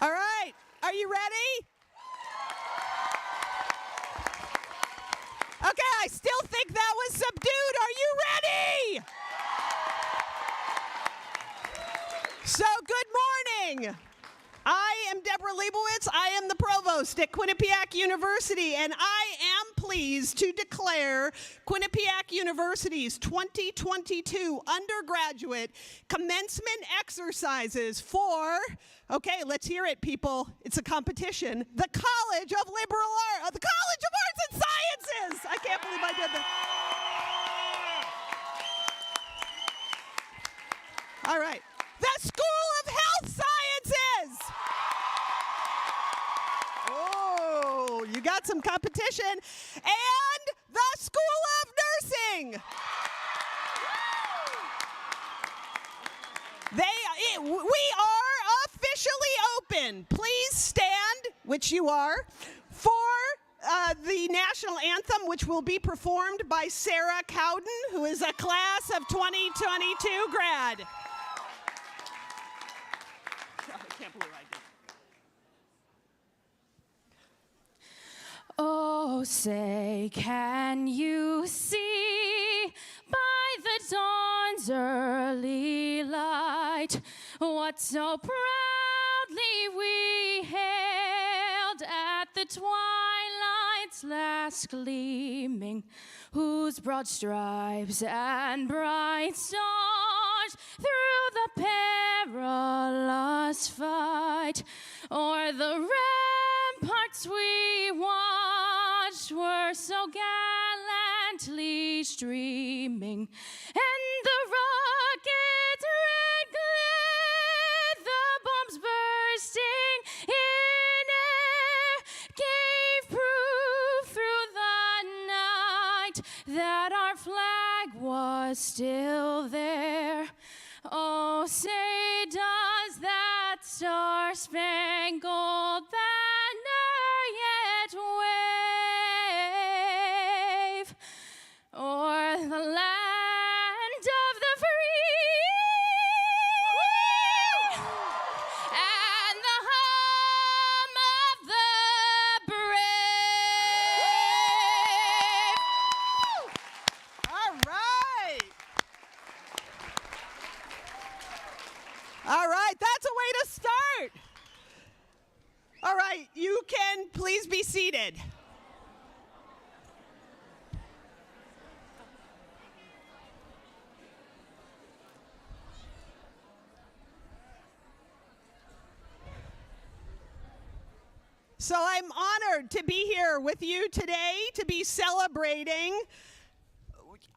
All right, are you ready? Okay, I still think that was subdued. Are you ready? So, good morning. I am Deborah Leibowitz. I am the provost at Quinnipiac University, and I am pleased to declare Quinnipiac University's 2022 Undergraduate Commencement exercises for, okay, let's hear it, people. It's a competition. The College of Liberal Arts, the College of Arts and Sciences. I can't believe I did that. All right. The School of Health Sciences. Oh, you got some competition. And the School of Nursing. We are officially open. Please stand, which you are, for the national anthem, which will be performed by Sarah Cowden, who is a class of 2022 grad. I can't believe I did. Oh, say, can you see dawn's early light, what so proudly we hailed at the twilight's last gleaming, whose broad stripes and bright stars through the perilous fight o'er the ramparts we watched were so gallantly streaming, and the rockets' red glare, the bombs bursting in air, gave proof through the night that our flag was still there. Oh, say does that star-spangled banner yet wave o'er the land of the free and the home of the brave? All right. All right, that's a way to start. All right, you can please be seated. So I'm honored to be here with you today to be celebrating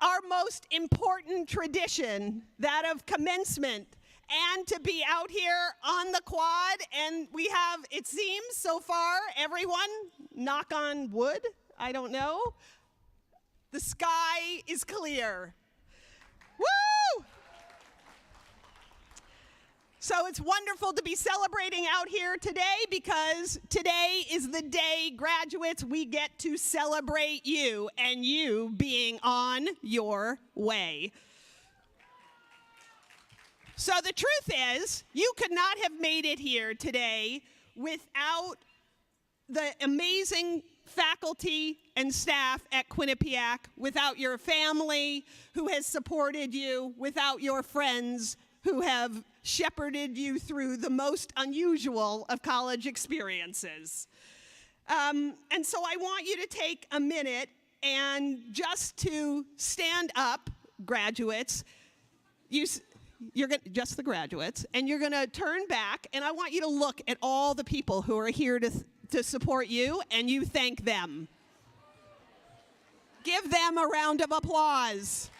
our most important tradition, that of commencement, and to be out here on the quad. And we have, it seems so far, everyone, knock on wood, I don't know, the sky is clear. Woo! So it's wonderful to be celebrating out here today, because today is the day, graduates, we get to celebrate you and you being on your way. So the truth is, you could not have made it here today without the amazing faculty and staff at Quinnipiac, without your family who has supported you, without your friends who have shepherded you through the most unusual of college experiences. And so I want you to take a minute and just to stand up, graduates, you're gonna, just the graduates, and you're gonna turn back, and I want you to look at all the people who are here to support you, and you thank them. Give them a round of applause.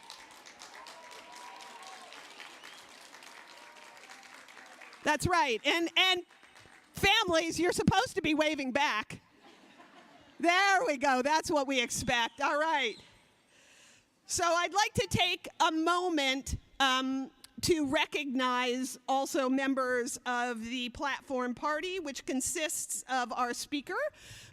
That's right, and families, you're supposed to be waving back. There we go, that's what we expect, all right. So I'd like to take a moment to recognize also members of the platform party, which consists of our speaker,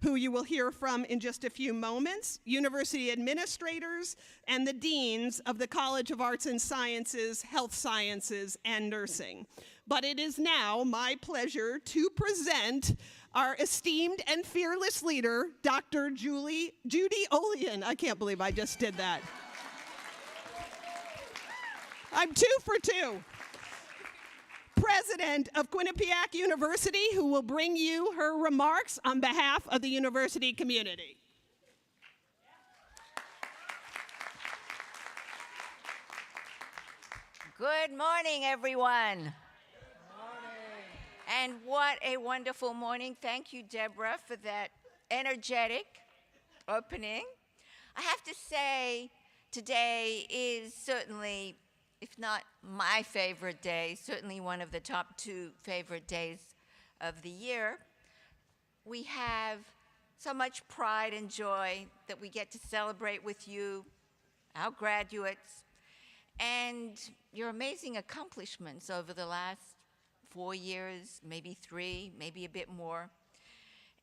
who you will hear from in just a few moments, university administrators, and the deans of the College of Arts and Sciences, Health Sciences, and Nursing. But it is now my pleasure to present our esteemed and fearless leader, Dr. Judy Olian. I can't believe I just did that. I'm 2 for 2. President of Quinnipiac University, who will bring you her remarks on behalf of the university community. Good morning, everyone. And what a wonderful morning. Thank you, Deborah, for that energetic opening. I have to say, today is certainly, if not my favorite day, certainly one of the top 2 favorite days of the year. We have so much pride and joy that we get to celebrate with you, our graduates, and your amazing accomplishments over the last 4 years, maybe 3, maybe a bit more.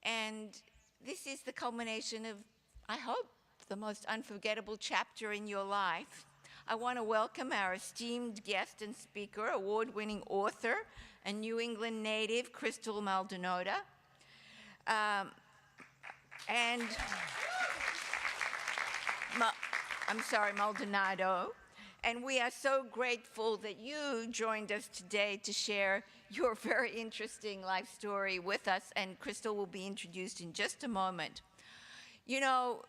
And this is the culmination of, I hope, the most unforgettable chapter in your life. I want to welcome our esteemed guest and speaker, award-winning author, and New England native, Crystal Maldonado. Maldonado. And we are so grateful that you joined us today to share your very interesting life story with us. And Crystal will be introduced in just a moment. You know,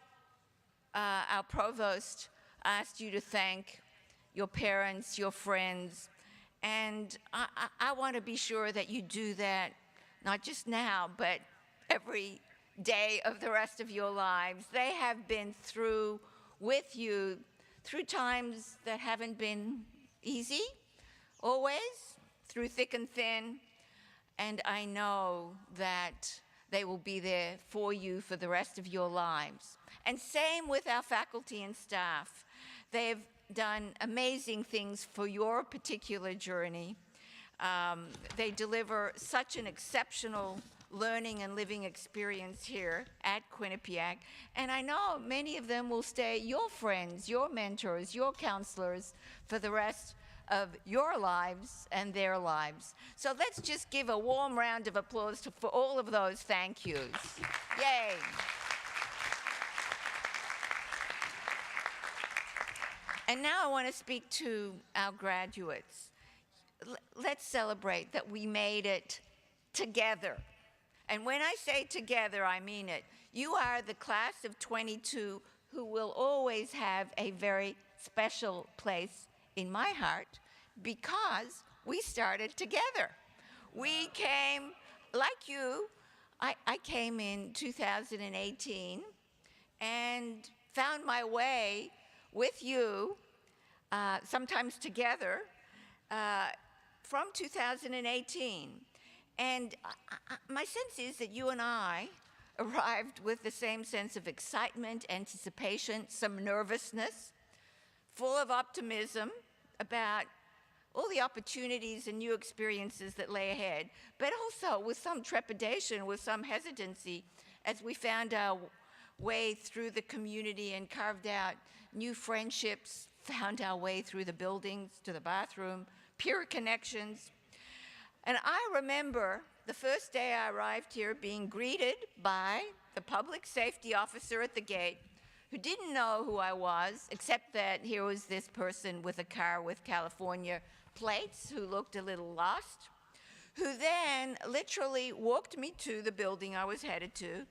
our provost asked you to thank your parents, your friends, and I want to be sure that you do that, not just now, but every day of the rest of your lives. They have been through with you through times that haven't been easy, always, through thick and thin, and I know that they will be there for you for the rest of your lives. And same with our faculty and staff. They've done amazing things for your particular journey. They deliver such an exceptional learning and living experience here at Quinnipiac. And I know many of them will stay your friends, your mentors, your counselors for the rest of your lives and their lives. So let's just give a warm round of applause for all of those thank yous. Yay. And now I want to speak to our graduates. Let's celebrate that we made it together. And when I say together, I mean it. You are the class of 22 who will always have a very special place in my heart because we started together. We came, like you, I came in 2018 and found my way with you, sometimes together, from 2018. And my sense is that you and I arrived with the same sense of excitement, anticipation, some nervousness, full of optimism about all the opportunities and new experiences that lay ahead, but also with some trepidation, with some hesitancy, as we found our way through the community and carved out new friendships, found our way through the buildings to the bathroom, peer connections. And I remember the first day I arrived here being greeted by the public safety officer at the gate who didn't know who I was, except that here was this person with a car with California plates who looked a little lost, who then literally walked me to the building I was headed to,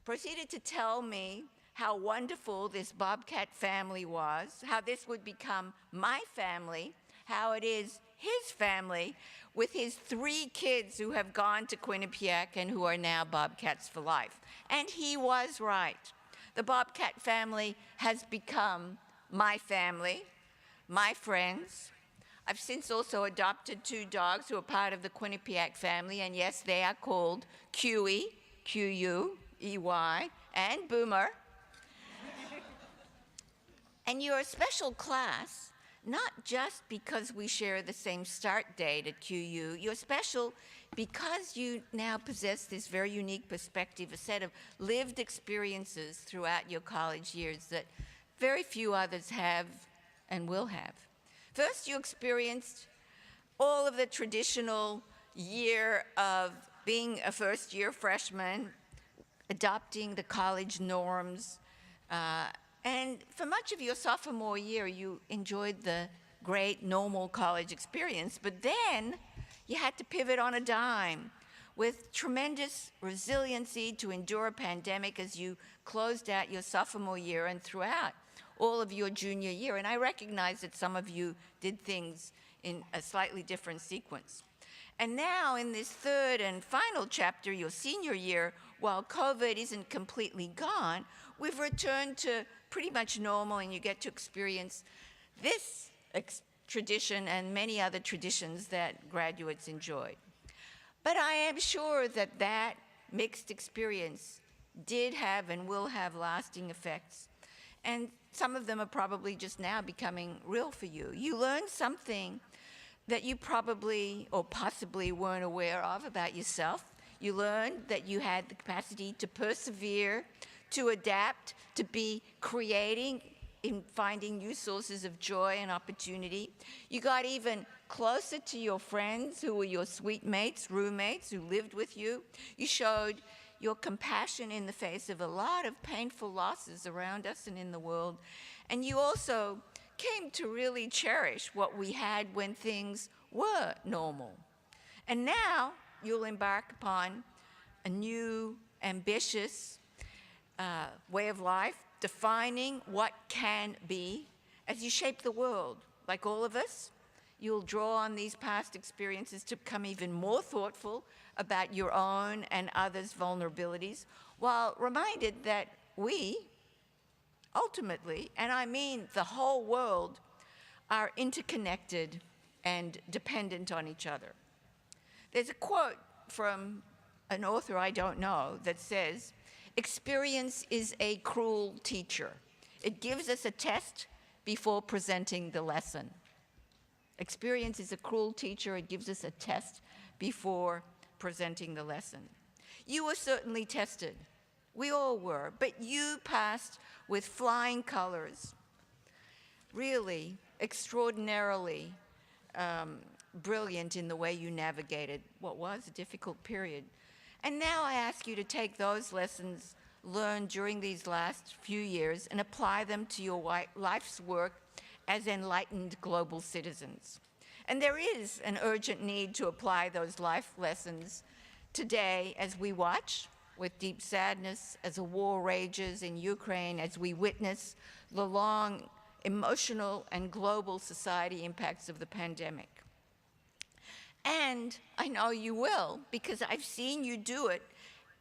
proceeded to tell me how wonderful this Bobcat family was, how this would become my family, how it is his family with his 3 kids who have gone to Quinnipiac and who are now Bobcats for life. And he was right. The Bobcat family has become my family, my friends. I've since also adopted 2 dogs who are part of the Quinnipiac family, and yes, they are called Qe, Q-U-E-Y, and Boomer. And you're a special class, not just because we share the same start date at QU. You're special because you now possess this very unique perspective, a set of lived experiences throughout your college years that very few others have and will have. First, you experienced all of the traditional year of being a first-year freshman, adopting the college norms, and for much of your sophomore year, you enjoyed the great normal college experience, but then you had to pivot on a dime with tremendous resiliency to endure a pandemic as you closed out your sophomore year and throughout all of your junior year. And I recognize that some of you did things in a slightly different sequence. And now in this third and final chapter, your senior year, while COVID isn't completely gone, we've returned to pretty much normal, and you get to experience this tradition and many other traditions that graduates enjoy. But I am sure that that mixed experience did have and will have lasting effects. And some of them are probably just now becoming real for you. You learned something that you probably or possibly weren't aware of about yourself. You learned that you had the capacity to persevere, to adapt, to be creating in finding new sources of joy and opportunity. You got even closer to your friends who were your suite mates, roommates who lived with you. You showed your compassion in the face of a lot of painful losses around us and in the world. And you also came to really cherish what we had when things were normal. And now you'll embark upon a new, ambitious way of life, defining what can be as you shape the world. Like all of us, you'll draw on these past experiences to become even more thoughtful about your own and others' vulnerabilities, while reminded that we, ultimately, and I mean the whole world, are interconnected and dependent on each other. There's a quote from an author I don't know that says, "Experience is a cruel teacher. It gives us a test before presenting the lesson." Experience is a cruel teacher. It gives us a test before presenting the lesson. You were certainly tested. We all were, but you passed with flying colors, really extraordinarily brilliant in the way you navigated what was a difficult period. And now I ask you to take those lessons learned during these last few years and apply them to your life's work as enlightened global citizens. And there is an urgent need to apply those life lessons today as we watch with deep sadness as a war rages in Ukraine, as we witness the long emotional and global society impacts of the pandemic. And I know you will, because I've seen you do it,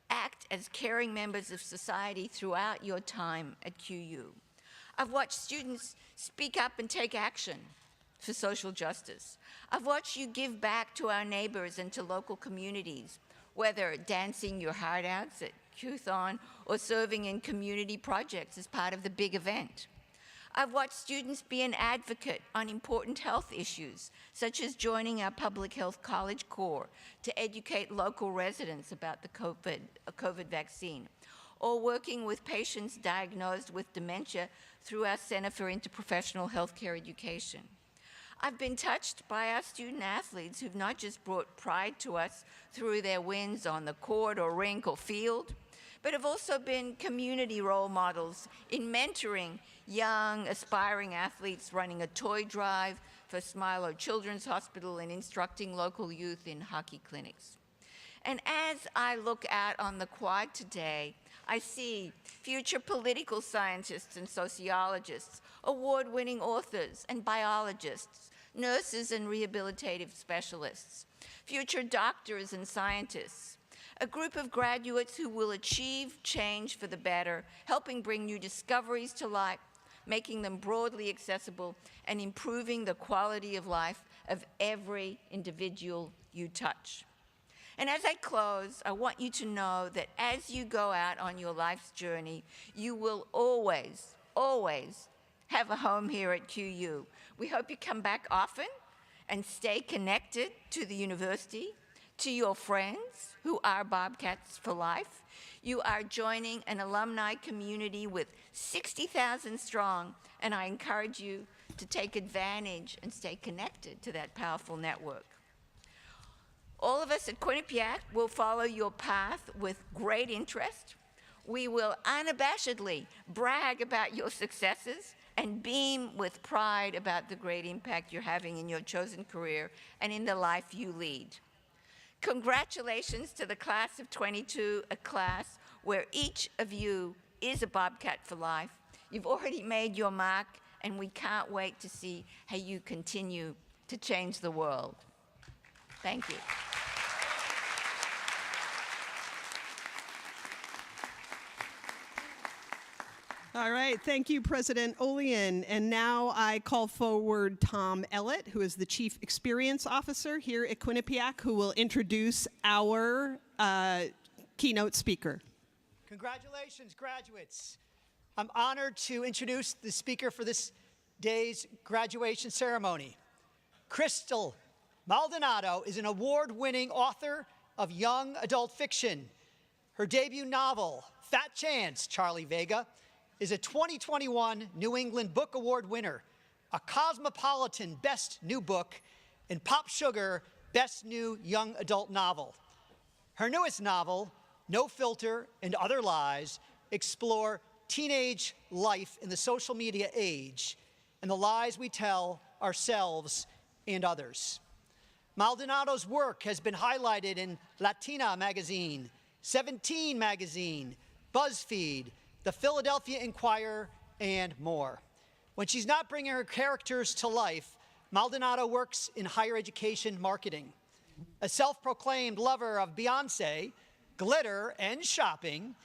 act as caring members of society throughout your time at QU. I've watched students speak up and take action for social justice. I've watched you give back to our neighbors and to local communities, whether dancing your heart out at Q-thon or serving in community projects as part of the big event. I've watched students be an advocate on important health issues, such as joining our Public Health College Corps to educate local residents about the COVID vaccine, or working with patients diagnosed with dementia through our Center for Interprofessional Healthcare Education. I've been touched by our student athletes who've not just brought pride to us through their wins on the court or rink or field, but have also been community role models in mentoring young, aspiring athletes, running a toy drive for Smilo Children's Hospital and instructing local youth in hockey clinics. And as I look out on the quad today, I see future political scientists and sociologists, award-winning authors and biologists, nurses and rehabilitative specialists, future doctors and scientists, a group of graduates who will achieve change for the better, helping bring new discoveries to light, making them broadly accessible, and improving the quality of life of every individual you touch. And as I close, I want you to know that as you go out on your life's journey, you will always, always have a home here at QU. We hope you come back often and stay connected to the university, to your friends who are Bobcats for life. You are joining an alumni community with 60,000 strong, and I encourage you to take advantage and stay connected to that powerful network. All of us at Quinnipiac will follow your path with great interest. We will unabashedly brag about your successes and beam with pride about the great impact you're having in your chosen career and in the life you lead. Congratulations to the class of 22, a class where each of you is a Bobcat for life. You've already made your mark, and we can't wait to see how you continue to change the world. Thank you. All right, thank you, President Olian. And now I call forward Tom Ellett, who is the Chief Experience Officer here at Quinnipiac, who will introduce our keynote speaker. Congratulations, graduates. I'm honored to introduce the speaker for this day's graduation ceremony. Crystal Maldonado is an award-winning author of young adult fiction. Her debut novel, Fat Chance, Charlie Vega, is a 2021 New England Book Award winner, a Cosmopolitan Best New Book, and Pop Sugar Best New Young Adult Novel. Her newest novel, No Filter and Other Lies, explore teenage life in the social media age and the lies we tell ourselves and others. Maldonado's work has been highlighted in Latina Magazine, 17 Magazine, BuzzFeed, the Philadelphia Inquirer, and more. When she's not bringing her characters to life, Maldonado works in higher education marketing. A self-proclaimed lover of Beyoncé, glitter, and shopping,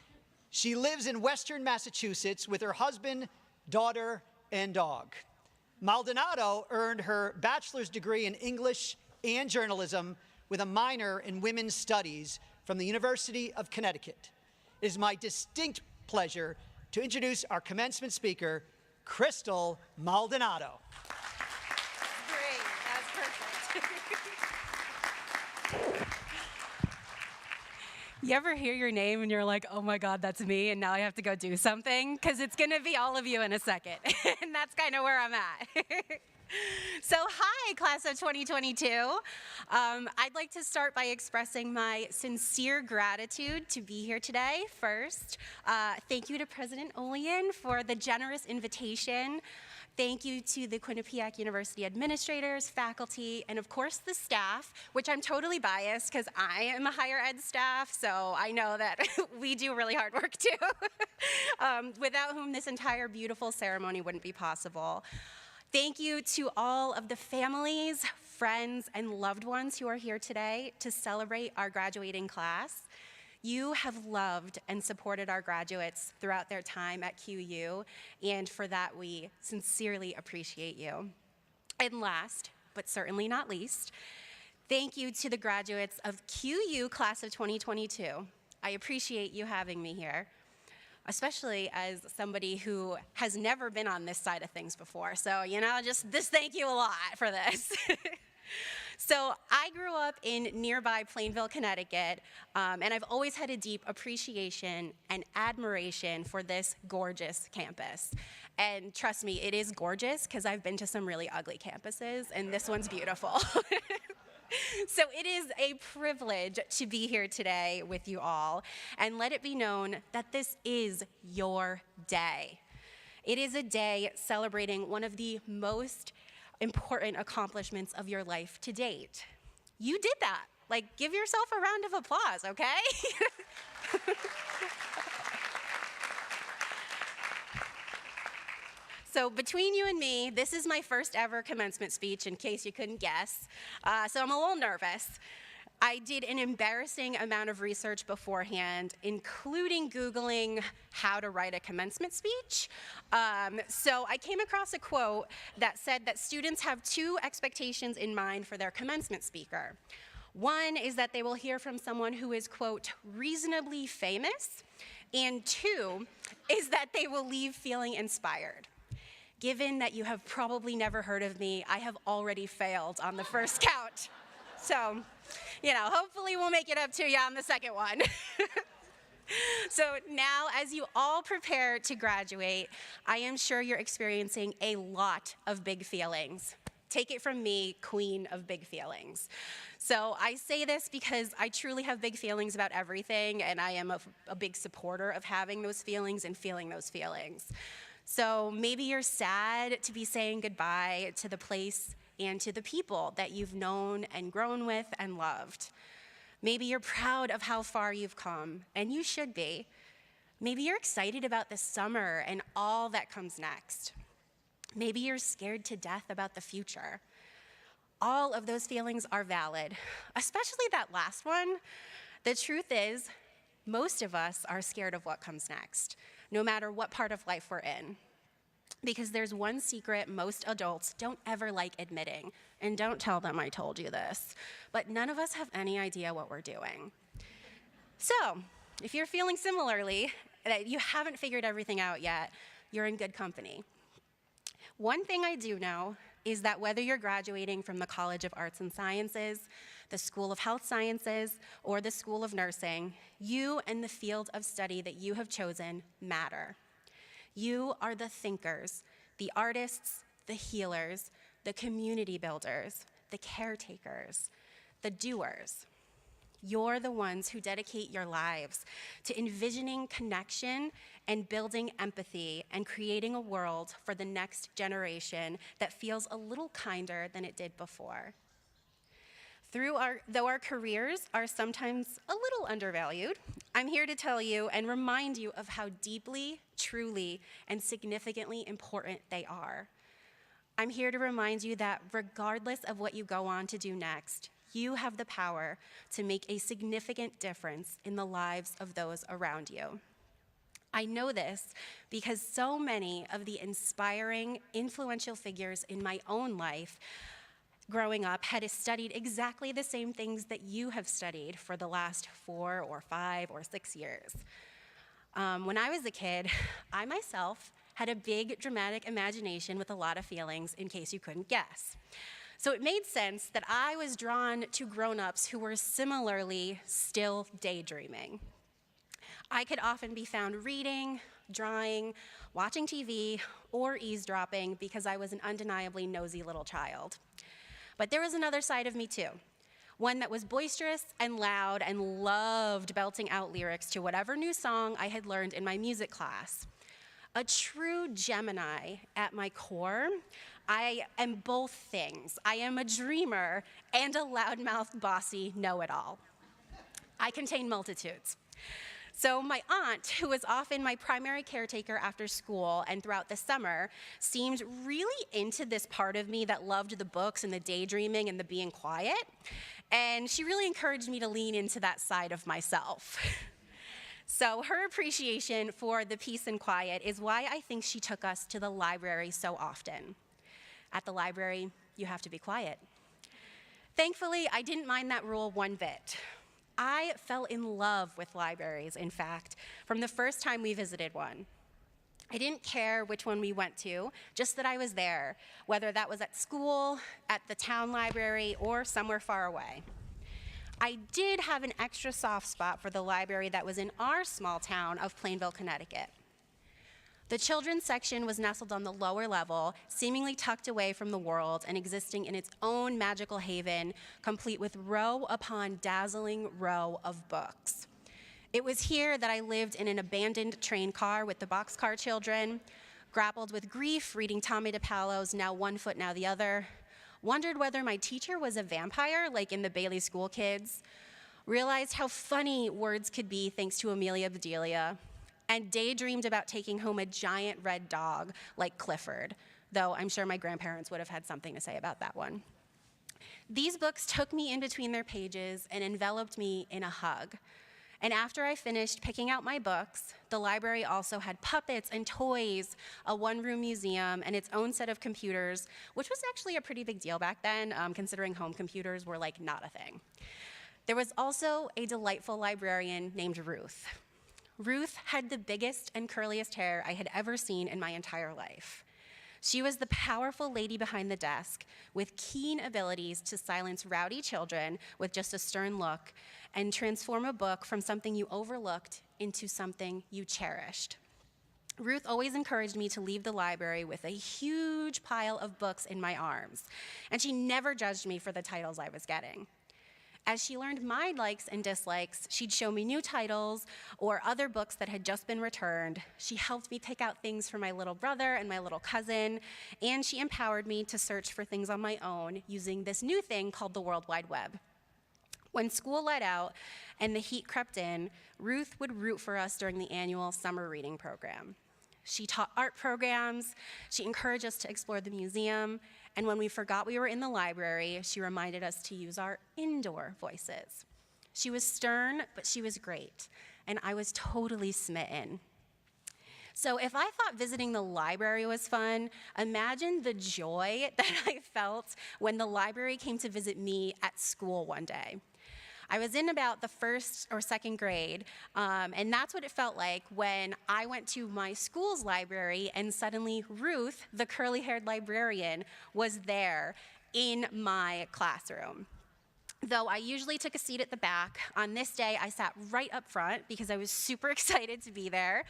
she lives in Western Massachusetts with her husband, daughter, and dog. Maldonado earned her bachelor's degree in English and journalism with a minor in women's studies from the University of Connecticut. It is my distinct pleasure to introduce our commencement speaker, Crystal Maldonado. Great, that's perfect. You ever hear your name and you're like, oh my God, that's me, and now I have to go do something? Because it's going to be all of you in a second. And that's kind of where I'm at. So hi, class of 2022. I'd like to start by expressing my sincere gratitude to be here today. First, thank you to President Olian for the generous invitation. Thank you to the Quinnipiac University administrators, faculty, and of course the staff, which I'm totally biased because I am a higher ed staff, so I know that we do really hard work too, without whom this entire beautiful ceremony wouldn't be possible. Thank you to all of the families, friends, and loved ones who are here today to celebrate our graduating class. You have loved and supported our graduates throughout their time at QU, and for that we sincerely appreciate you. And last, but certainly not least, thank you to the graduates of QU class of 2022. I appreciate you having me here, especially as somebody who has never been on this side of things before. So, just thank you a lot for this. So I grew up in nearby Plainville, Connecticut, and I've always had a deep appreciation and admiration for this gorgeous campus. And trust me, it is gorgeous because I've been to some really ugly campuses, and this one's beautiful. So it is a privilege to be here today with you all, and let it be known that this is your day. It is a day celebrating one of the most important accomplishments of your life to date. You did that. Give yourself a round of applause, okay? So between you and me, this is my first ever commencement speech, in case you couldn't guess. So I'm a little nervous. I did an embarrassing amount of research beforehand, including Googling how to write a commencement speech. So I came across a quote that said that students have two expectations in mind for their commencement speaker. One is that they will hear from someone who is, quote, reasonably famous, and two is that they will leave feeling inspired. Given that you have probably never heard of me, I have already failed on the first count. So, hopefully we'll make it up to you on the second one. So now, as you all prepare to graduate, I am sure you're experiencing a lot of big feelings. Take it from me, queen of big feelings. So I say this because I truly have big feelings about everything, and I am a big supporter of having those feelings and feeling those feelings. So maybe you're sad to be saying goodbye to the place and to the people that you've known and grown with and loved. Maybe you're proud of how far you've come, and you should be. Maybe you're excited about the summer and all that comes next. Maybe you're scared to death about the future. All of those feelings are valid, especially that last one. The truth is, most of us are scared of what comes next, no matter what part of life we're in. Because there's one secret most adults don't ever like admitting, and don't tell them I told you this, but none of us have any idea what we're doing. So, if you're feeling similarly, that you haven't figured everything out yet, you're in good company. One thing I do know is that whether you're graduating from the College of Arts and Sciences, the School of Health Sciences, or the School of Nursing, you and the field of study that you have chosen matter. You are the thinkers, the artists, the healers, the community builders, the caretakers, the doers. You're the ones who dedicate your lives to envisioning connection and building empathy and creating a world for the next generation that feels a little kinder than it did before. Though our careers are sometimes a little undervalued, I'm here to tell you and remind you of how deeply, truly, and significantly important they are. I'm here to remind you that regardless of what you go on to do next, you have the power to make a significant difference in the lives of those around you. I know this because so many of the inspiring, influential figures in my own life growing up had studied exactly the same things that you have studied for the last 4 or 5 or 6 years. When I was a kid, I myself had a big dramatic imagination with a lot of feelings, in case you couldn't guess. So it made sense that I was drawn to grown-ups who were similarly still daydreaming. I could often be found reading, drawing, watching TV, or eavesdropping because I was an undeniably nosy little child. But there was another side of me too, one that was boisterous and loud and loved belting out lyrics to whatever new song I had learned in my music class. A true Gemini at my core, I am both things. I am a dreamer and a loudmouthed, bossy know-it-all. I contain multitudes. So my aunt, who was often my primary caretaker after school and throughout the summer, seemed really into this part of me that loved the books and the daydreaming and the being quiet. And she really encouraged me to lean into that side of myself. So her appreciation for the peace and quiet is why I think she took us to the library so often. At the library, you have to be quiet. Thankfully, I didn't mind that rule one bit. I fell in love with libraries, in fact, from the first time we visited one. I didn't care which one we went to, just that I was there, whether that was at school, at the town library, or somewhere far away. I did have an extra soft spot for the library that was in our small town of Plainville, Connecticut. The children's section was nestled on the lower level, seemingly tucked away from the world and existing in its own magical haven, complete with row upon dazzling row of books. It was here that I lived in an abandoned train car with the boxcar children, grappled with grief reading Tommy DePaulo's Now One Foot, Now the Other, wondered whether my teacher was a vampire like in the Bailey School Kids, realized how funny words could be thanks to Amelia Bedelia, and daydreamed about taking home a giant red dog like Clifford, though I'm sure my grandparents would have had something to say about that one. These books took me in between their pages and enveloped me in a hug. And after I finished picking out my books, the library also had puppets and toys, a one-room museum, and its own set of computers, which was actually a pretty big deal back then, considering home computers were like not a thing. There was also a delightful librarian named Ruth. Ruth had the biggest and curliest hair I had ever seen in my entire life. She was the powerful lady behind the desk with keen abilities to silence rowdy children with just a stern look and transform a book from something you overlooked into something you cherished. Ruth always encouraged me to leave the library with a huge pile of books in my arms, and she never judged me for the titles I was getting. As she learned my likes and dislikes, she'd show me new titles or other books that had just been returned. She helped me pick out things for my little brother and my little cousin, and she empowered me to search for things on my own using this new thing called the World Wide Web. When school let out and the heat crept in, Ruth would root for us during the annual summer reading program. She taught art programs, she encouraged us to explore the museum, and when we forgot we were in the library, she reminded us to use our indoor voices. She was stern, but she was great, and I was totally smitten. So if I thought visiting the library was fun, imagine the joy that I felt when the library came to visit me at school one day. I was in about the first or second grade, and that's what it felt like when I went to my school's library and suddenly Ruth, the curly-haired librarian, was there in my classroom. Though I usually took a seat at the back, on this day I sat right up front because I was super excited to be there,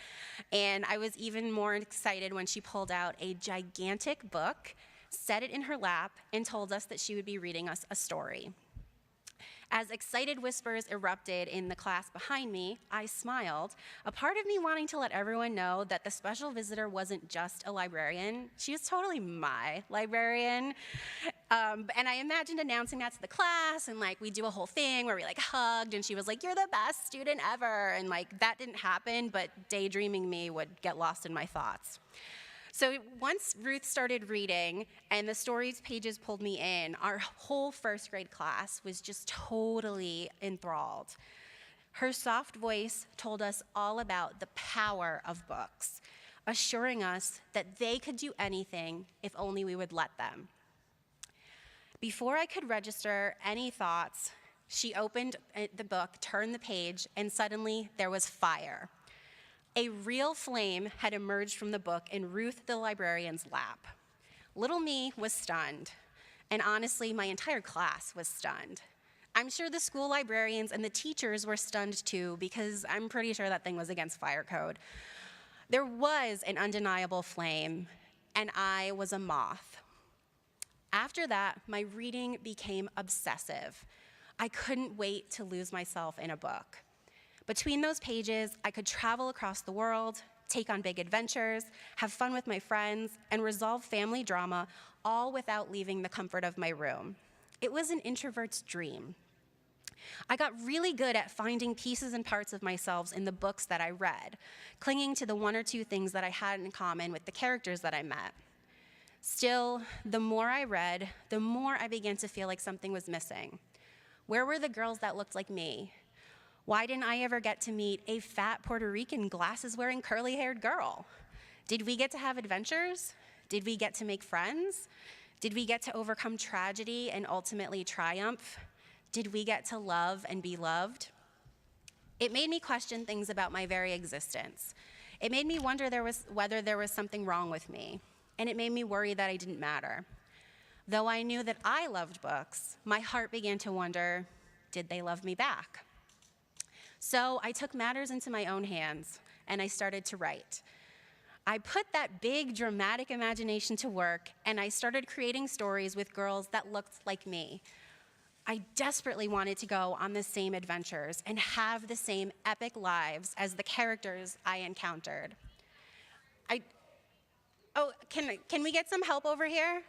and I was even more excited when she pulled out a gigantic book, set it in her lap, and told us that she would be reading us a story. As excited whispers erupted in the class behind me, I smiled, a part of me wanting to let everyone know that the special visitor wasn't just a librarian. She was totally my librarian. And I imagined announcing that to the class, and like we do a whole thing where we like hugged, and she was like, "You're the best student ever." And like that didn't happen, but daydreaming me would get lost in my thoughts. So once Ruth started reading and the stories pages pulled me in, our whole first grade class was just totally enthralled. Her soft voice told us all about the power of books, assuring us that they could do anything if only we would let them. Before I could register any thoughts, she opened the book, turned the page, and suddenly there was fire. A real flame had emerged from the book in Ruth the librarian's lap. Little me was stunned, and honestly, my entire class was stunned. I'm sure the school librarians and the teachers were stunned too, because I'm pretty sure that thing was against fire code. There was an undeniable flame, and I was a moth. After that, my reading became obsessive. I couldn't wait to lose myself in a book. Between those pages, I could travel across the world, take on big adventures, have fun with my friends, and resolve family drama, all without leaving the comfort of my room. It was an introvert's dream. I got really good at finding pieces and parts of myself in the books that I read, clinging to the one or two things that I had in common with the characters that I met. Still, the more I read, the more I began to feel like something was missing. Where were the girls that looked like me? Why didn't I ever get to meet a fat Puerto Rican glasses-wearing curly-haired girl? Did we get to have adventures? Did we get to make friends? Did we get to overcome tragedy and ultimately triumph? Did we get to love and be loved? It made me question things about my very existence. It made me wonder whether there was something wrong with me, and it made me worry that I didn't matter. Though I knew that I loved books, my heart began to wonder, did they love me back? So I took matters into my own hands, and I started to write. I put that big, dramatic imagination to work, and I started creating stories with girls that looked like me. I desperately wanted to go on the same adventures and have the same epic lives as the characters I encountered. Can we get some help over here?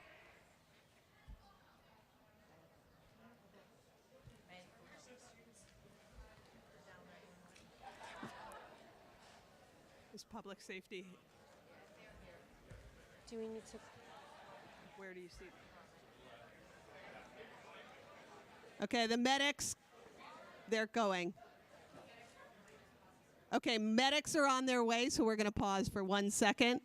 Is public safety? Do we need to? Where do you see them? Okay, the medics, they're going. Okay, medics are on their way, so we're going to pause for 1 second.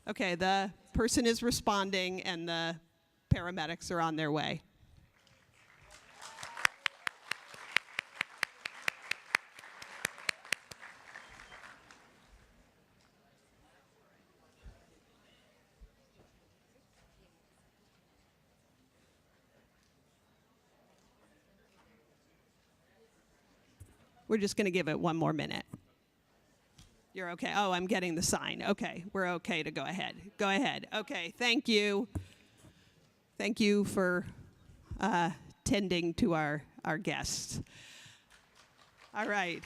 Okay, the person is responding and the paramedics are on their way. We're just going to give it 1 more minute. You're okay. Oh, I'm getting the sign. Okay, we're okay to go ahead. Go ahead. Okay, thank you. Thank you for tending to our our guests. All right.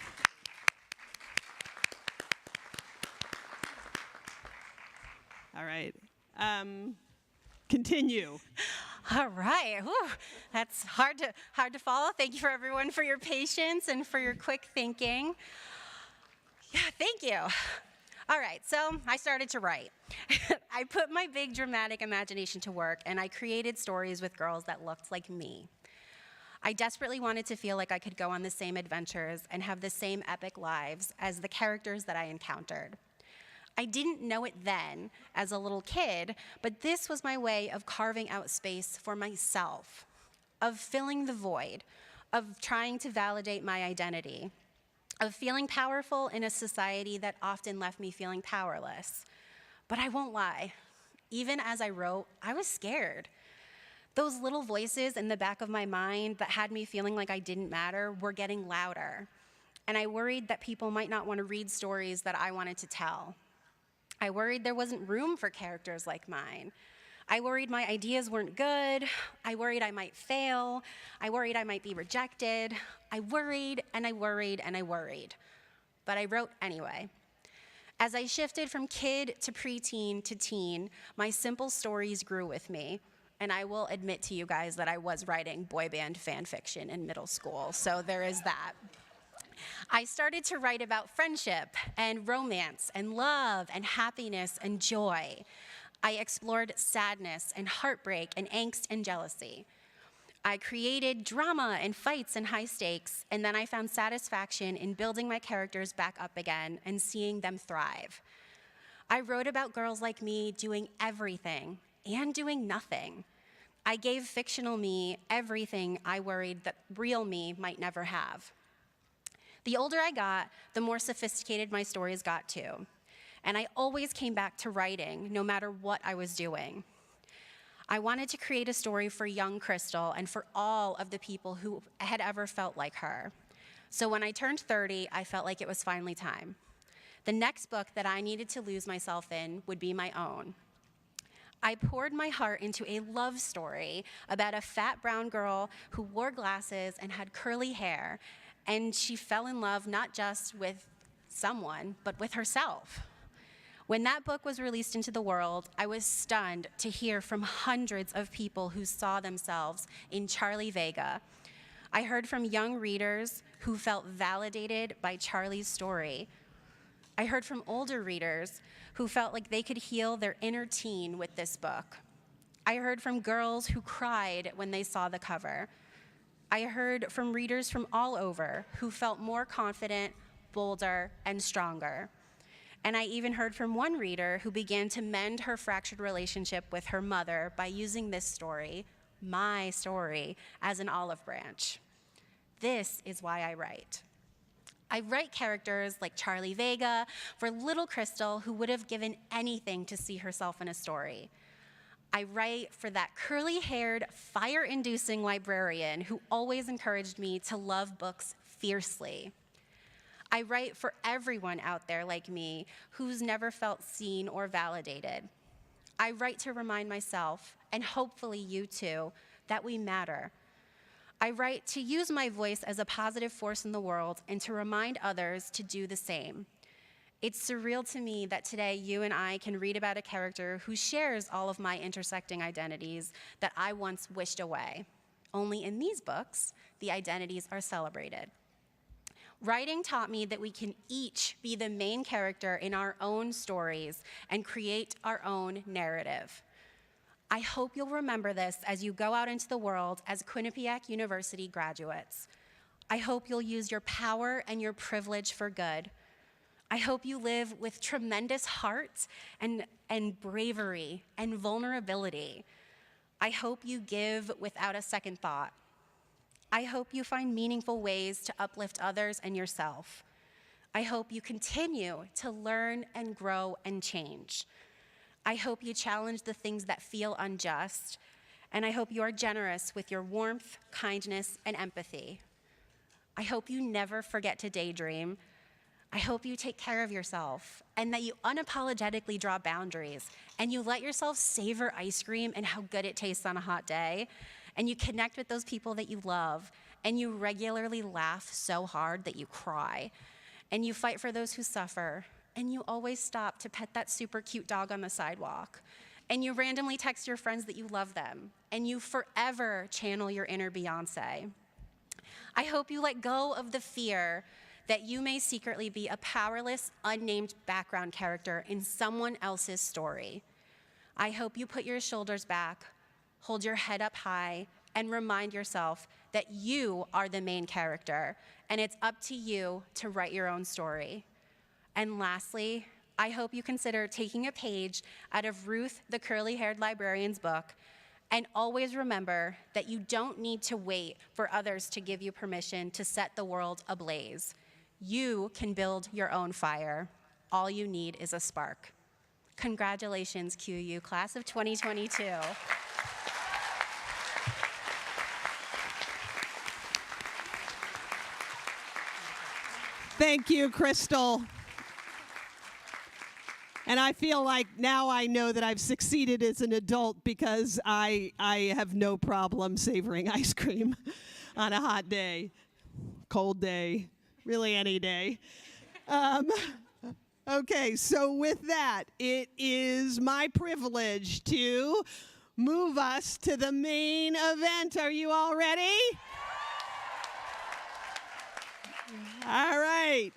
All right. Continue. All right. Whew. That's hard to follow. Thank you for everyone for your patience and for your quick thinking. Yeah, thank you. All right, so I started to write. I put my big dramatic imagination to work, and I created stories with girls that looked like me. I desperately wanted to feel like I could go on the same adventures and have the same epic lives as the characters that I encountered. I didn't know it then as a little kid, but this was my way of carving out space for myself, of filling the void, of trying to validate my identity, of feeling powerful in a society that often left me feeling powerless. But I won't lie, even as I wrote, I was scared. Those little voices in the back of my mind that had me feeling like I didn't matter were getting louder. And I worried that people might not want to read stories that I wanted to tell. I worried there wasn't room for characters like mine. I worried my ideas weren't good. I worried I might fail. I worried I might be rejected. I worried and I worried and I worried. But I wrote anyway. As I shifted from kid to preteen to teen, my simple stories grew with me. And I will admit to you guys that I was writing boy band fan fiction in middle school, so there is that. I started to write about friendship and romance and love and happiness and joy. I explored sadness and heartbreak and angst and jealousy. I created drama and fights and high stakes, and then I found satisfaction in building my characters back up again and seeing them thrive. I wrote about girls like me doing everything and doing nothing. I gave fictional me everything I worried that real me might never have. The older I got, the more sophisticated my stories got too. And I always came back to writing, no matter what I was doing. I wanted to create a story for young Crystal and for all of the people who had ever felt like her. So when I turned 30, I felt like it was finally time. The next book that I needed to lose myself in would be my own. I poured my heart into a love story about a fat brown girl who wore glasses and had curly hair, and she fell in love not just with someone, but with herself. When that book was released into the world, I was stunned to hear from hundreds of people who saw themselves in Charlie Vega. I heard from young readers who felt validated by Charlie's story. I heard from older readers who felt like they could heal their inner teen with this book. I heard from girls who cried when they saw the cover. I heard from readers from all over who felt more confident, bolder, and stronger. And I even heard from one reader who began to mend her fractured relationship with her mother by using this story, my story, as an olive branch. This is why I write. I write characters like Charlie Vega for little Crystal who would have given anything to see herself in a story. I write for that curly-haired, fire-inducing librarian who always encouraged me to love books fiercely. I write for everyone out there like me who's never felt seen or validated. I write to remind myself, and hopefully you too, that we matter. I write to use my voice as a positive force in the world and to remind others to do the same. It's surreal to me that today you and I can read about a character who shares all of my intersecting identities that I once wished away. Only in these books, the identities are celebrated. Writing taught me that we can each be the main character in our own stories and create our own narrative. I hope you'll remember this as you go out into the world as Quinnipiac University graduates. I hope you'll use your power and your privilege for good. I hope you live with tremendous heart and bravery and vulnerability. I hope you give without a second thought. I hope you find meaningful ways to uplift others and yourself. I hope you continue to learn and grow and change. I hope you challenge the things that feel unjust, and I hope you are generous with your warmth, kindness, and empathy. I hope you never forget to daydream. I hope you take care of yourself and that you unapologetically draw boundaries and you let yourself savor ice cream and how good it tastes on a hot day, and you connect with those people that you love, and you regularly laugh so hard that you cry, and you fight for those who suffer, and you always stop to pet that super cute dog on the sidewalk, and you randomly text your friends that you love them, and you forever channel your inner Beyonce. I hope you let go of the fear that you may secretly be a powerless, unnamed background character in someone else's story. I hope you put your shoulders back, hold your head up high, and remind yourself that you are the main character, and it's up to you to write your own story. And lastly, I hope you consider taking a page out of Ruth the Curly-Haired Librarian's book, and always remember that you don't need to wait for others to give you permission to set the world ablaze. You can build your own fire. All you need is a spark. Congratulations, QU, class of 2022. Thank you, Crystal. And I feel like now I know that I've succeeded as an adult because I have no problem savoring ice cream on a hot day, cold day, really any day. Okay, so with that, it is my privilege to move us to the main event. Are you all ready? All right.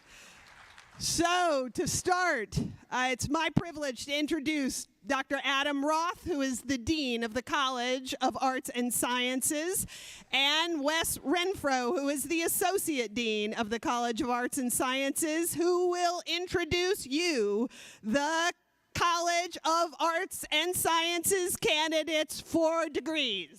So to start, it's my privilege to introduce Dr. Adam Roth, who is the Dean of the College of Arts and Sciences, and Wes Renfro, who is the Associate Dean of the College of Arts and Sciences, who will introduce you, the College of Arts and Sciences candidates for degrees.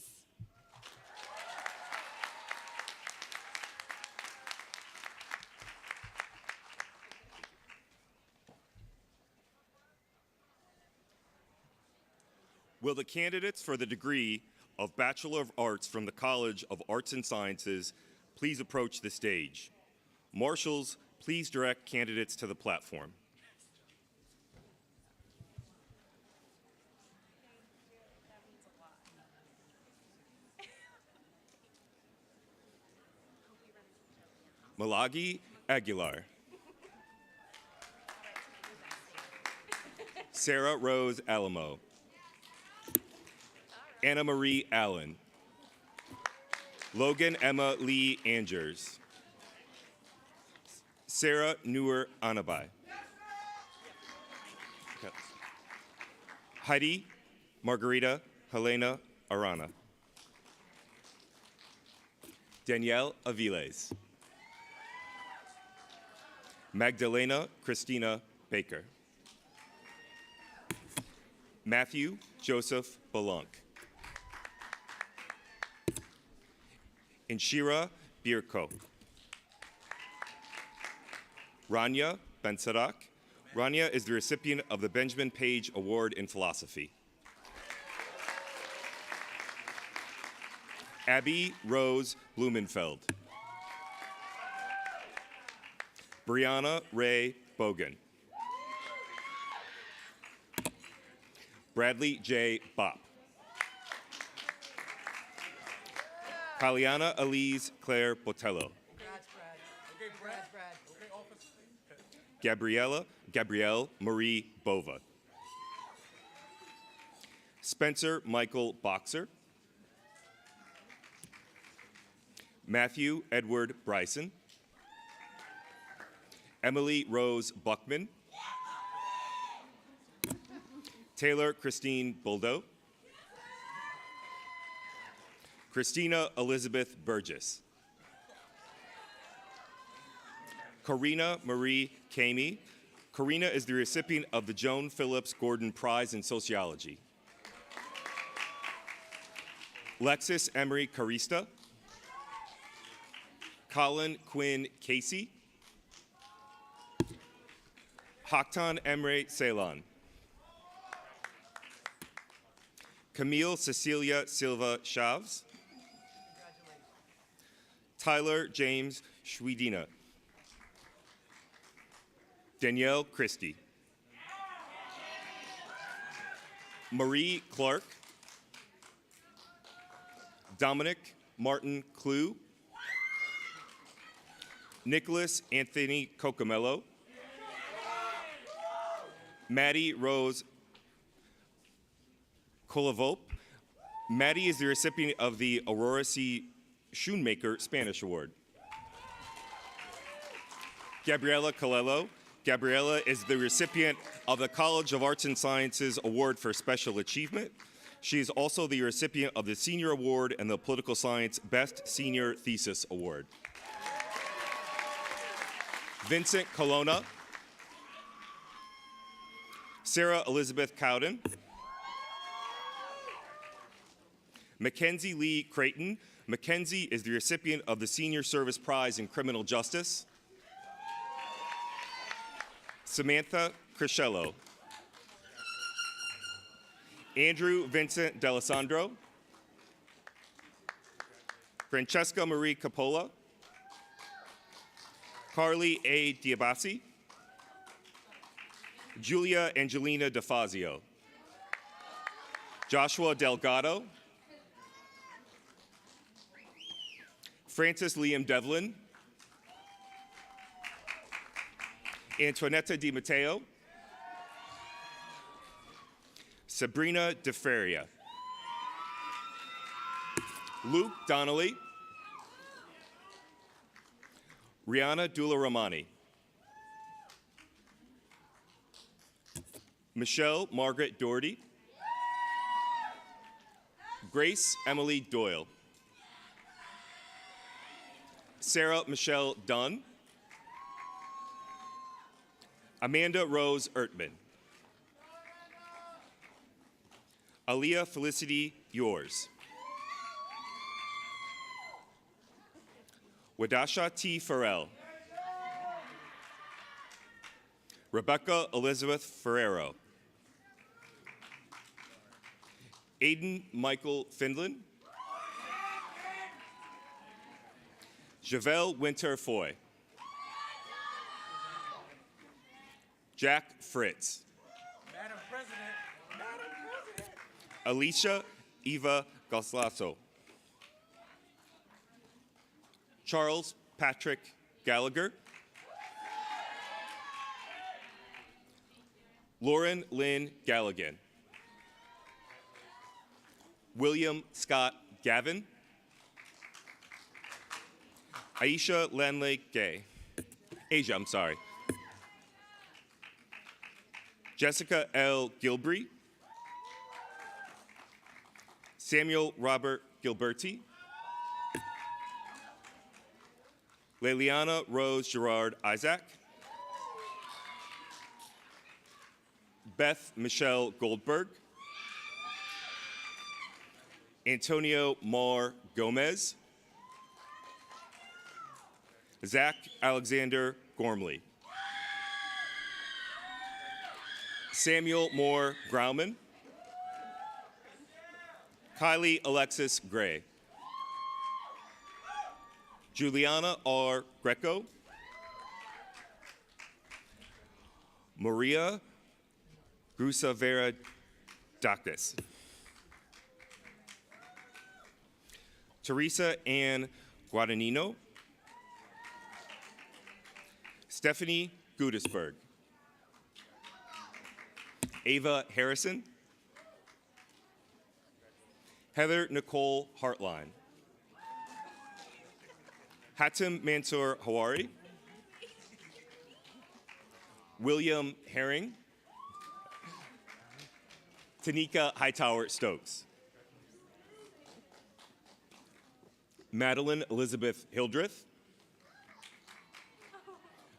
Will the candidates for the degree of Bachelor of Arts from the College of Arts and Sciences please approach the stage? Marshals, please direct candidates to the platform. Malagi Aguilar. Sarah Rose Alamo. Anna Marie Allen. Logan Emma Lee Angers. Sarah Noor Anabai. Heidi Margarita Helena Arana. Danielle Aviles. Magdalena Christina Baker. Matthew Joseph Belanc. Inshira Birko. Rania Bensadak. Rania is the recipient of the Benjamin Page Award in Philosophy. Abby Rose Blumenfeld. Brianna Ray Bogan. Bradley J. Bopp. Kaliana Elise Claire Botello. Gabrielle Marie Bova. Spencer Michael Boxer. Matthew Edward Bryson. Emily Rose Buckman. Taylor Christine Boldo. Christina Elizabeth Burgess. Karina Marie Kamey. Karina is the recipient of the Joan Phillips Gordon Prize in Sociology. Lexis Emery Carista. Colin Quinn Casey. Haktan Emre Ceylon. Camille Cecilia Silva Chavs. Tyler James Schwedina. Danielle Christie. Marie Clark. Dominic Martin Clue. Nicholas Anthony Cocomello, Maddie Rose Colavop. Maddie is the recipient of the Aurora C. Schoonmaker Spanish Award. Gabriela Colello. Gabriela is the recipient of the College of Arts and Sciences Award for Special Achievement. She is also the recipient of the Senior Award and the Political Science Best Senior Thesis Award. Vincent Colonna. Sarah Elizabeth Cowden. Mackenzie Lee Creighton. Mackenzie is the recipient of the Senior Service Prize in Criminal Justice. Samantha Criscello. Andrew Vincent D'Alessandro. Francesca Marie Capola. Carly A. Diabasi. Julia Angelina DeFazio. Joshua Delgado. Francis Liam Devlin. Antoinetta Di Matteo. Sabrina DeFeria. Luke Donnelly. Rihanna Dularamani. Michelle Margaret Doherty. Grace Emily Doyle. Sarah Michelle Dunn. Amanda Rose Ertman. Aaliyah Felicity Yours. Wadasha T. Farrell. Rebecca Elizabeth Ferrero. Aiden Michael Findlin. Javelle Winter Foy. Jack Fritz. Madam President. Alicia Eva Goslaso. Charles Patrick Gallagher. Lauren Lynn Galligan. William Scott Gavin. Aisha Lanley Gay. Asia, I'm sorry. Jessica L. Gilbrey. Samuel Robert Gilberti. Leliana Rose Gerard Isaac. Beth Michelle Goldberg. Antonio Mar Gomez. Zach Alexander Gormley. Samuel Moore Grauman. Kylie Alexis Gray. Juliana R. Greco. Maria Grusa Vera Dakis. Teresa Ann Guadagnino. Stephanie Gudisberg. Ava Harrison. Heather Nicole Hartline. Hatem Mansour Hawari. William Herring. Tanika Hightower Stokes. Madeline Elizabeth Hildreth.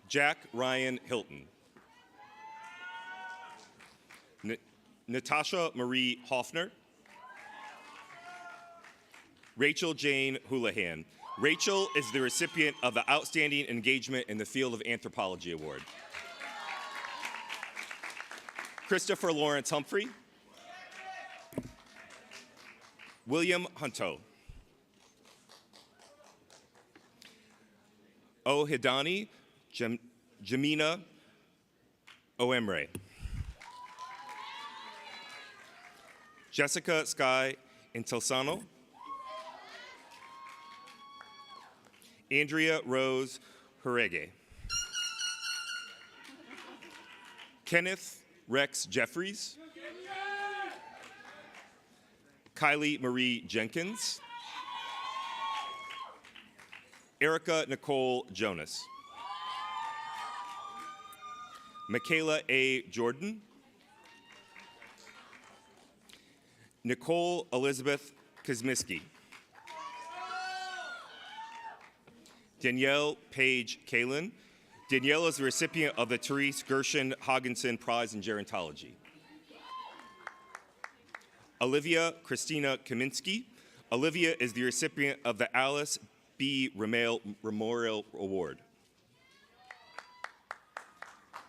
Jack Ryan Hilton. Natasha Marie Hoffner. Rachel Jane Houlihan. Rachel is the recipient of the Outstanding Engagement in the Field of Anthropology Award. Christopher Lawrence Humphrey. William Hunto. Ohidani Jamina Oemre. Jessica Sky Intelsano. Andrea Rose Horege. Kenneth Rex Jeffries. Kylie Marie Jenkins. Erica Nicole Jonas. Michaela A. Jordan. Nicole Elizabeth Kosmiski. Danielle Paige Kalin. Danielle is the recipient of the Therese Gershon Hogginson Prize in Gerontology. Olivia Christina Kaminsky. Olivia is the recipient of the Alice B. Ramel Memorial Award.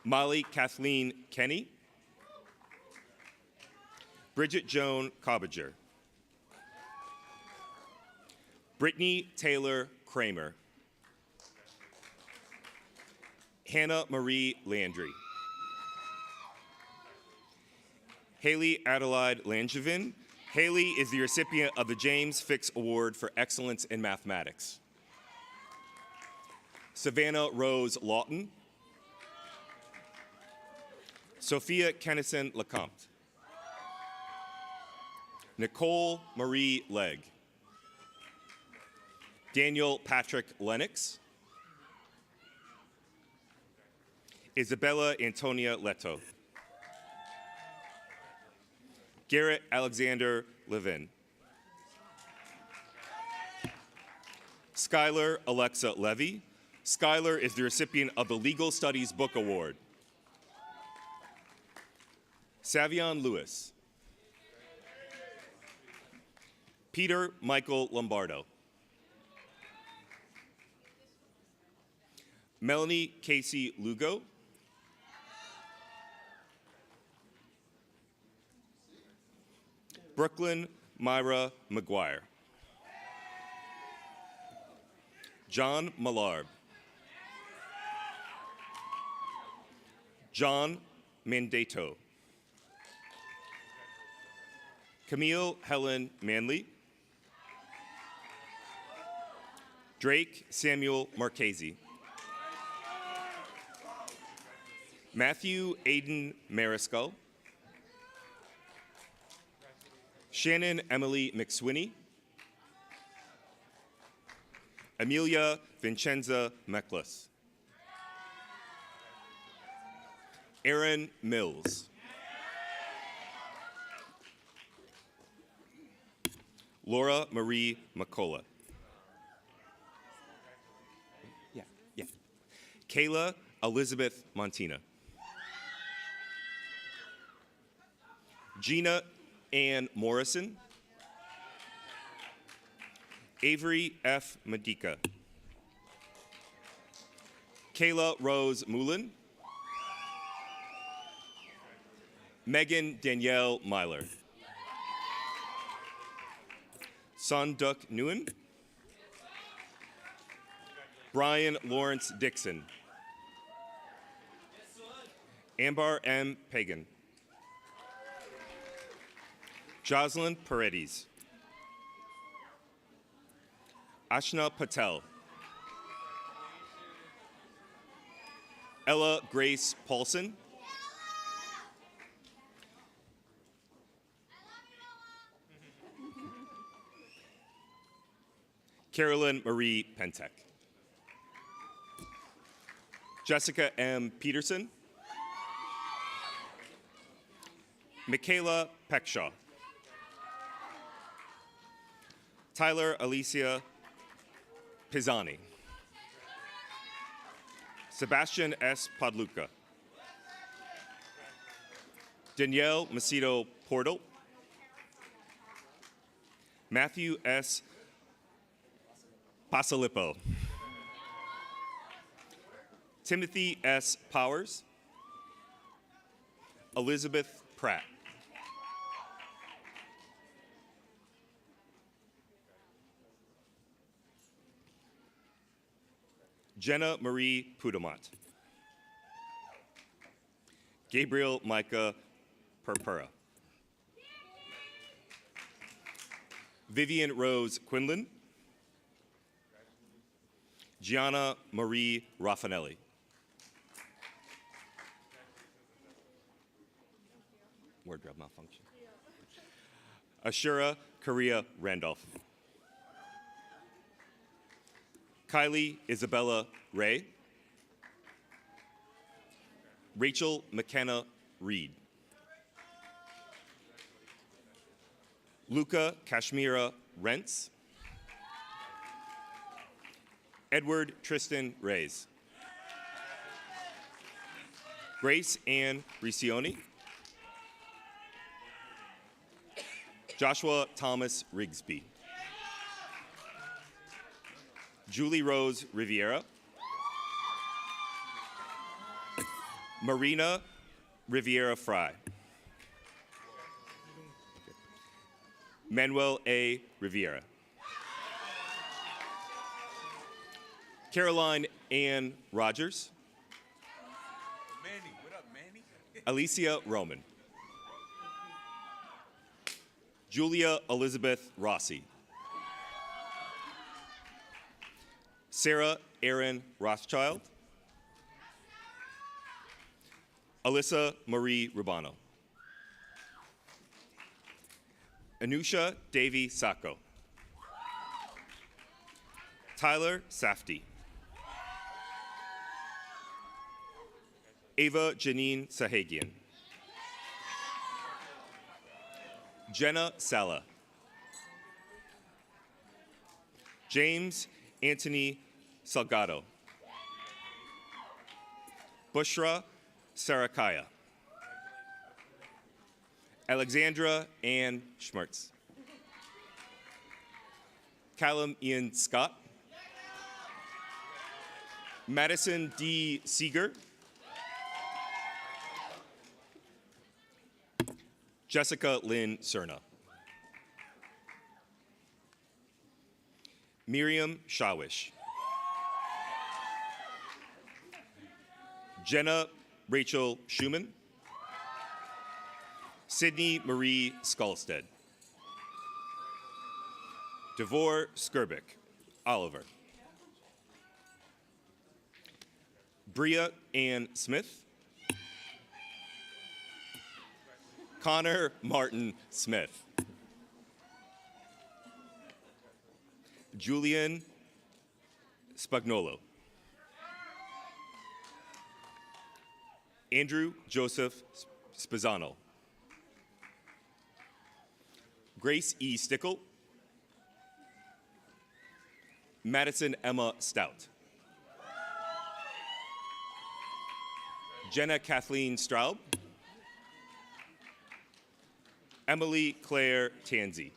Molly Kathleen Kenny. Bridget Joan Cobager. Brittany Taylor Kramer. Hannah Marie Landry. Haley Adelaide Langevin. Haley is the recipient of the James Fix Award for Excellence in Mathematics. Savannah Rose Lawton. Sophia Kennison Lecomte. Nicole Marie Legg. Daniel Patrick Lennox. Isabella Antonia Leto. Garrett Alexander Levin. Skylar Alexa Levy. Skylar is the recipient of the Legal Studies Book Award. Savion Lewis. Peter Michael Lombardo. Melanie Casey Lugo. Brooklyn Myra McGuire. John Mallarb. John Mandato. Camille Helen Manley. Drake Samuel Marchese. Matthew Aiden Mariscal. Shannon Emily McSwinney. Amelia Vincenza Meklis. Aaron Mills. Laura Marie McCullough. Yeah. Kayla Elizabeth Montina. Gina Ann Morrison. Avery F. Medica. Kayla Rose Mullen. Megan Danielle Myler. Sunduk Nguyen. Brian Lawrence Dixon. Ambar M. Pagan. Jocelyn Paredes. Ashna Patel. Ella Grace Paulson. Carolyn Marie Pentek. Jessica M. Peterson. Michaela Peckshaw. Tyler Alicia Pisani. Sebastian S. Podluca. Danielle Macedo Portal. Matthew S. Pasalippo. Timothy S. Powers. Elizabeth Pratt. Jenna Marie Pudamont. Gabriel Micah Purpura. Vivian Rose Quinlan. Gianna Marie Raffanelli. Wardrobe malfunction. Ashura Korea Randolph. Kylie Isabella Ray. Rachel McKenna Reed. Luca Kashmira Rentz. Edward Tristan Reyes. Grace Ann Riccioni. Joshua Thomas Rigsby. Julie Rose Riviera. Marina Riviera Fry. Manuel A. Riviera. Caroline Ann Rogers. Manny, what up, Manny? Alicia Roman. Julia Elizabeth Rossi. Sarah Erin Rothschild. Alyssa Marie Rubano. Anusha Devi Sacco. Tyler Safdie. Ava Janine Sahagian. Jenna Sala. James Anthony Salgado. Bushra Sarakaya. Alexandra Ann Schmertz. Callum Ian Scott. Madison D. Seeger. Jessica Lynn Cerna. Miriam Shawish. Jenna Rachel Schumann. Sydney Marie Skulstead. Devor Skirbick. Oliver. Bria Ann Smith. Connor Martin Smith. Julian Spagnolo. Andrew Joseph Spizzano. Grace E. Stickle. Madison Emma Stout. Jenna Kathleen Straub. Emily Claire Tanzi.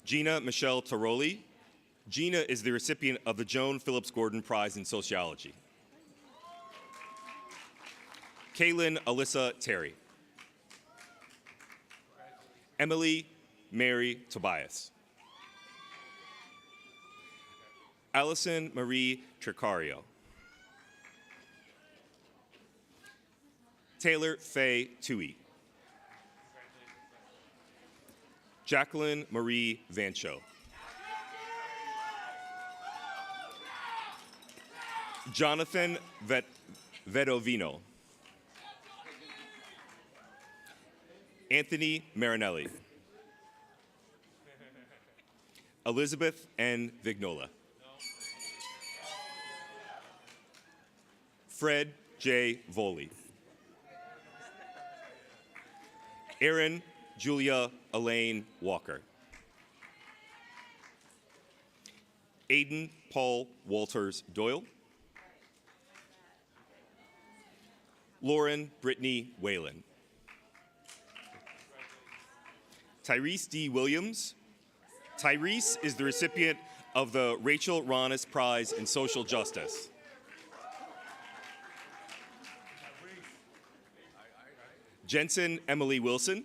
Gina Michelle Taroli. Gina is the recipient of the Joan Phillips Gordon Prize in Sociology. Kaylin Alyssa Terry. Emily Mary Tobias. Allison Marie Tricario. Taylor Faye Tui. Jacqueline Marie Vancho. Jonathan Vedovino. Anthony Marinelli. Elizabeth N. Vignola. Fred J. Voley. Erin Julia Elaine Walker. Aiden Paul Walters Doyle. Lauren Brittany Whalen. Tyrese D. Williams. Tyrese is the recipient of the Rachel Ronis Prize in Social Justice. Jensen Emily Wilson.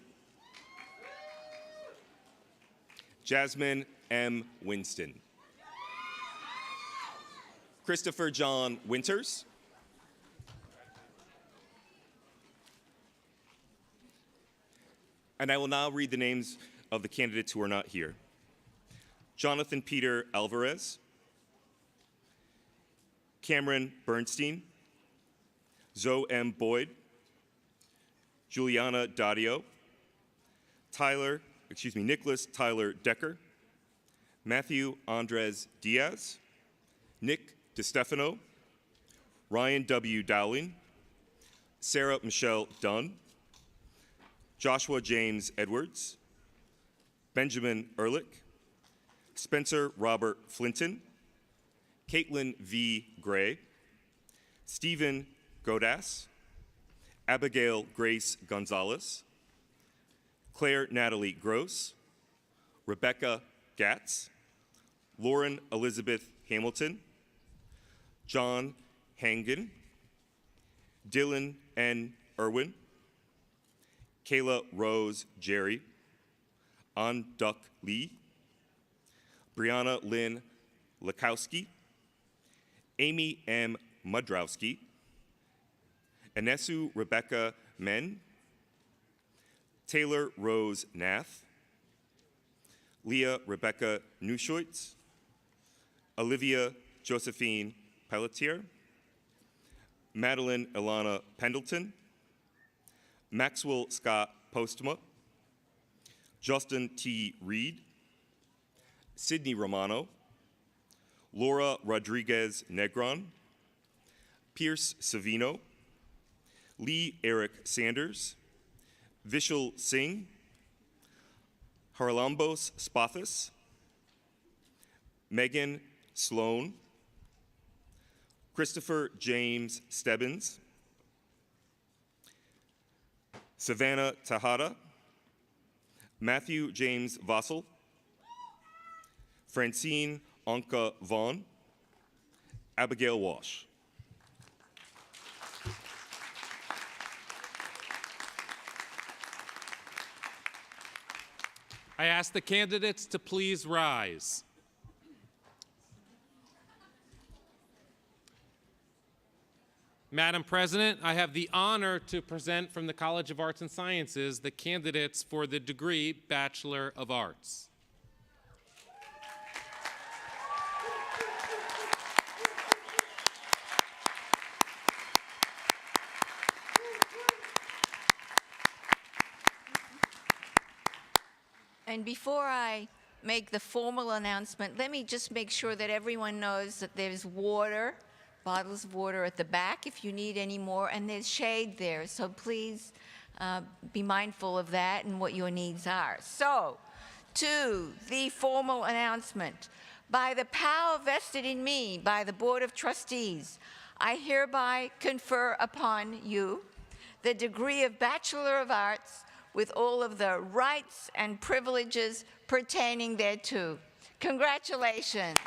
Jasmine M. Winston. Christopher John Winters. And I will now read the names of the candidates who are not here. Jonathan Peter Alvarez, Cameron Bernstein, Zoe M. Boyd, Juliana Dadio, Nicholas Tyler Decker, Matthew Andres Diaz, Nick DeStefano, Ryan W. Dowling, Sarah Michelle Dunn, Joshua James Edwards, Benjamin Ehrlich, Spencer Robert Flinton, Caitlin V. Gray, Stephen Godas, Abigail Grace Gonzalez, Claire Natalie Gross, Rebecca Gatz, Lauren Elizabeth Hamilton, John Hangen, Dylan N. Irwin, Kayla Rose Jerry, An Duck Lee, Brianna Lynn Lakowski, Amy M. Mudrowski, Anesu Rebecca Men, Taylor Rose Nath, Leah Rebecca Neuschoitz, Olivia Josephine Pelletier, Madeline Ilana Pendleton, Maxwell Scott Postma, Justin T. Reed, Sydney Romano, Laura Rodriguez Negron, Pierce Savino, Lee Eric Sanders, Vishal Singh, Haralambos Spathis, Megan Sloan, Christopher James Stebbins, Savannah Tejada, Matthew James Vossel, Francine Anka Vaughn, Abigail Walsh. I ask the candidates to please rise. Madam President, I have the honor to present from the College of Arts and Sciences the candidates for the degree Bachelor of Arts. And before I make the formal announcement, let me just make sure that everyone knows that there's water, bottles of water at the back if you need any more, and there's shade there. So please be mindful of that and what your needs are. So, to the formal announcement. By the power vested in me by the Board of Trustees, I hereby confer upon you the degree of Bachelor of Arts with all of the rights and privileges pertaining thereto. Congratulations.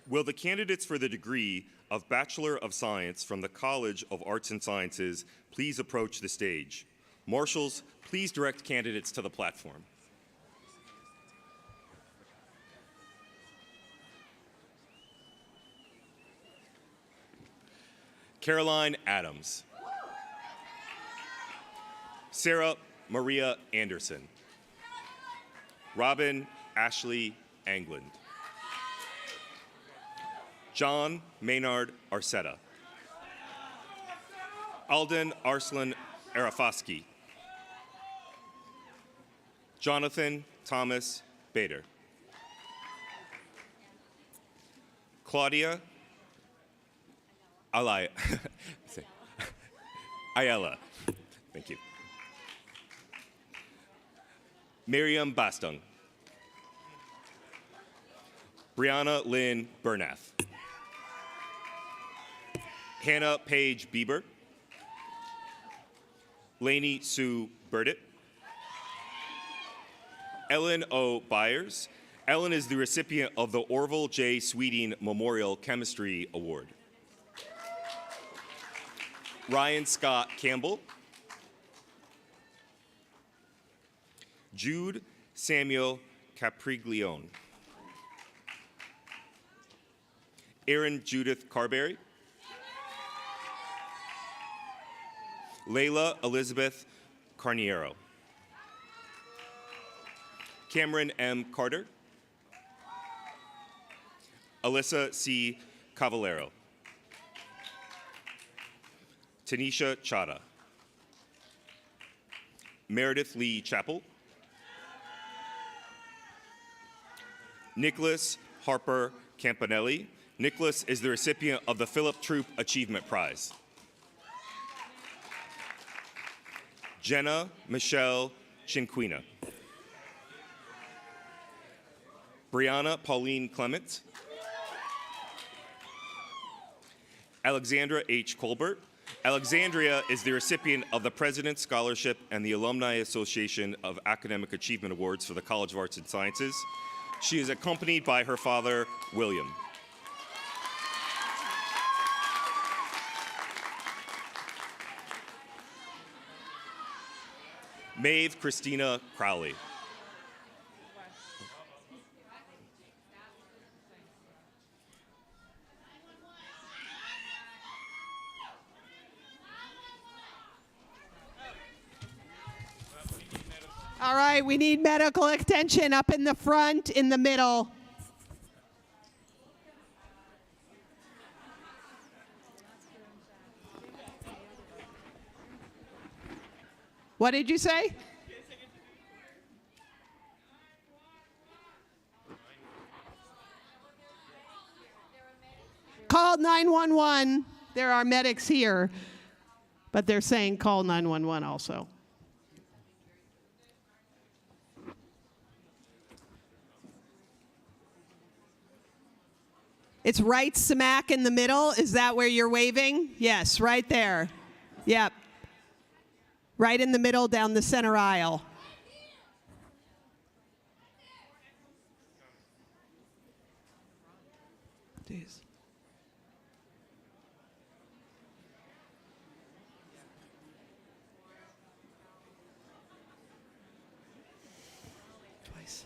Will the candidates for the degree of Bachelor of Science from the College of Arts and Sciences please approach the stage? Marshals, please direct candidates to the platform. Caroline Adams. Sarah Maria Anderson. Robin Ashley Angland. John Maynard Arcetta. Alden Arslan Arafosky. Jonathan Thomas Bader. Claudia Ayala. Thank you. Miriam Bastung. Brianna Lynn Bernath. Hannah Paige Bieber. Lainey Sue Burdett. Ellen O. Byers. Ellen is the recipient of the Orville J. Sweeting Memorial Chemistry Award. Ryan Scott Campbell. Jude Samuel Capriglione. Erin Judith Carberry. Layla Elizabeth Carniero. Cameron M. Carter. Alyssa C. Cavallero. Tanisha Chada. Meredith Lee Chappell. Nicholas Harper Campanelli. Nicholas is the recipient of the Philip Troop Achievement Prize. Jenna Michelle Chinquina. Brianna Pauline Clement. Alexandra H. Colbert. Alexandria is the recipient of the President's Scholarship and the Alumni Association of Academic Achievement Awards for the College of Arts and Sciences. She is accompanied by her father, William. Maeve Christina Crowley. All right, we need medical attention up in the front, in the middle. What did you say? Call 911. There are medics here, but they're saying call 911 also. It's right smack in the middle. Is that where you're waving? Yes, right there. Yep. Right in the middle down the center aisle. Jeez. Twice.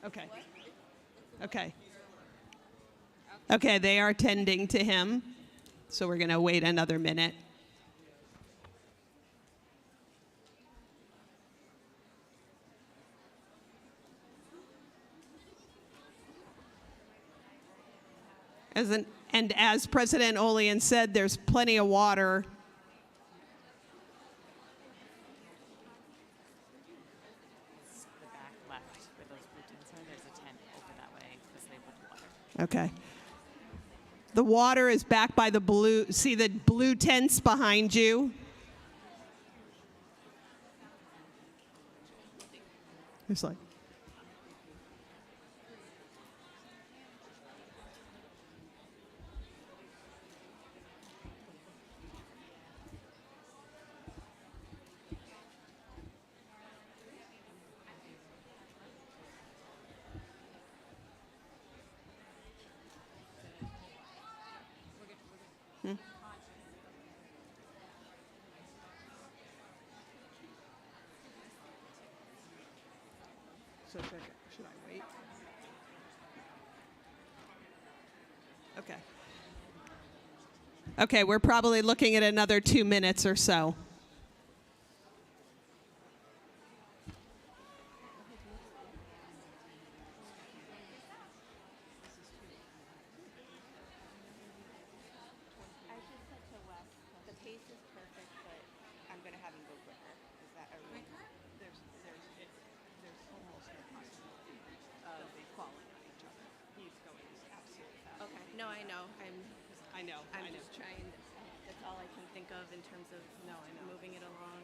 Okay. Okay. Okay, they are tending to him, so we're going to wait another minute. And as President Olean said, there's plenty of water. The back left where those blue tents are, there's a tent over that way because they put water. Okay. The water is back by the blue. See the blue tents behind you? It's like. So should I wait? Okay. Okay, we're probably looking at another 2 minutes or so. The pace is perfect, but I'm going to have him go quicker. Is that a quicker? There's almost no possibility of falling on each other. He's going absolutely fast. Okay. No, I know. I know. I'm just trying. That's all I can think of in terms of moving it along.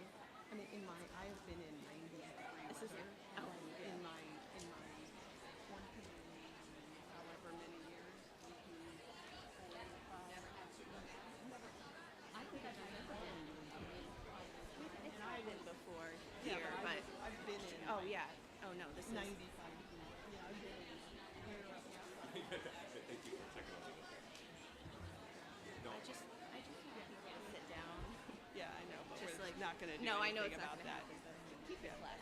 I mean, I have been in 90 degree This is weather oh, in my 20, however many years. I think I've never been not going to do No, I know anything it's not about gonna that. Keep it flat.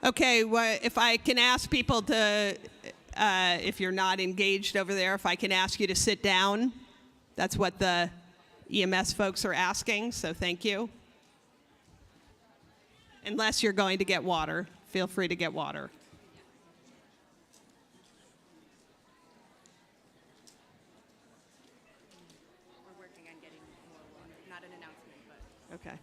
Okay, well, if I can ask people to, if you're not engaged over there, if I can ask you to sit down. That's what the EMS folks are asking, so thank you. Unless you're going to get water, feel free to get water. We're working on getting more water. Not an announcement, but. Okay.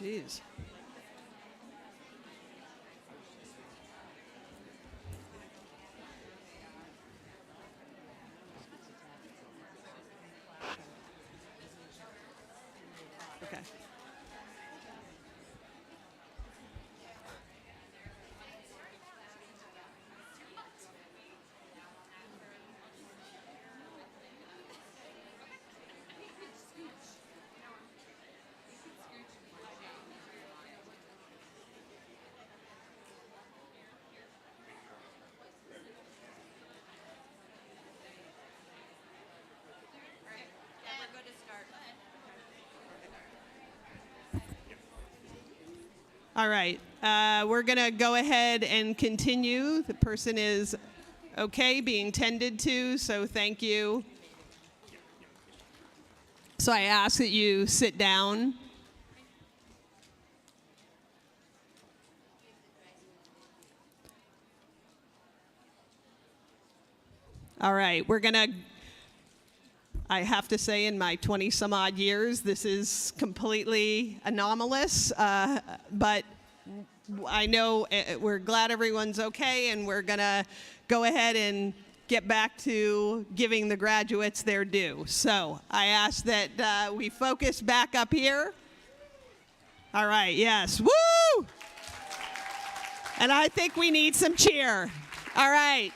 Jeez. Okay. We're good to start. All right, we're going to go ahead and continue. The person is okay, being tended to, so thank you. So I ask that you sit down. All right, we're going to, I have to say, in my 20 some odd years, this is completely anomalous, but I know we're glad everyone's okay, and we're going to go ahead and get back to giving the graduates their due. So I ask that we focus back up here. All right, yes, woo! And I think we need some cheer. All right.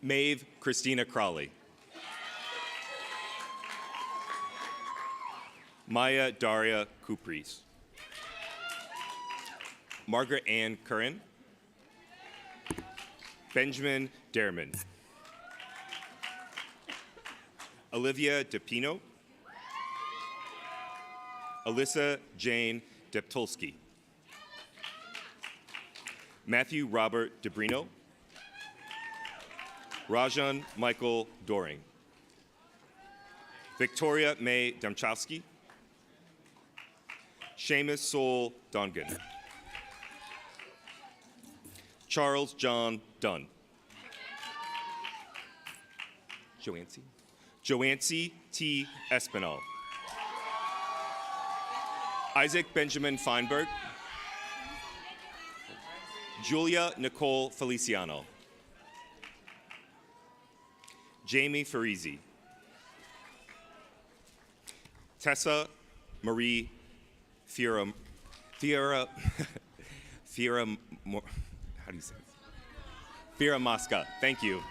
Maeve Christina Crawley. Maya Daria Kupris. Margaret Ann Curran. Benjamin Derman. Olivia DePino. Alyssa Jane Deptulski. Matthew Robert DeBrino. Rajan Michael Doring. Victoria May Demchowski. Seamus Sol Dongan. Charles John Dunn. Joancy T. Espinal. Isaac Benjamin Feinberg. Julia Nicole Feliciano. Jamie Farisi. Tessa Marie Fiera, how do you say this? Fiera Mosca, thank you.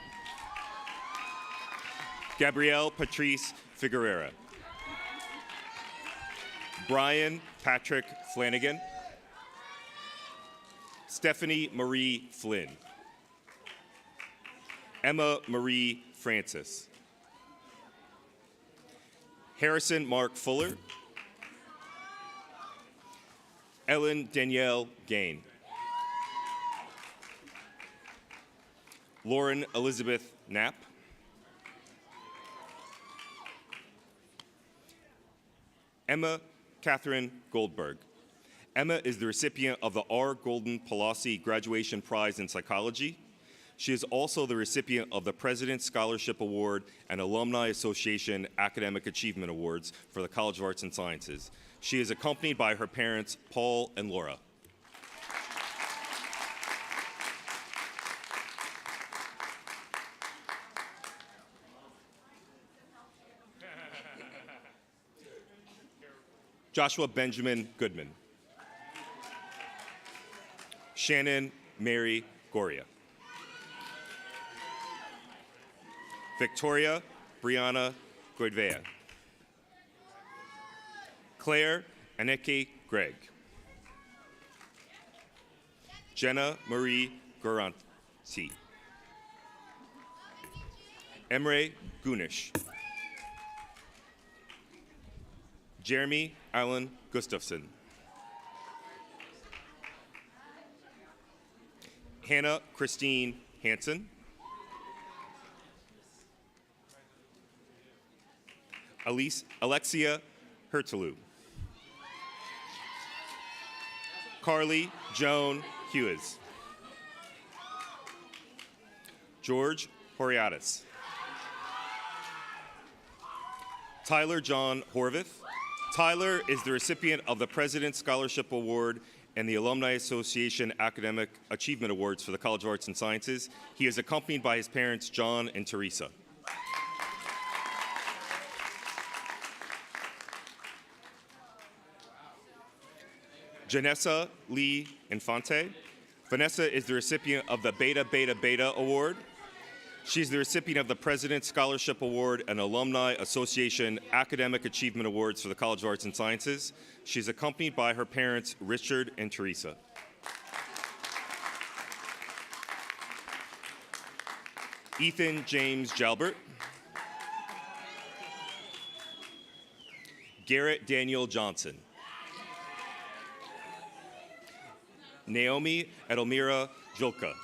Gabrielle Patrice Figueroa. Brian Patrick Flanagan. Stephanie Marie Flynn. Emma Marie Francis. Harrison Mark Fuller. Ellen Danielle Gain. Lauren Elizabeth Knapp. Emma Catherine Goldberg. Emma is the recipient of the R. Golden Pelosi Graduation Prize in Psychology. She is also the recipient of the President's Scholarship Award and Alumni Association Academic Achievement Awards for the College of Arts and Sciences. She is accompanied by her parents, Paul and Laura. Joshua Benjamin Goodman. Shannon Mary Goria. Victoria Brianna Goidvea. Claire Aneke Gregg. Jenna Marie Garanti. Emre Gunish. Jeremy Allen Gustafson. Hannah Christine Hansen. Alexia Hertelu. Carly Joan Hughes. George Horiatis. Tyler John Horvath. Tyler is the recipient of the President's Scholarship Award and the Alumni Association Academic Achievement Awards for the College of Arts and Sciences. He is accompanied by his parents, John and Teresa. Janessa Lee Infante. Vanessa is the recipient of the Beta Beta Beta Award. She's the recipient of the President's Scholarship Award and Alumni Association Academic Achievement Awards for the College of Arts and Sciences. She's accompanied by her parents, Richard and Teresa. Ethan James Jalbert. Garrett Daniel Johnson. Naomi Edelmira Julka.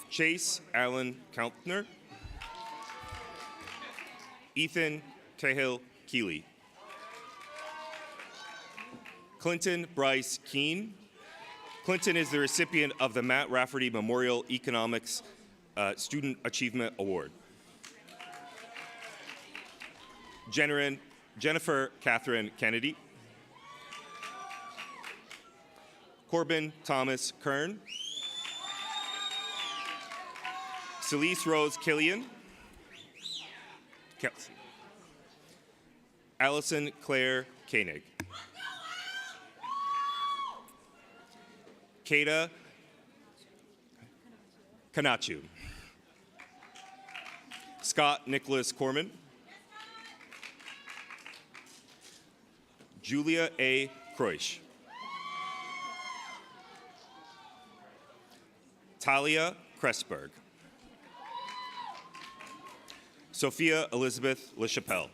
Chase Allen Kauntner. Ethan Cahill Keeley. Clinton Bryce Keene. Clinton is the recipient of the Matt Rafferty Memorial Economics Student Achievement Award. Jennifer Catherine Kennedy. Corbin Thomas Kern. Celeste Rose Killian. Kelsey. Allison Claire Koenig. Kata Kanachu. Scott Nicholas Corman. Julia A. Kreusch. Talia Kressberg. Sophia Elizabeth LaChapelle.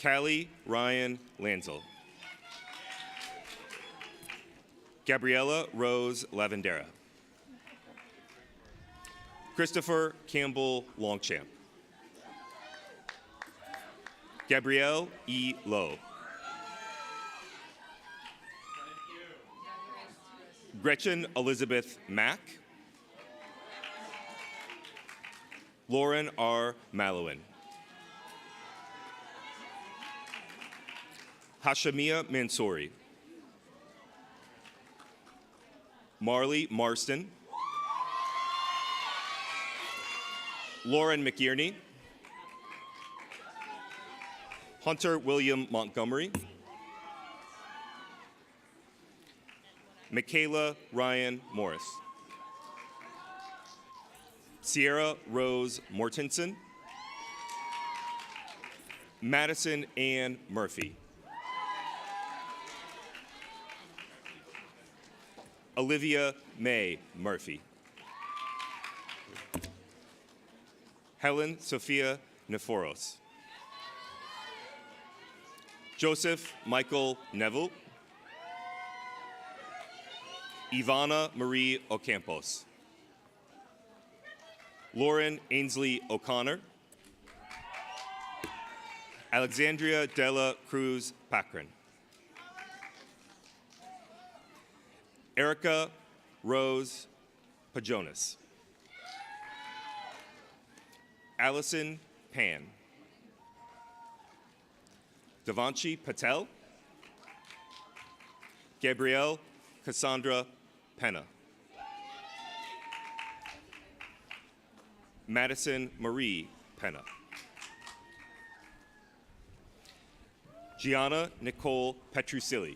Callie Ryan Lanzel. Gabriella Rose Lavendera. Christopher Campbell Longchamp. Gabrielle E. Lowe. Gretchen Elizabeth Mack. Lauren R. Malowin. Hashemia Mansouri. Marley Marston. Lauren McIerney. Hunter William Montgomery. Michaela Ryan Morris. Sierra Rose Mortensen. Madison Ann Murphy. Olivia May Murphy. Helen Sophia Neforos. Joseph Michael Neville. Ivana Marie Ocampos. Lauren Ainsley O'Connor. Alexandria Della Cruz Pacrin. Erica Rose Pajonas. Allison Pan. Devanshi Patel. Gabrielle Cassandra Penna. Madison Marie Penna. Gianna Nicole Petrucilli.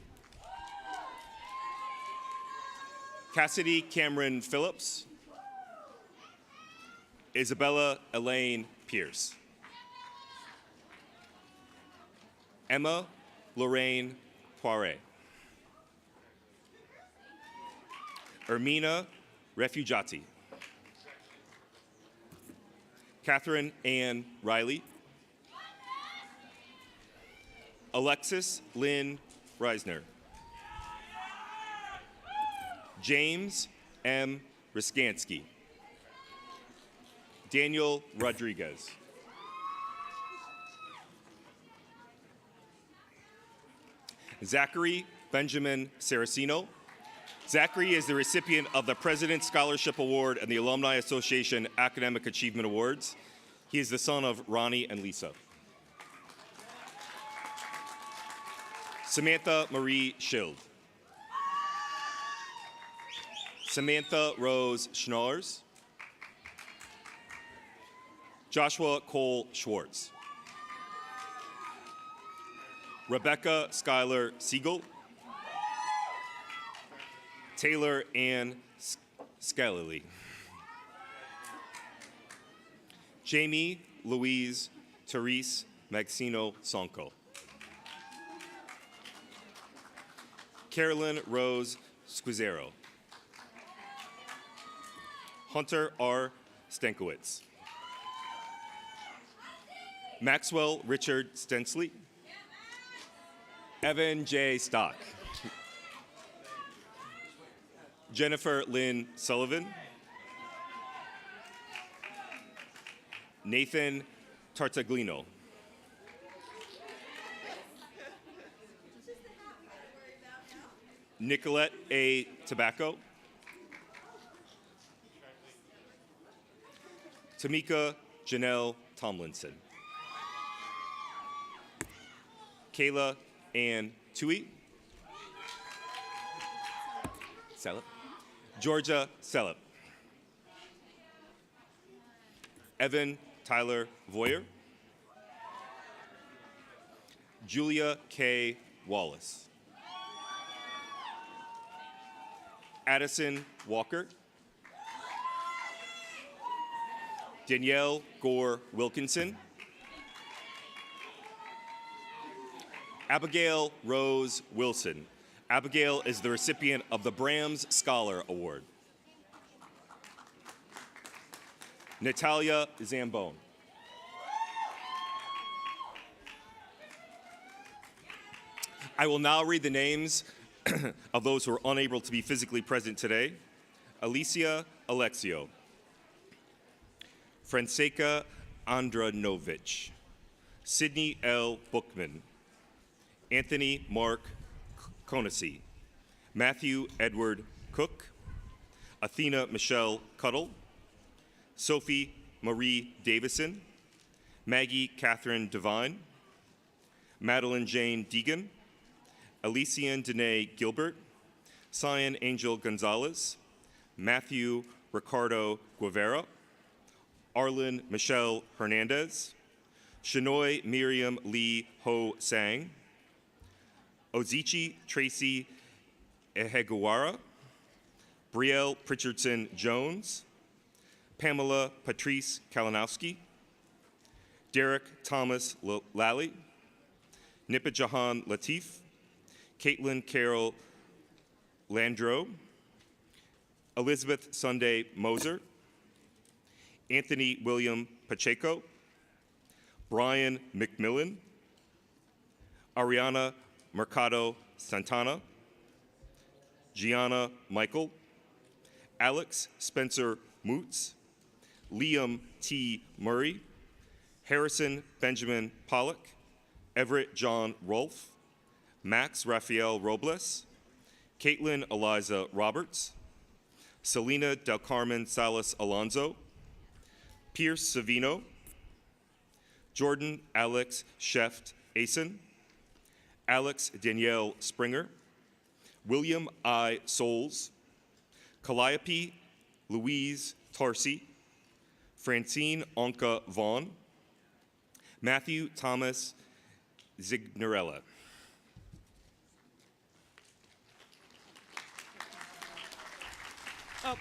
Cassidy Cameron Phillips. Isabella Elaine Pierce. Emma Lorraine Poiret. Ermina Refugiati. Catherine Ann Riley. Alexis Lynn Reisner. James M. Riskansky. Daniel Rodriguez. Zachary Benjamin Saraceno. Zachary is the recipient of the President's Scholarship Award and the Alumni Association Academic Achievement Awards. He is the son of Ronnie and Lisa. Samantha Marie Schild. Samantha Rose Schnollers. Joshua Cole Schwartz. Rebecca Schuyler Siegel. Taylor Ann Scalili. Jamie Louise Therese Maxino Sonko. Carolyn Rose Squizero. Hunter R. Stankowitz. Maxwell Richard Stensley. Evan J. Stock. Jennifer Lynn Sullivan. Nathan Tartaglino. Nicolette A. Tobacco. Tamika Janelle Tomlinson. Kayla Ann Tui. Salop. Georgia Salop. Evan Tyler Voyer. Julia K. Wallace. Addison Walker. Danielle Gore Wilkinson. Abigail Rose Wilson. Abigail is the recipient of the Brahms Scholar Award. Natalia Zambone. I will now read the names of those who are unable to be physically present today. Alicia Alexio. Francesca Andranovich. Sydney L. Bookman. Anthony Mark Konasi. Matthew Edward Cook. Athena Michelle Cuddle. Sophie Marie Davison. Maggie Catherine Devine. Madeline Jane Deegan. Elysian Danae Gilbert. Cyan Angel Gonzalez. Matthew Ricardo Guevara. Arlen Michelle Hernandez. Shanoy Miriam Lee Ho Sang. Ozichi Tracy Ehegawara. Brielle Pritchardson Jones. Pamela Patrice Kalinowski. Derek Thomas Lally. Nipajahan Latif. Caitlin Carol Landreau. Elizabeth Sunday Moser. Anthony William Pacheco. Brian McMillan. Ariana Mercado Santana. Gianna Michael. Alex Spencer Moots. Liam T. Murray. Harrison Benjamin Pollock. Everett John Rolfe. Max Rafael Robles. Caitlin Eliza Roberts. Selena Del Carmen Salas Alonso. Pierce Savino. Jordan Alex Sheft Asen. Alex Danielle Springer. William I. Souls. Calliope Louise Tarsi. Francine Onka Vaughn. Matthew Thomas Zignarella. Oh, right.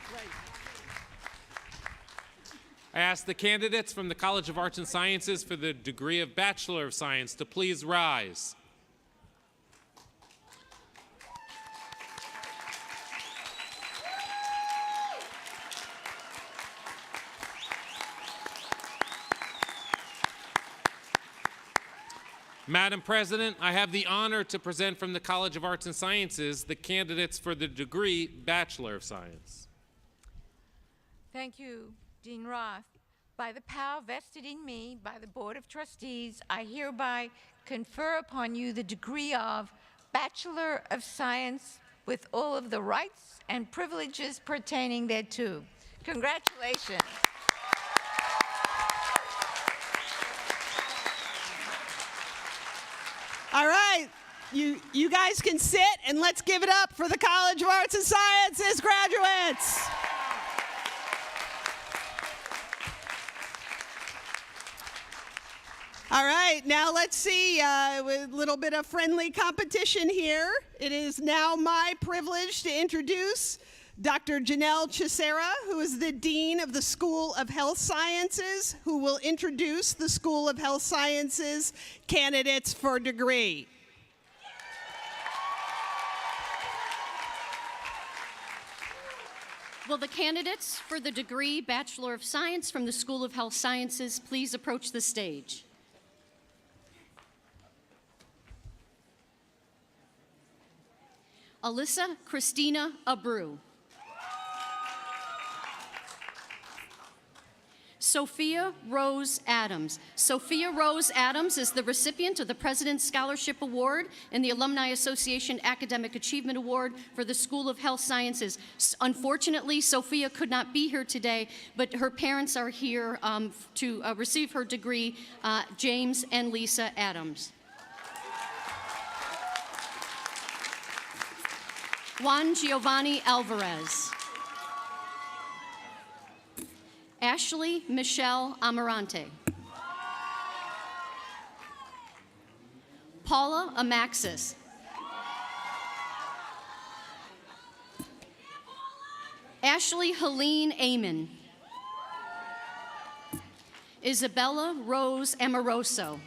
I ask the candidates from the College of Arts and Sciences for the degree of Bachelor of Science to please rise. Madam President, I have the honor to present from the College of Arts and Sciences the candidates for the degree Bachelor of Science. Thank you, Dean Roth. By the power vested in me by the Board of Trustees, I hereby confer upon you the degree of Bachelor of Science with all of the rights and privileges pertaining thereto. Congratulations. All right, you guys can sit, and let's give it up for the College of Arts and Sciences graduates. All right, now let's see, with a little bit of friendly competition here. It is now my privilege to introduce Dr. Janelle Chisera, who is the Dean of the School of Health Sciences, who will introduce the School of Health Sciences candidates for degree. Will the candidates for the degree Bachelor of Science from the School of Health Sciences please approach the stage? Alyssa Christina Abreu. Sophia Rose Adams. Sophia Rose Adams is the recipient of the President's Scholarship Award and the Alumni Association Academic Achievement Award for the School of Health Sciences. Unfortunately, Sophia could not be here today, but her parents are here to receive her degree, James and Lisa Adams. Juan Giovanni Alvarez. Ashley Michelle Amarante. Paula Amaxis. Ashley Helene Amon. Isabella Rose Amoroso.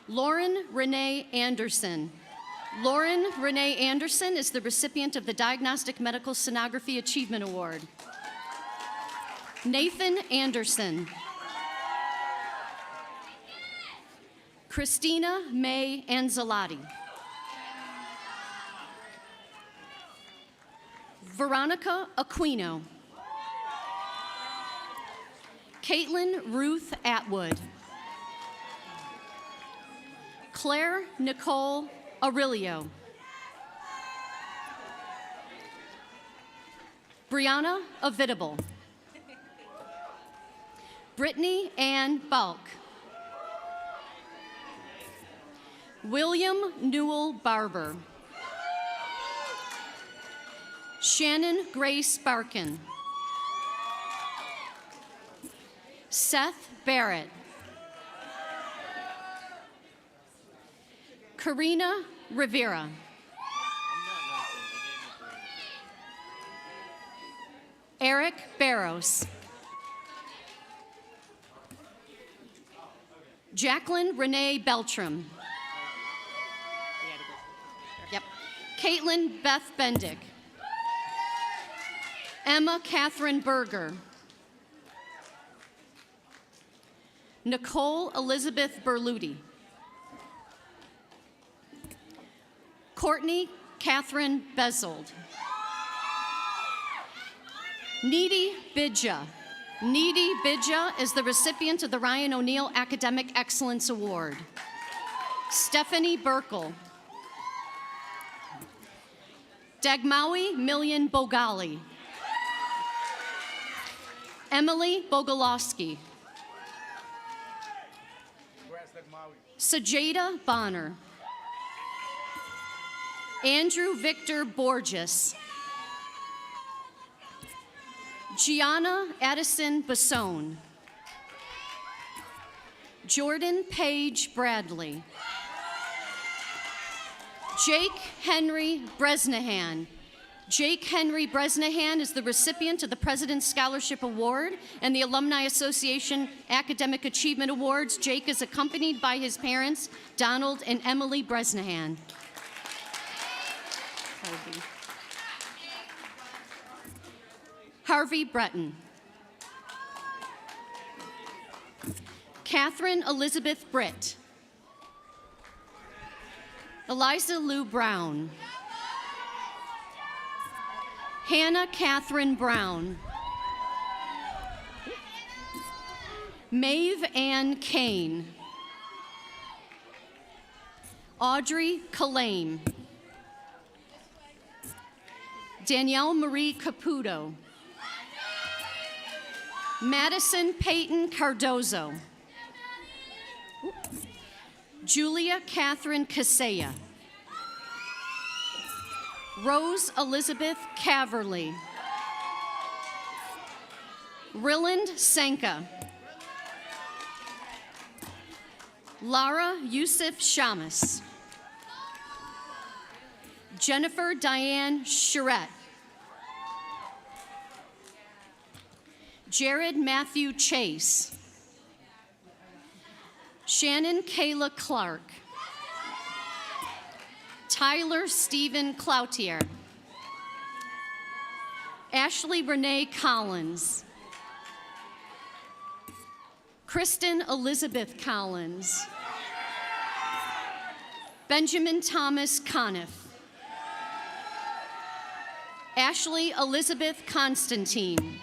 Lauren Renee Anderson. Lauren Renee Anderson is the recipient of the Diagnostic Medical Sonography Achievement Award. Nathan Anderson. Christina May Anzalotti. Veronica Aquino. Caitlin Ruth Atwood. Claire Nicole Aurelio. Brianna Avidable. Brittany Ann Balk. William Newell Barber. Shannon Grace Barkin. Seth Barrett. Karina Rivera. Eric Barros. Jacqueline Renee Beltram. Yep. Caitlin Beth Bendick. Emma Catherine Berger. Nicole Elizabeth Berluti. Courtney Catherine Bezold. Needy Bidja. Needy Bidja is the recipient of the Ryan O'Neill Academic Excellence Award. Stephanie Burkle. Dagmawi Million Bogali. Emily Bogolowski. Sajada Bonner. Andrew Victor Borges. Gianna Addison Basone. Jordan Page Bradley. Jake Henry Bresnahan. Jake Henry Bresnahan is the recipient of the President's Scholarship Award and the Alumni Association Academic Achievement Awards. Jake is accompanied by his parents, Donald and Emily Bresnahan. Harvey Breton. Catherine Elizabeth Britt. Eliza Lou Brown. Hannah Catherine Brown. Maeve Ann Kane. Audrey Kalame. Danielle Marie Caputo. Madison Peyton Cardozo. Julia Catherine Casella. Rose Elizabeth Caverly. Rilland Senka. Lara Yusuf Shamus. Jennifer Diane Charette. Jared Matthew Chase. Shannon Kayla Clark. Tyler Stephen Cloutier. Ashley Renee Collins. Kristen Elizabeth Collins. Benjamin Thomas Conniff. Ashley Elizabeth Constantine.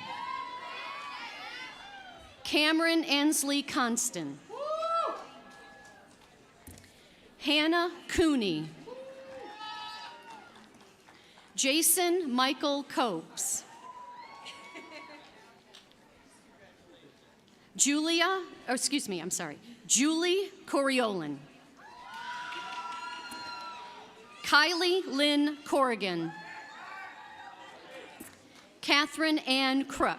Cameron Ansley Constant. Hannah Cooney. Jason Michael Copes. Julie Coriolan. Kylie Lynn Corrigan. Catherine Ann Crook.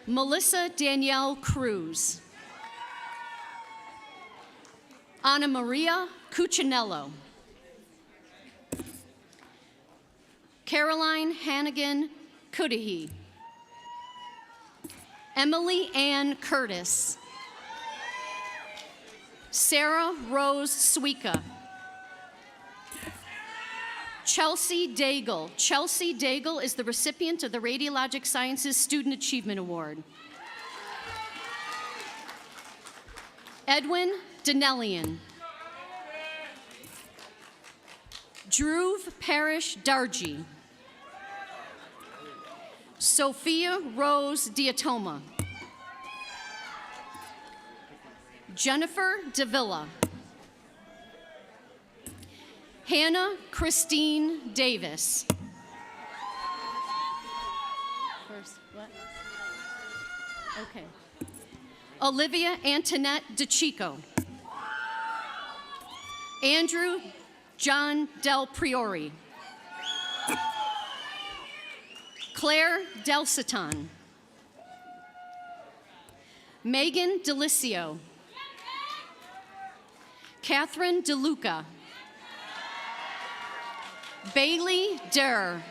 Melissa Danielle Cruz. Anna Maria Cuccinello. Caroline Hannigan Cudahy. Emily Ann Curtis. Sarah Rose Suika. Chelsea Daigle. Chelsea Daigle is the recipient of the Radiologic Sciences Student Achievement Award. Edwin Denellian. Dhruv Parish Darji. Sophia Rose Diatoma. Jennifer Davila. Hannah Christine Davis. First, what? Okay. Olivia Antoinette DeChico. Andrew John Del Priori. Claire Delciton. Megan Delicio. Catherine DeLuca. Bailey Durr.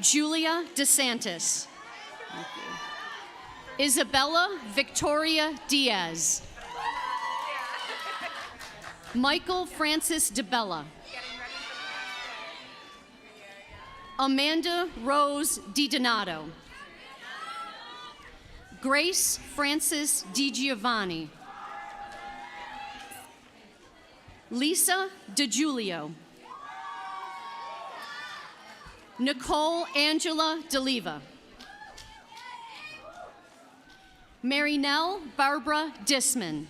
Julia DeSantis. Isabella Victoria Diaz. Michael Francis DeBella. Amanda Rose DiDonato. Grace Francis DiGiovanni. Lisa DiGiulio. Nicole Angela DeLiva. Marynell Barbara Disman.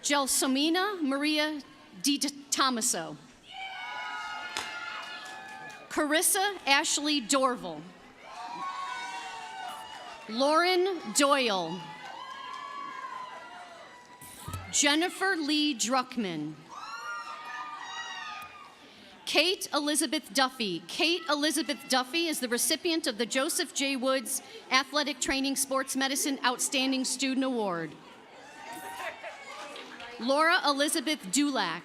Gelsomina Maria Di Tomaso. Carissa Ashley Dorval. Lauren Doyle. Jennifer Lee Druckman. Kate Elizabeth Duffy. Kate Elizabeth Duffy is the recipient of the Joseph J. Woods Athletic Training Sports Medicine Outstanding Student Award. Laura Elizabeth Dulac.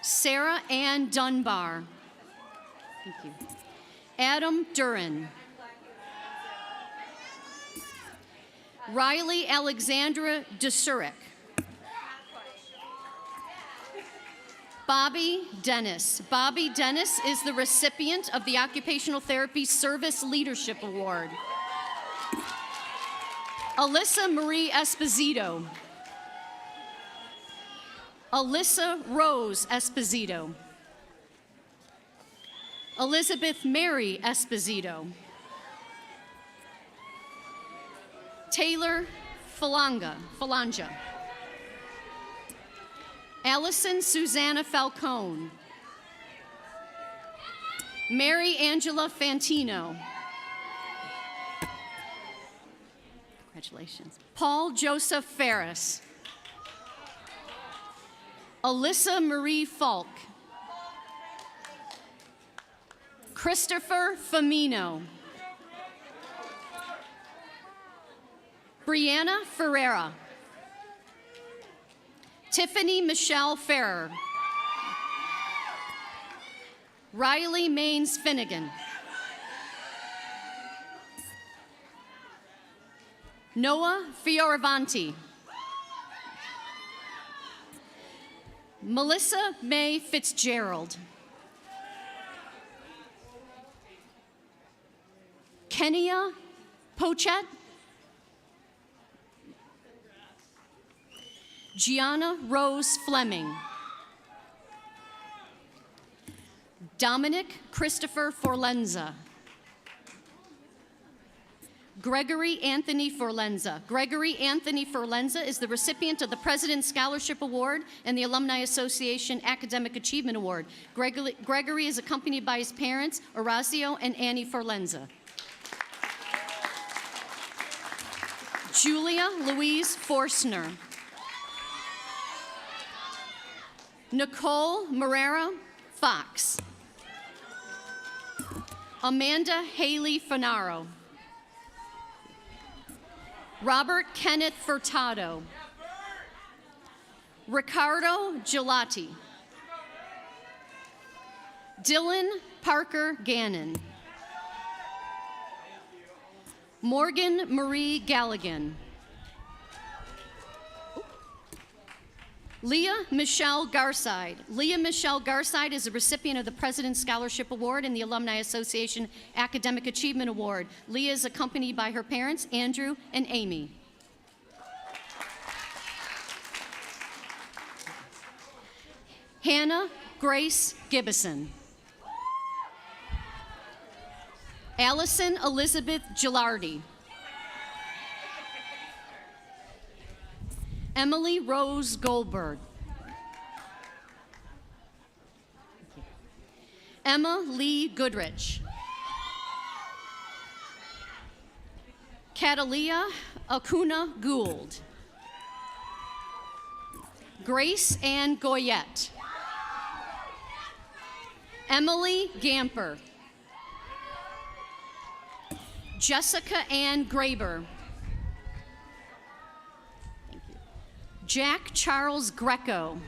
Sarah Ann Dunbar. Thank you. Adam Duran. Riley Alexandra DeSurick. Bobby Dennis. Bobby Dennis is the recipient of the Occupational Therapy Service Leadership Award. Alyssa Marie Esposito. Alyssa Rose Esposito. Elizabeth Mary Esposito. Taylor Falanga. Allison Susanna Falcone. Mary Angela Fantino. Congratulations. Paul Joseph Ferris. Alyssa Marie Falk. Christopher Famino. Brianna Ferreira. Tiffany Michelle Ferrer. Riley Maines Finnegan. Noah Fioravanti. Melissa May Fitzgerald. Kenya Pochet. Gianna Rose Fleming. Dominic Christopher Forlenza. Gregory Anthony Forlenza. Gregory Anthony Forlenza is the recipient of the President's Scholarship Award and the Alumni Association Academic Achievement Award. Gregory is accompanied by his parents, Orazio and Annie Forlenza. Julia Louise Forstner. Nicole Morera Fox. Amanda Haley Finaro. Robert Kenneth Furtado. Ricardo Gelati. Dylan Parker Gannon. Morgan Marie Galligan. Leah Michelle Garside. Leah Michelle Garside is a recipient of the President's Scholarship Award and the Alumni Association Academic Achievement Award. Leah is accompanied by her parents, Andrew and Amy. Hannah Grace Gibbison. Allison Elizabeth Gilardi. Emily Rose Goldberg. Emma Lee Goodrich. Catalia Acuna Gould. Grace Ann Goyette. Emily Gamper. Jessica Ann Graber. Jack Charles Greco.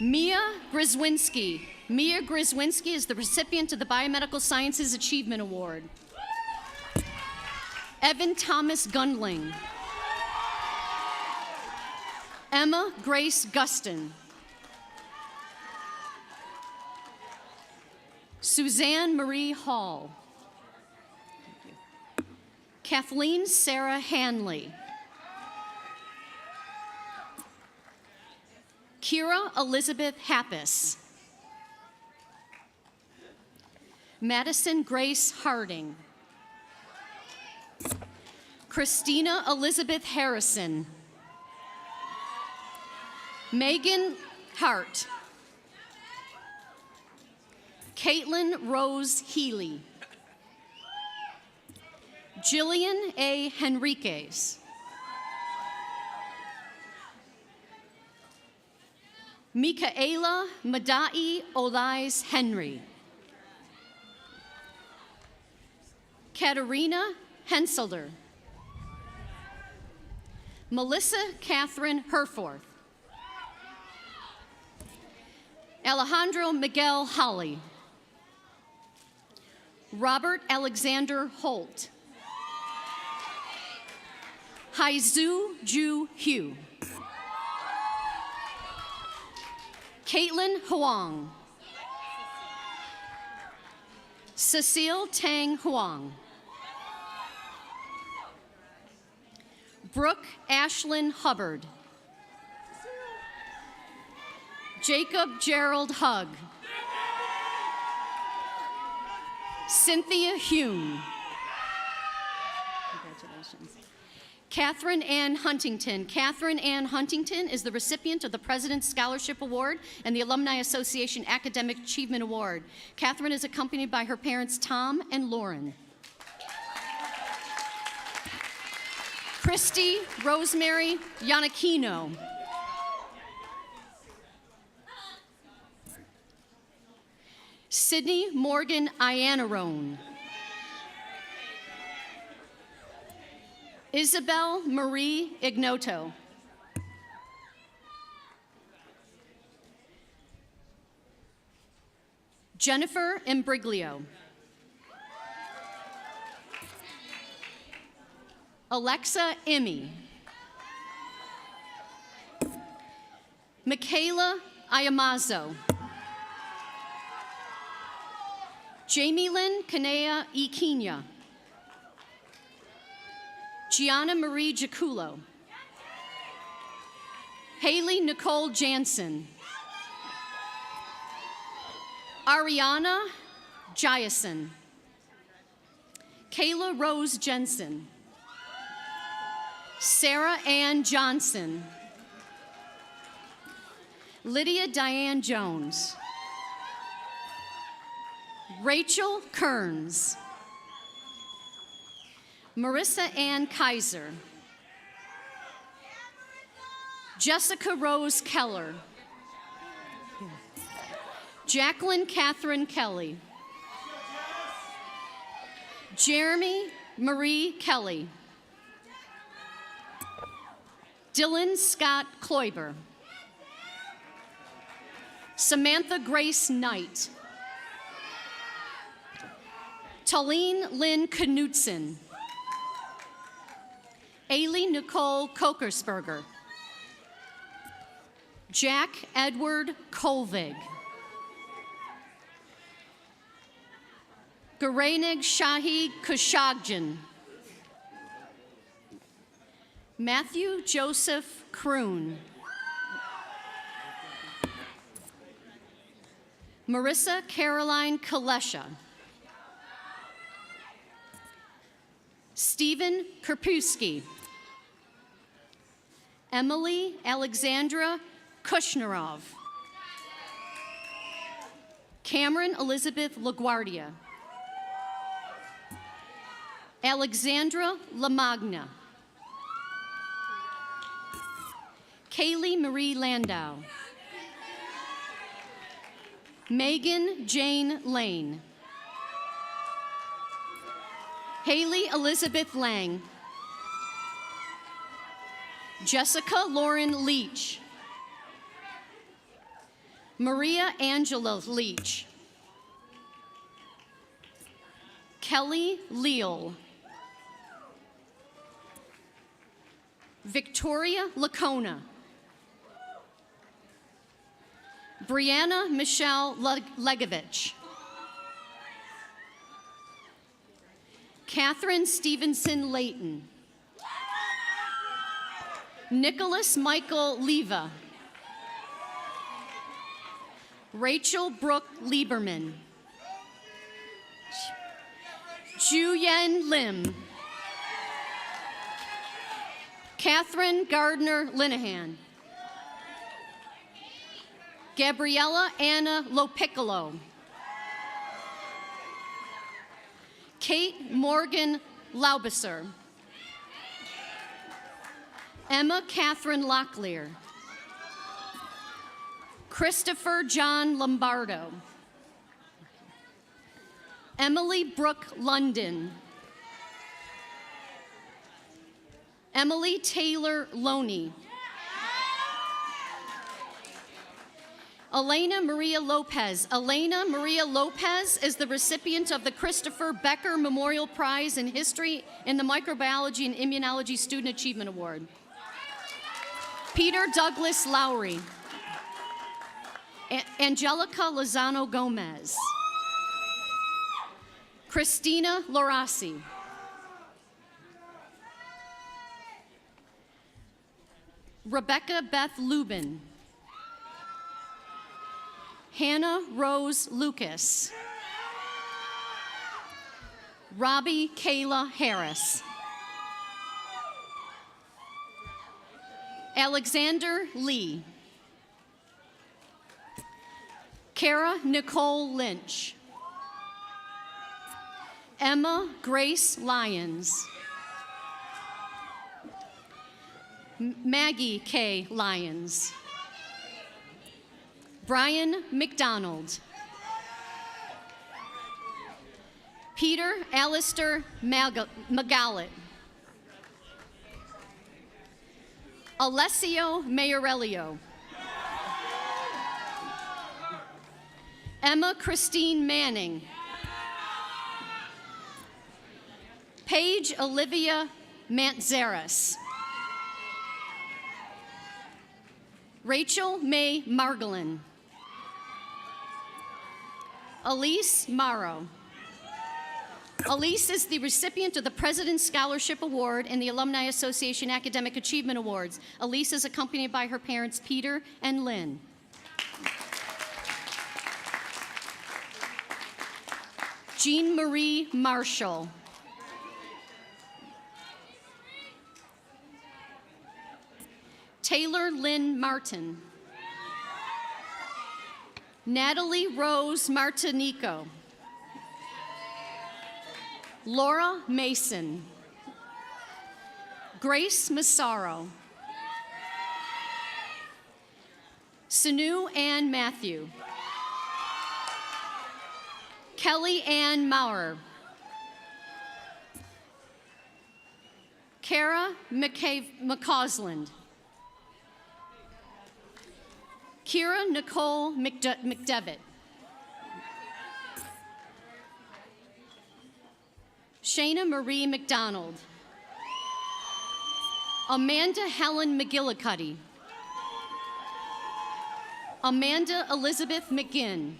Mia Grzywinski. Mia Grzywinski is the recipient of the Biomedical Sciences Achievement Award. Evan Thomas Gundling. Emma Grace Guston. Suzanne Marie Hall. Kathleen Sarah Hanley. Kira Elizabeth Happis. Madison Grace Harding. Christina Elizabeth Harrison. Megan Hart. Caitlin Rose Healy. Jillian A. Henriquez. Michaela Madai Olais Henry. Katerina Henselder. Melissa Catherine Herforth. Alejandro Miguel Holly. Robert Alexander Holt. Haizu Ju Hu. Caitlin Huang. Cecile Tang Huang. Brooke Ashlyn Hubbard. Jacob Gerald Hugg. Cynthia Hume. Congratulations. Catherine Ann Huntington. Catherine Ann Huntington is the recipient of the President's Scholarship Award and the Alumni Association Academic Achievement Award. Catherine is accompanied by her parents Tom and Lauren. Christy Rosemary Yanakino. Sydney Morgan Iannarone. Isabel Marie Ignoto. Jennifer Imbriglio. Alexa Immy. Michaela Ayamazo. Jamie Lynn Kanea Iquiña. Gianna Marie Giaculo. Haley Nicole Jansen. Ariana Jayason. Kayla Rose Jensen. Sarah Ann Johnson. Lydia Diane Jones. Rachel Kearns. Marissa Ann Kaiser. Jessica Rose Keller. Jacqueline Catherine Kelly. Jeremy Marie Kelly. Dylan Scott Kloiber. Samantha Grace Knight. Talene Lynn Knutson. Ailey Nicole Kokersberger. Jack Edward Kolvig. Gareneg Shahi Kushagjan. Matthew Joseph Kroon. Marissa Caroline Kalesha. Stephen Kerpusky. Emily Alexandra Kushnerov. Cameron Elizabeth LaGuardia. Alexandra Lamagna. Kaylee Marie Landau. Megan Jane Lane. Haley Elizabeth Lang. Jessica Lauren Leach. Maria Angela Leach. Kelly Leal. Victoria Lacona. Brianna Michelle Legovich. Catherine Stevenson Layton. Nicholas Michael Leva. Rachel Brooke Lieberman. Juyen Lim. Catherine Gardner Linehan. Gabriella Anna Lopiccolo. Kate Morgan Laubesser. Emma Catherine Locklear. Christopher John Lombardo. Emily Brooke London. Emily Taylor Loney. Elena Maria Lopez. Elena Maria Lopez is the recipient of the Christopher Becker Memorial Prize in History in the Microbiology and Immunology Student Achievement Award. Peter Douglas Lowry. Angelica Lozano Gomez. Christina Lorassi. Rebecca Beth Lubin. Hannah Rose Lucas. Robbie Kayla Harris. Alexander Lee. Kara Nicole Lynch. Emma Grace Lyons. Maggie K. Lyons. Brian McDonald. Peter Alistair McGallett. Alessio Mayorelio. Emma Christine Manning. Paige Olivia Mantzaris. Rachel May Margolin. Elise Morrow. Elise is the recipient of the President's Scholarship Award and the Alumni Association Academic Achievement Awards. Elise is accompanied by her parents, Peter and Lynn. Jean Marie Marshall. Taylor Lynn Martin. Natalie Rose Martinico. Laura Mason. Grace Massaro. Sanu Ann Matthew. Kelly Ann Maurer. Kara McCausland. Kira Nicole McDevitt. Shayna Marie McDonald. Amanda Helen McGillicuddy. Amanda Elizabeth McGinn.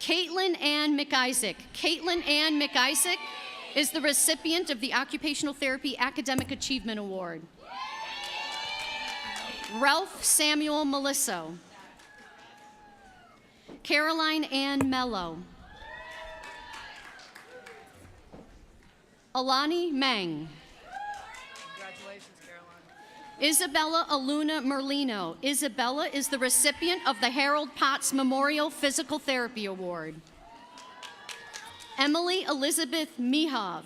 Caitlin Ann McIsaac. Caitlin Ann McIsaac is the recipient of the Occupational Therapy Academic Achievement Award. Ralph Samuel Melisso. Caroline Ann Mello. Alani Meng. Congratulations, Caroline. Isabella Aluna Merlino. Isabella is the recipient of the Harold Potts Memorial Physical Therapy Award. Emily Elizabeth Mihov.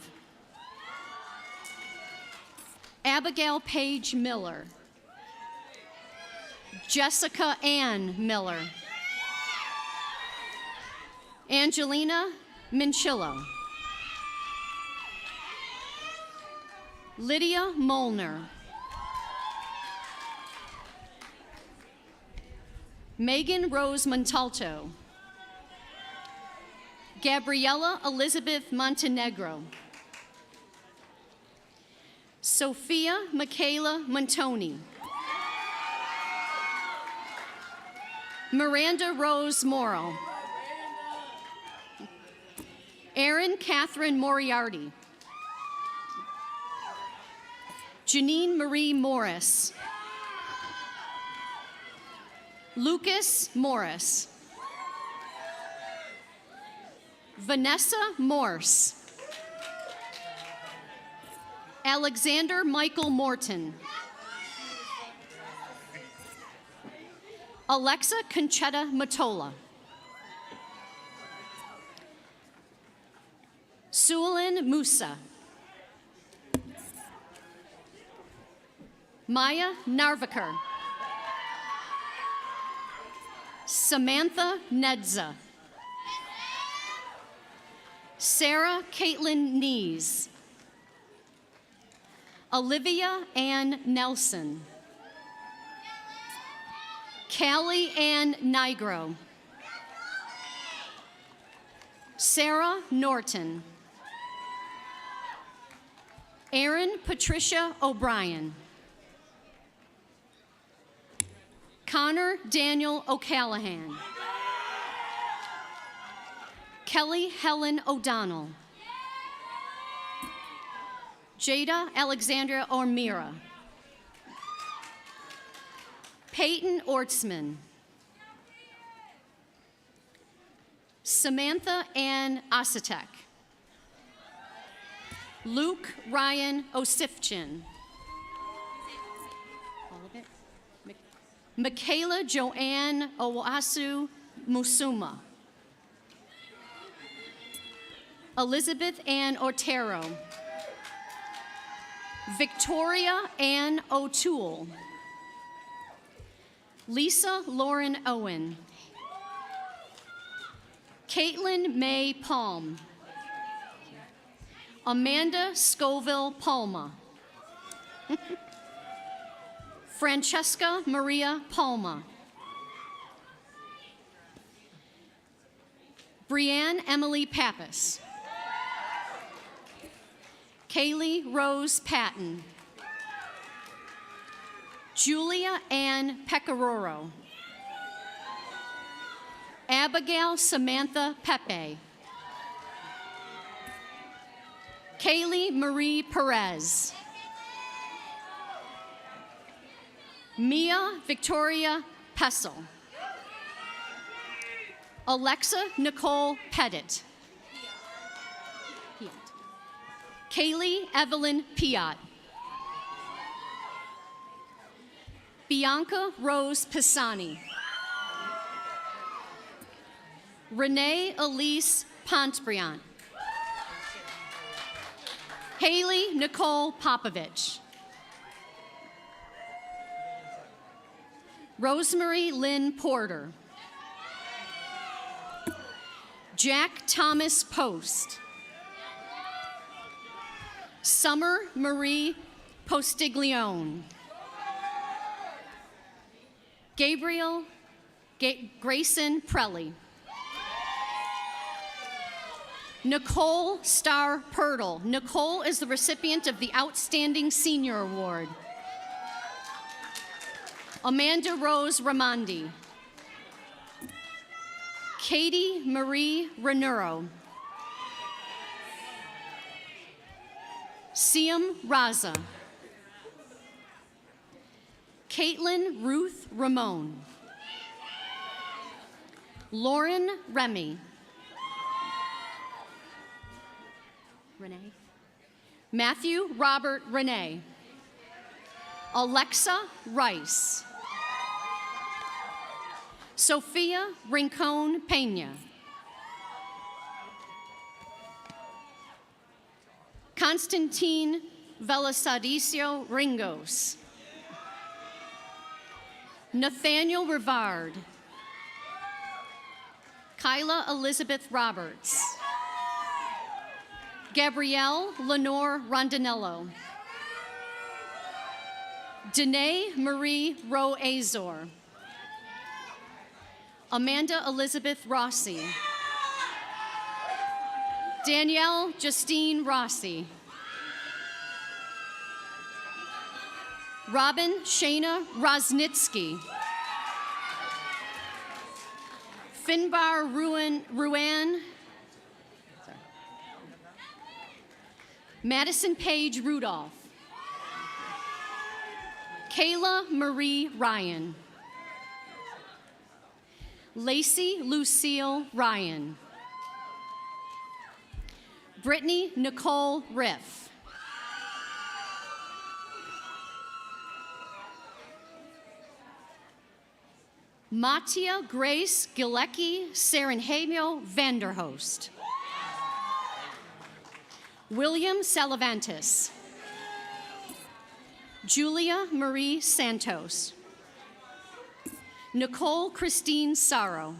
Abigail Page Miller. Jessica Ann Miller. Angelina Minchillo. Lydia Molnar. Megan Rose Montalto. Gabriella Elizabeth Montenegro. Sophia Michaela Montoni. Miranda Rose Morrow. Erin Catherine Moriarty. Janine Marie Morris. Lucas Morris. Vanessa Morse. Alexander Michael Morton. Alexa Conchetta Matola. Suelin Musa. Maya Narvikar. Samantha Nedza. Sarah Caitlin Nees. Olivia Ann Nelson. Callie Ann Nigro. Sarah Norton. Erin Patricia O'Brien. Connor Daniel O'Callahan. Kelly Helen O'Donnell. Jada Alexandria Ormira. Peyton Ortsman. Samantha Ann Osatek. Luke Ryan Osifchin. All of it. Michaela Joanne Owasu Musuma. Elizabeth Ann Otero. Victoria Ann O'Toole. Lisa Lauren Owen. Caitlin May Palm. Amanda Scoville Palma. Francesca Maria Palma. Brianne Emily Pappas. Kaylee Rose Patton. Julia Ann Pecoraro. Abigail Samantha Pepe. Kaylee Marie Perez. Mia Victoria Pessel. Alexa Nicole Pettit. Kaylee Evelyn Piat. Bianca Rose Pisani. Renee Elise Pontbriand. Haley Nicole Popovich. Rosemary Lynn Porter. Jack Thomas Post. Summer Marie Postiglione. Gabriel Grayson Prelli. Nicole Starr Pirtle. Nicole is the recipient of the Outstanding Senior Award. Amanda Rose Ramondi. Katie Marie Renuro. Siam Raza. Caitlin Ruth Ramon. Lauren Remy. Renee. Matthew Robert Renee. Alexa Rice. Sophia Rincon Pena. Constantine Velasadicio Ringos. Nathaniel Rivard. Kyla Elizabeth Roberts. Gabrielle Lenore Rondinello. Danae Marie Roe Azor. Amanda Elizabeth Rossi. Danielle Justine Rossi. Robin Shayna Rosnitsky. Finbar Ruan. Madison Page Rudolph. Kayla Marie Ryan. Lacey Lucille Ryan. Brittany Nicole Riff. Matia Grace Gilecki Serenhamio Vanderhost. William Salavantis. Julia Marie Santos. Nicole Christine Sorrow.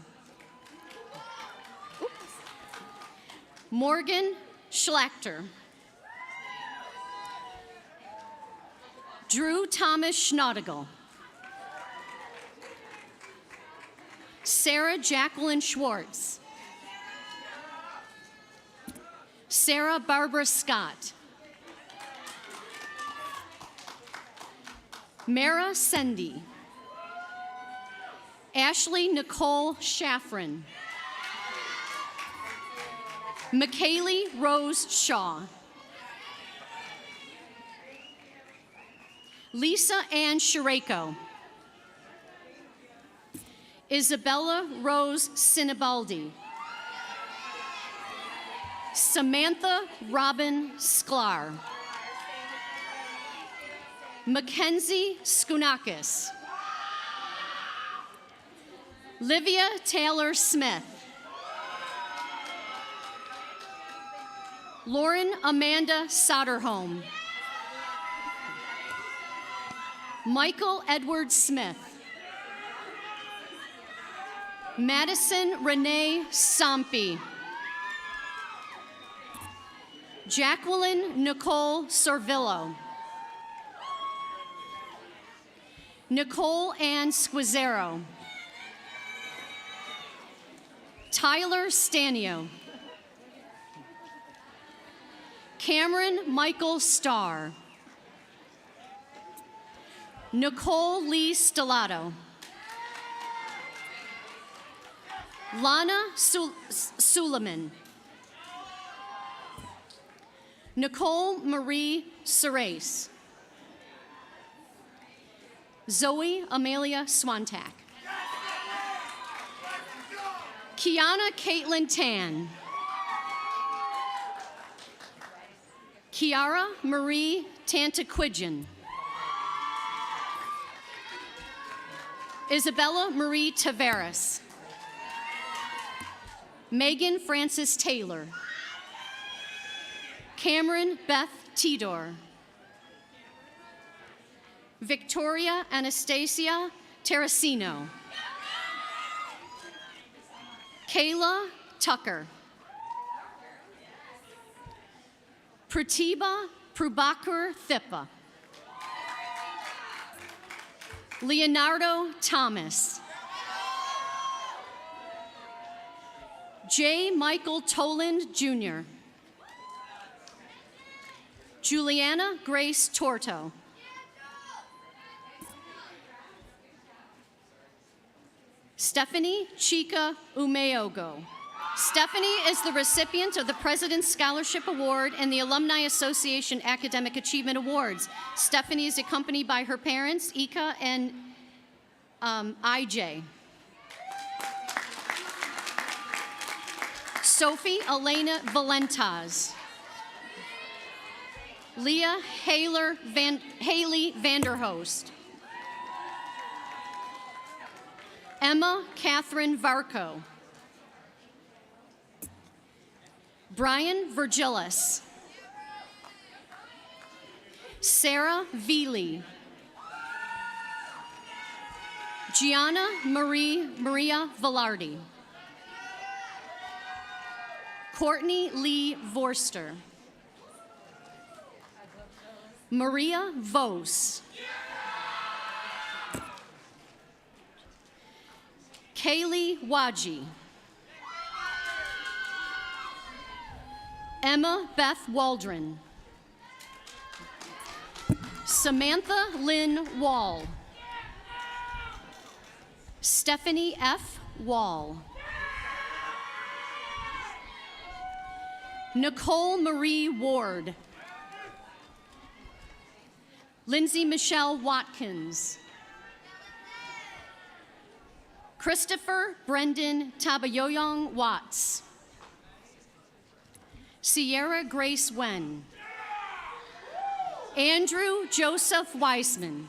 Morgan Schlachter. Drew Thomas Schnaudigl. Sarah Jacqueline Schwartz. Sarah Barbara Scott. Mara Sendy. Ashley Nicole Shaffrin. McKaylee Rose Shaw. Lisa Ann Shareko. Isabella Rose Sinibaldi. Samantha Robin Sklar. Mackenzie Skunakis. Livia Taylor Smith. Lauren Amanda Soderholm. Michael Edward Smith. Madison Renee Sampi. Jacqueline Nicole Sorvillo. Nicole Ann Squizero. Tyler Stanio. Cameron Michael Starr. Nicole Lee Stellato. Lana Suleiman. Nicole Marie Serace. Zoe Amelia Swantak. Kiana Caitlin Tan. Kiara Marie Tantaquidjan. Isabella Marie Tavares. Megan Frances Taylor. Cameron Beth Tidor. Victoria Anastasia Terracino. Kayla Tucker. Pratibha Prabhakar Thippa. Leonardo Thomas. J. Michael Toland, Jr. Juliana Grace Torto. Stephanie Chica Umeogo. Stephanie is the recipient of the President's Scholarship Award and the Alumni Association Academic Achievement Awards. Stephanie is accompanied by her parents, Ika and IJ. Sophie Elena Valentas. Leah Haley Vanderhoost. Emma Catherine Varco. Brian Virgilis. Sarah Veely. Gianna Maria Velarde. Courtney Lee Vorster. Maria Vos. Kaylee Waji. Emma Beth Waldron. Samantha Lynn Wall. Stephanie F. Wall. Nicole Marie Ward. Lindsay Michelle Watkins. Christopher Brendan Tabayoyong Watts. Sierra Grace Wen. Andrew Joseph Weisman.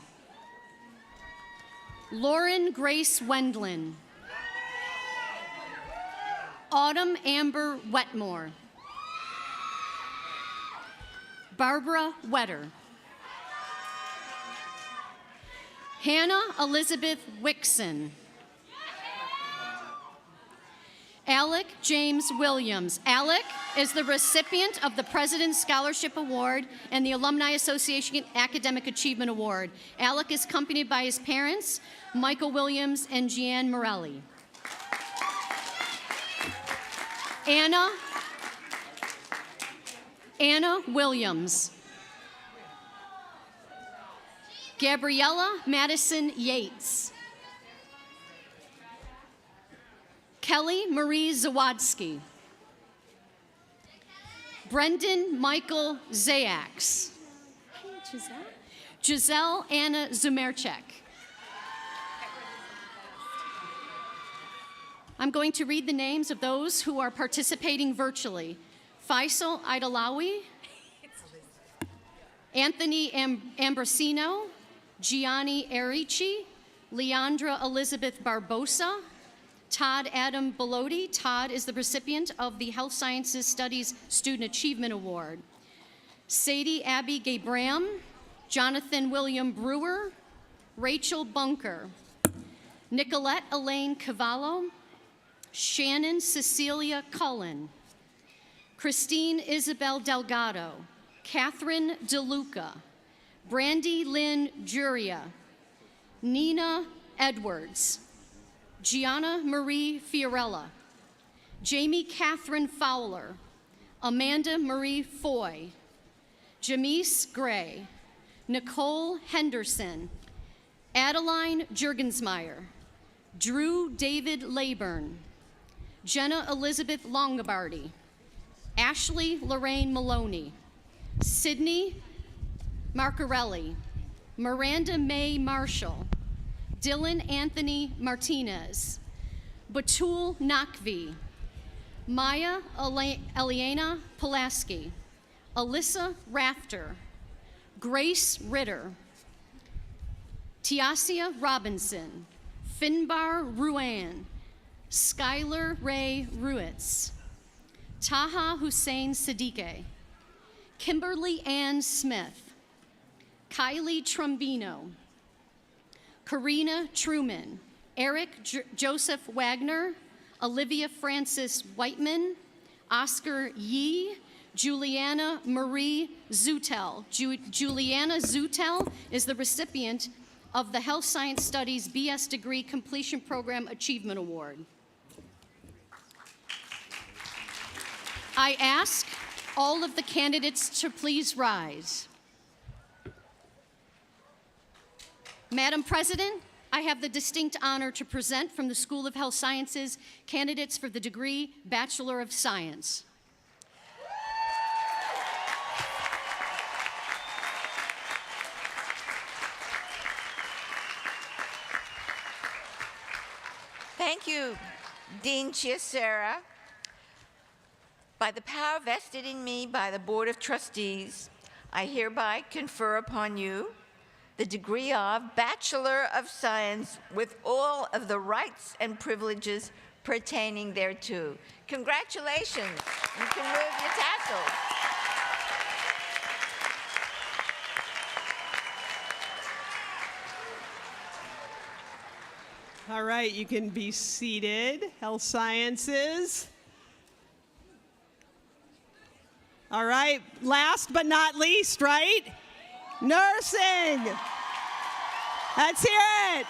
Lauren Grace Wendlin. Autumn Amber Wetmore. Barbara Wetter. Hannah Elizabeth Wixon. Alec James Williams. Alec is the recipient of the President's Scholarship Award and the Alumni Association Academic Achievement Award. Alec is accompanied by his parents, Michael Williams and Jeanne Morelli. Anna Williams. Gabriella Madison Yates. Kelly Marie Zawadski. Brendan Michael Zayax. Hey, Giselle. Giselle Anna Zumerchek. I'm going to read the names of those who are participating virtually. Faisal Idalawi, Anthony Ambrosino, Gianni Erici, Leandra Elizabeth Barbosa, Todd Adam Bellotti. Todd is the recipient of the Health Sciences Studies Student Achievement Award. Sadie Abby Gabram, Jonathan William Brewer, Rachel Bunker, Nicolette Elaine Cavallo, Shannon Cecilia Cullen, Christine Isabel Delgado, Catherine DeLuca, Brandy Lynn Juria, Nina Edwards, Gianna Marie Fiorella, Jamie Catherine Fowler, Amanda Marie Foy, Jamise Gray, Nicole Henderson, Adeline Jurgensmeyer, Drew David Leyburn, Jenna Elizabeth Longabardi, Ashley Lorraine Maloney, Sydney Marcarelli, Miranda May Marshall, Dylan Anthony Martinez, Batul Nakvi, Maya Eliana Pulaski, Alyssa Rafter, Grace Ritter, Tiasia Robinson, Finbar Ruan, Skylar Ray Ruitz, Taha Hussein Siddique, Kimberly Ann Smith, Kylie Trombino, Karina Truman, Eric Joseph Wagner, Olivia Francis Whiteman, Oscar Yee, Juliana Marie Zutel. Juliana Zutel is the recipient of the Health Science Studies BS Degree Completion Program Achievement Award. I ask all of the candidates to please rise. Madam President, I have the distinct honor to present from the School of Health Sciences candidates for the degree Bachelor of Science. Thank you, Dean Chiesera. By the power vested in me by the Board of Trustees, I hereby confer upon you the degree of Bachelor of Science with all of the rights and privileges pertaining thereto. Congratulations. You can move your tassels. All right, you can be seated. Health Sciences. All right, last but not least, right? Nursing. Let's hear it.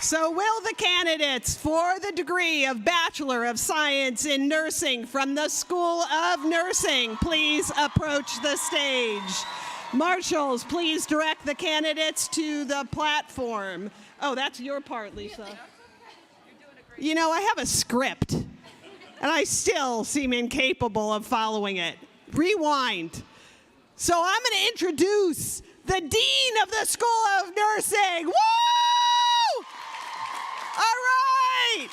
So will the candidates for the degree of Bachelor of Science in Nursing from the School of Nursing please approach the stage? Marshals, please direct the candidates to the platform. Oh, that's your part, Lisa. You know, I have a script, and I still seem incapable of following it. Rewind. So I'm going to introduce the Dean of the School of Nursing. Woo! All right.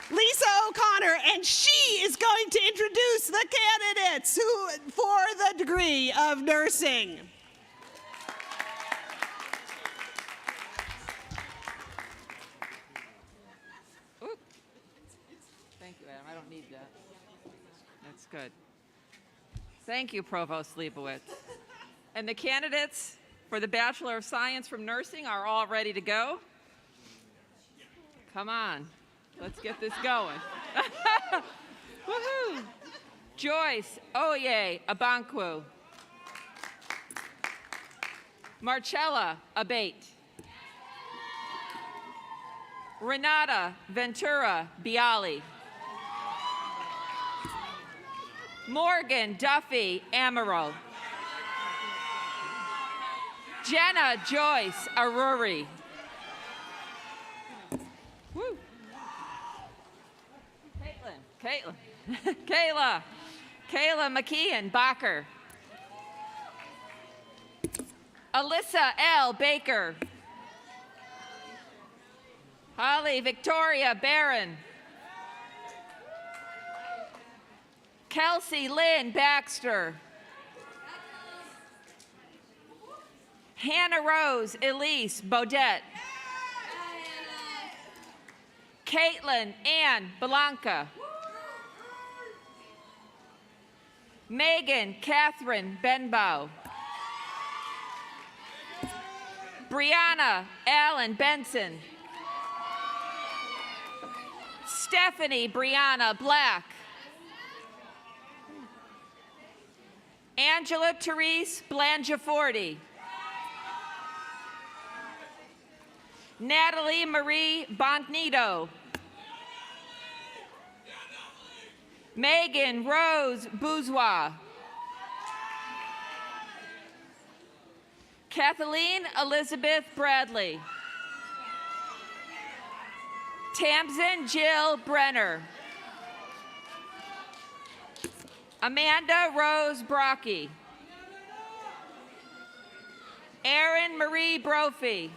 Lisa O'Connor, and she is going to introduce the candidates for the degree of nursing. Thank you, Adam. I don't need that. That's good. Thank you, Provost Leibowitz. And the candidates for the Bachelor of Science from Nursing are all ready to go. Come on. Let's get this going. Woohoo! Joyce Oye Abankwu. Marcella Abate. Renata Ventura Bialy. Morgan Duffy Amaro. Jenna Joyce Aruri. Woo. Kayla McKeon Bacher. Alyssa L. Baker. Holly Victoria Barron. Kelsey Lynn Baxter. Hannah Rose Elise Bodette. Caitlin Ann Belanca. Megan Catherine Benbow. Brianna Allen Benson. Stephanie Brianna Black. Angela Therese Blangiaforti. Natalie Marie Bonnido. Megan Rose Bourgeois. Kathleen Elizabeth Bradley. Tamsin Jill Brenner. Amanda Rose Brocky. Erin Marie Brophy.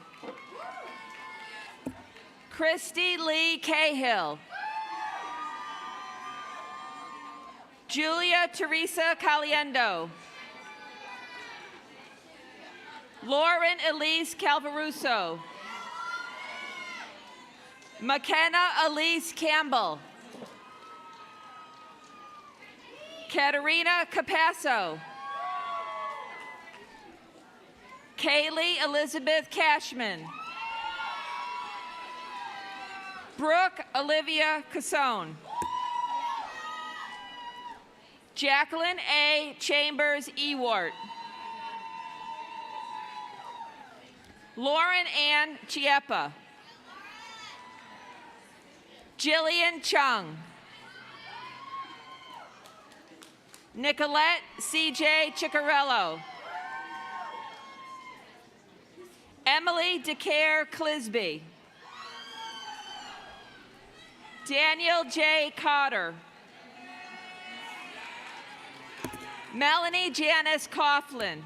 Christy Lee Cahill. Julia Teresa Caliendo. Lauren Elise Calvaruso. McKenna Elise Campbell. Katerina Capasso. Kaylee Elizabeth Cashman. Brooke Olivia Cassone. Jacqueline A. Chambers Ewart. Lauren Ann Chieppa. Jillian Chung. Nicolette C.J. Ciccarello. Emily DeCare Clisby. Daniel J. Cotter. Melanie Janice Coughlin.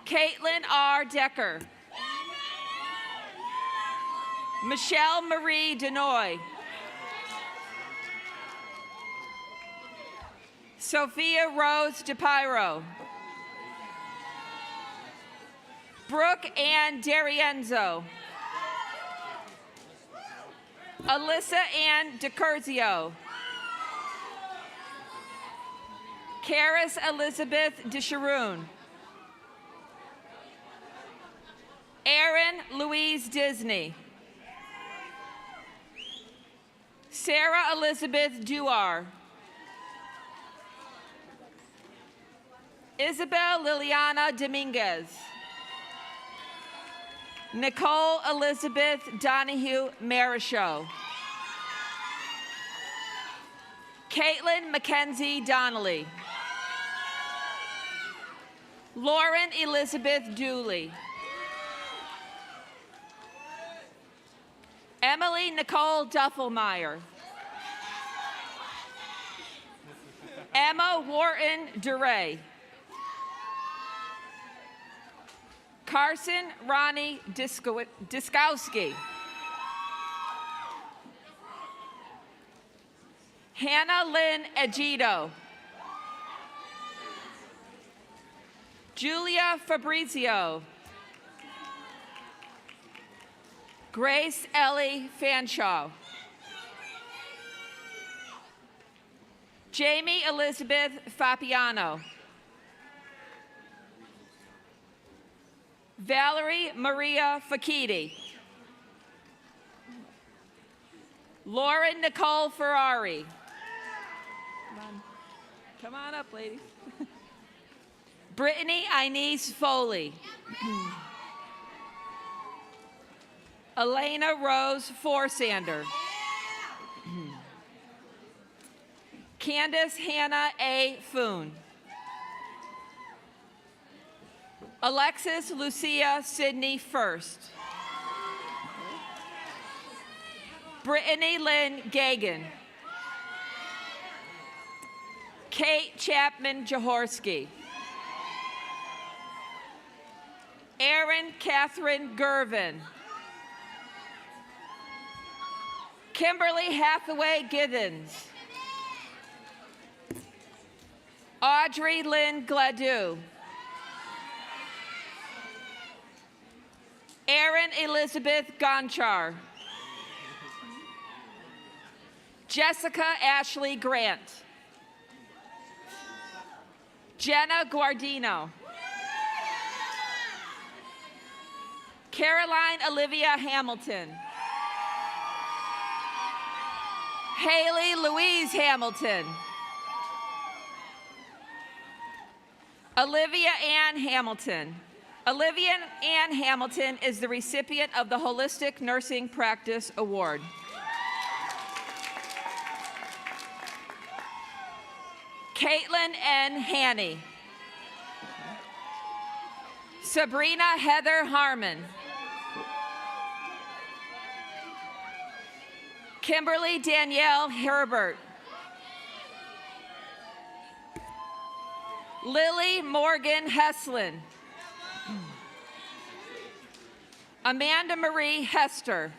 Caitlin R. Decker. Michelle Marie Denoy. Sophia Rose DePiro. Brooke Ann Darienzo. Alyssa Ann DeCurzio. Karis Elizabeth DeSharoon. Erin Louise Disney. Sarah Elizabeth Duar. Isabel Liliana Dominguez. Nicole Elizabeth Donahue Marichaux. Caitlin Mackenzie Donnelly. Lauren Elizabeth Dooley. Emily Nicole Duffelmeyer. Emma Wharton DeRay. Carson Ronnie Diskowski. Hannah Lynn Egito. Julia Fabrizio. Grace Ellie Fanshaw. Jamie Elizabeth Fapiano. Valerie Maria Fakiti. Lauren Nicole Ferrari. Come on up, ladies. Brittany Inez Foley. Elena Rose Forsander. Candace Hannah A. Foon. Alexis Lucia Sidney First. Brittany Lynn Gagan. Kate Chapman Jaworski. Erin Catherine Gervin. Kimberly Hathaway Giddens. Audrey Lynn Gladue. Erin Elizabeth Gonchar. Jessica Ashley Grant. Jenna Guardino. Caroline Olivia Hamilton. Haley Louise Hamilton. Olivia Ann Hamilton. Olivia Ann Hamilton is the recipient of the Holistic Nursing Practice Award. Caitlin N. Haney. Sabrina Heather Harmon. Kimberly Danielle Herbert. Lily Morgan Heslin. Amanda Marie Hester.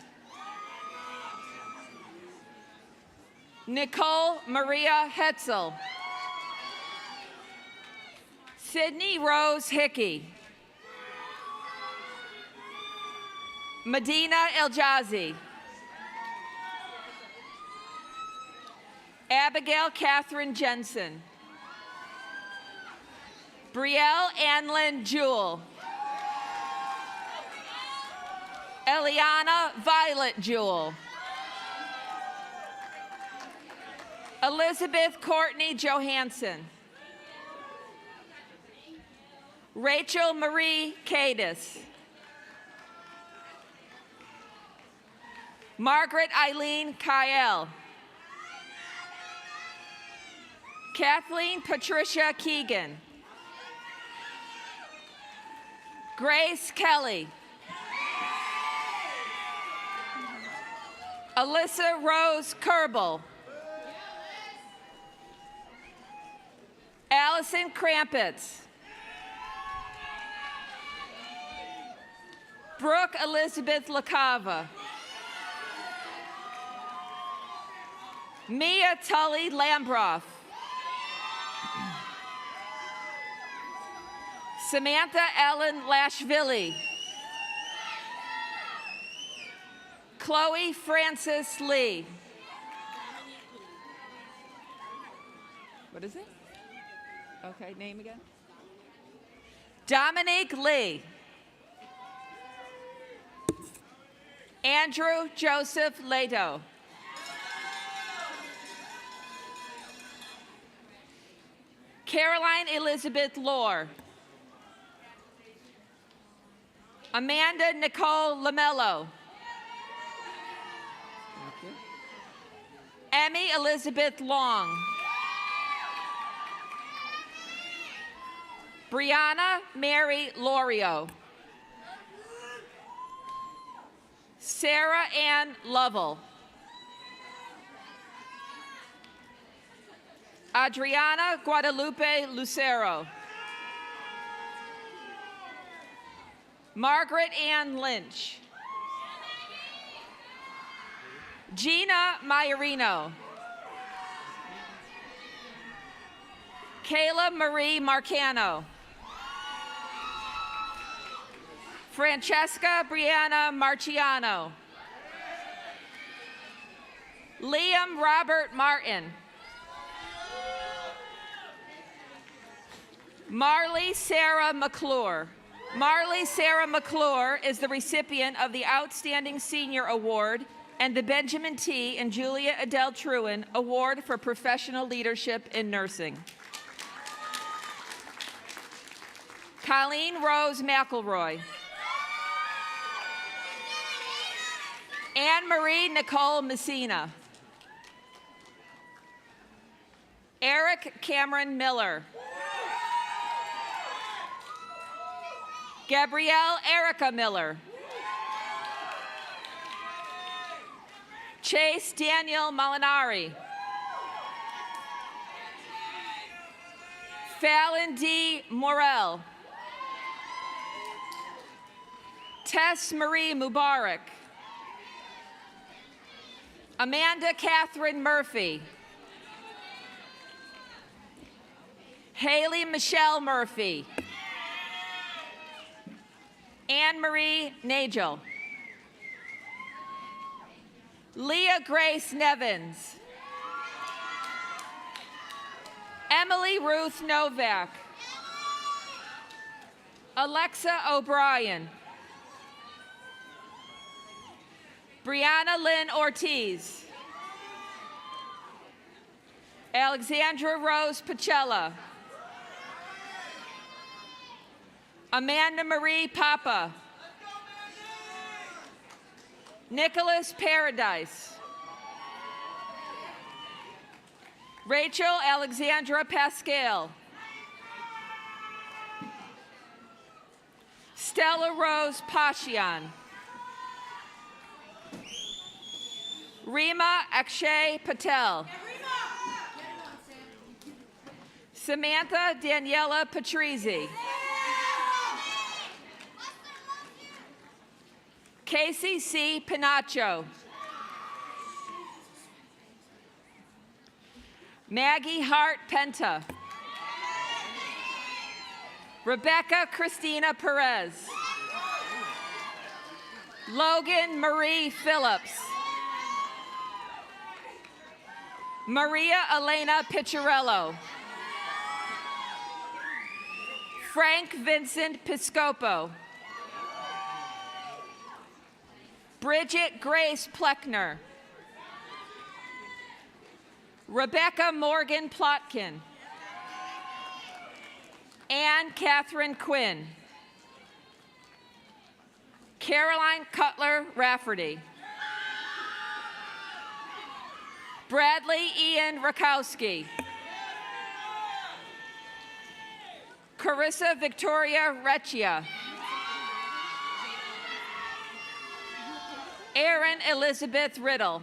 Nicole Maria Hetzel. Sydney Rose Hickey. Medina Eljazi. Abigail Catherine Jensen. Brielle Anlin Jewell. Eliana Violet Jewell. Elizabeth Courtney Johansson. Rachel Marie Cadis. Margaret Eileen Kyle. Kathleen Patricia Keegan. Grace Kelly. Alyssa Rose Kerbel. Allison Krampitz. Brooke Elizabeth LaCava. Mia Tully Lambroff. Samantha Ellen Lashvili. Chloe Frances Lee. What is it? Okay, name again. Dominique Lee. Andrew Joseph Lado. Caroline Elizabeth Lohr. Amanda Nicole Lamello. Emmy Elizabeth Long. Brianna Mary Lorio. Sarah Ann Lovell. Adriana Guadalupe Lucero. Margaret Ann Lynch. Gina Maiorino. Kayla Marie Marcano. Francesca Brianna Marciano. Liam Robert Martin. Marley Sarah McClure. Marley Sarah McClure is the recipient of the Outstanding Senior Award and the Benjamin T. and Julia Adele Truen Award for Professional Leadership in Nursing. Colleen Rose McElroy. Anne-Marie Nicole Messina. Eric Cameron Miller. Gabrielle Erica Miller. Chase Daniel Molinari. Fallon D. Morel. Tess Marie Mubarak. Amanda Catherine Murphy. Haley Michelle Murphy. Anne-Marie Nagel. Leah Grace Nevins. Emily Ruth Novak. Alexa O'Brien. Brianna Lynn Ortiz. Alexandra Rose Pacella. Amanda Marie Papa. Nicholas Paradise. Rachel Alexandra Pascal. Stella Rose Pashian. Rima Akshay Patel. Samantha Daniela Patrizzi. Casey C. Pinacho. Maggie Hart Penta. Rebecca Christina Perez. Logan Marie Phillips. Maria Elena Picciarello. Frank Vincent Piscopo. Bridget Grace Pleckner. Rebecca Morgan Plotkin. Anne Catherine Quinn. Caroline Cutler Rafferty. Bradley Ian Rakowski. Carissa Victoria Recchia. Erin Elizabeth Riddle.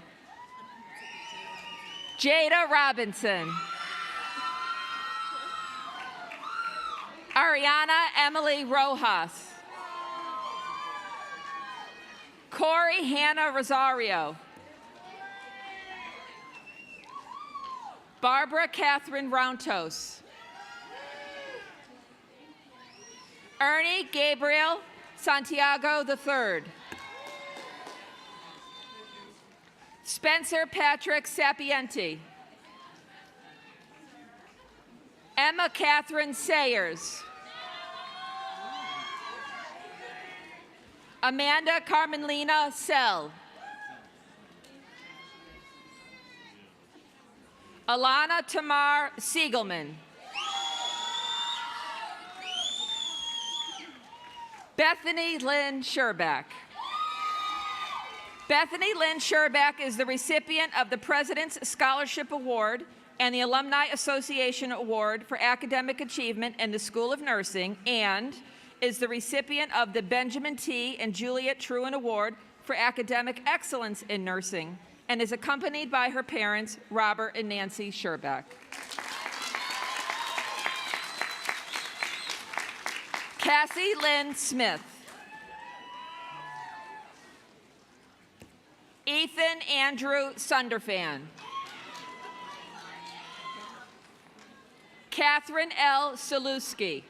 Jada Robinson. Ariana Emily Rojas. Corey Hannah Rosario. Barbara Catherine Rountos. Ernie Gabriel Santiago III. Spencer Patrick Sapienti. Emma Catherine Sayers. Amanda Carmelina Sell. Alana Tamar Siegelman. Bethany Lynn Sherback. Bethany Lynn Sherback is the recipient of the President's Scholarship Award and the Alumni Association Award for Academic Achievement in the School of Nursing, and is the recipient of the Benjamin T. and Juliet Truen Award for Academic Excellence in Nursing, and is accompanied by her parents, Robert and Nancy Sherback. Cassie Lynn Smith. Ethan Andrew Sunderfan. Catherine L. Saluski.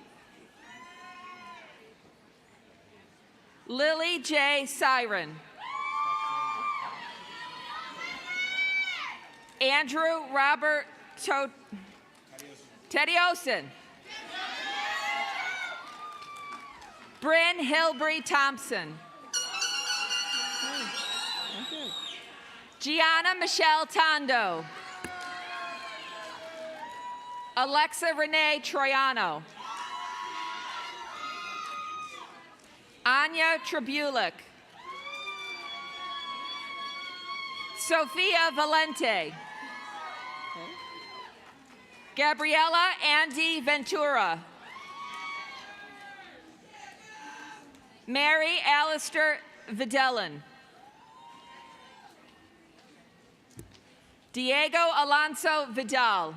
Lily J. Siren. Andrew Robert Teddiosen. Bryn Hilbrey Thompson. Gianna Michelle Tondo. Alexa Renee Troiano. Anya Tribulik. Sofia Valente. Gabriella Andy Ventura. Mary Alistair Videllin. Diego Alonso Vidal.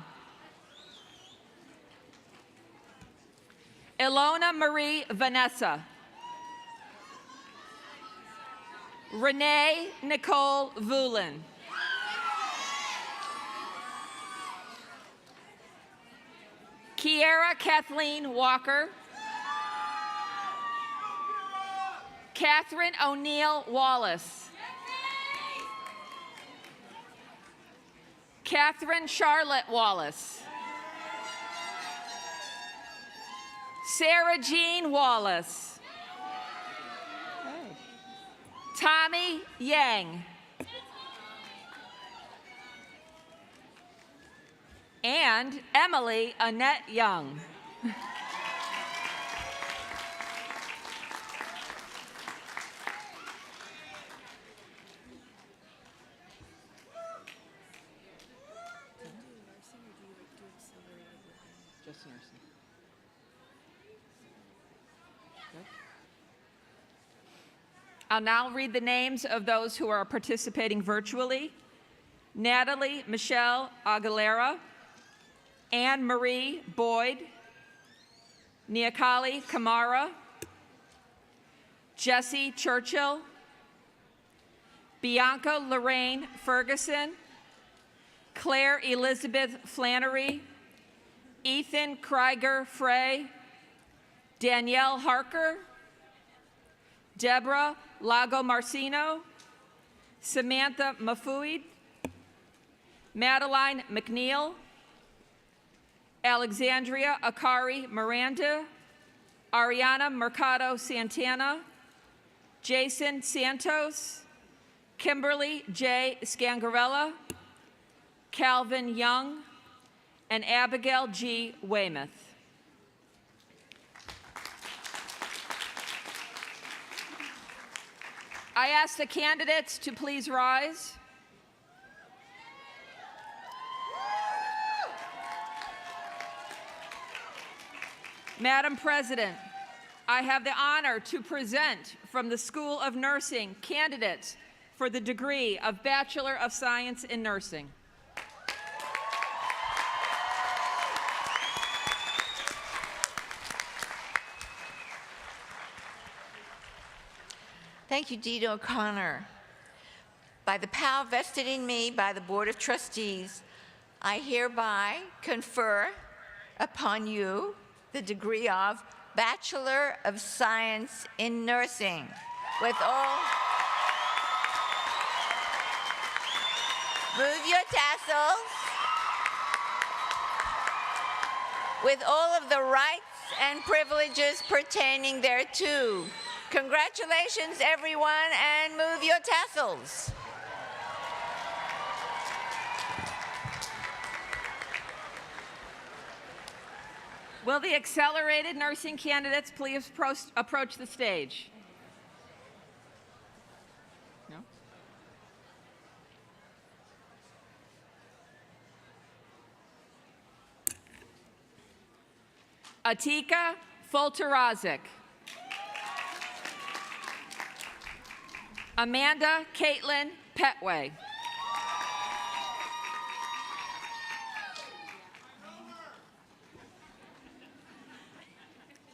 Ilona Marie Vanessa. Renee Nicole Vulin. Kiera Kathleen Walker. Catherine O'Neill Wallace. Catherine Charlotte Wallace. Sarah Jean Wallace. Tommy Yang. And Emily Annette Young. Just nursing. I'll now read the names of those who are participating virtually. Natalie Michelle Aguilera, Anne Marie Boyd, Niakali Kamara, Jesse Churchill, Bianca Lorraine Ferguson, Claire Elizabeth Flannery, Ethan Krieger Frey, Danielle Harker, Deborah Lago Marcino, Samantha Mafuid, Madeline McNeil, Alexandria Akari Miranda, Ariana Mercado Santana, Jason Santos, Kimberly J. Scangarella, Calvin Young, and Abigail G. Weymouth. I ask the candidates to please rise. Madam President, I have the honor to present from the School of Nursing candidates for the degree of Bachelor of Science in Nursing. Thank you, Dean O'Connor. By the power vested in me by the Board of Trustees, I hereby confer upon you the degree of Bachelor of Science in Nursing with all... Move your tassels. With all of the rights and privileges pertaining thereto. Congratulations, everyone, and move your tassels. Will the accelerated nursing candidates please approach the stage? No? Atika Folterazic. Amanda Caitlin Petway.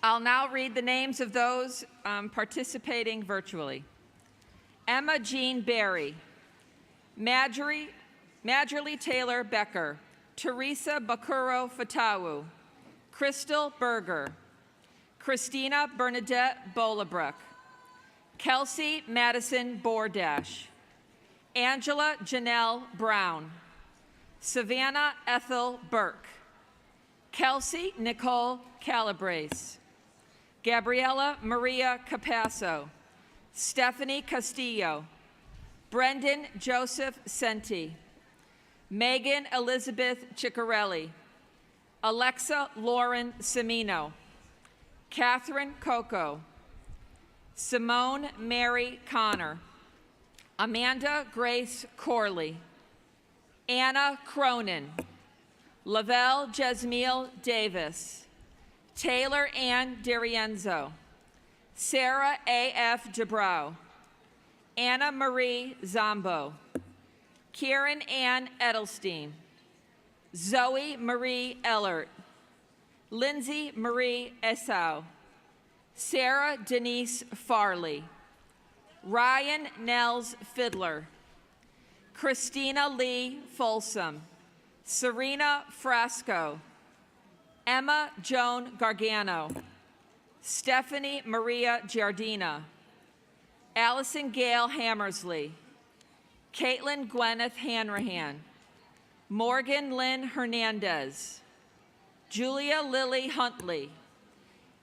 I'll now read the names of those participating virtually. Emma Jean Berry, Marjorie Taylor Becker, Teresa Bakuro Fatawu, Crystal Berger, Christina Bernadette Bolabrook, Kelsey Madison Bordash, Angela Janelle Brown, Savannah Ethel Burke, Kelsey Nicole Calabrese, Gabriela Maria Capasso, Stephanie Castillo, Brendan Joseph Senti, Megan Elizabeth Ciccarelli, Alexa Lauren Semino, Catherine Coco, Simone Mary Connor, Amanda Grace Corley, Anna Cronin, Lavelle Jesmiel Davis, Taylor Ann D'Arienzo, Sarah A.F. DeBrow, Anna Marie Zombo, Kieran Ann Edelstein, Zoe Marie Ellert, Lindsay Marie Esau, Sarah Denise Farley, Ryan Nels Fiddler, Christina Lee Folsom, Serena Frasco, Emma Joan Gargano, Stephanie Maria Giardina, Allison Gail Hammersley, Caitlin Gwyneth Hanrahan, Morgan Lynn Hernandez, Julia Lily Huntley,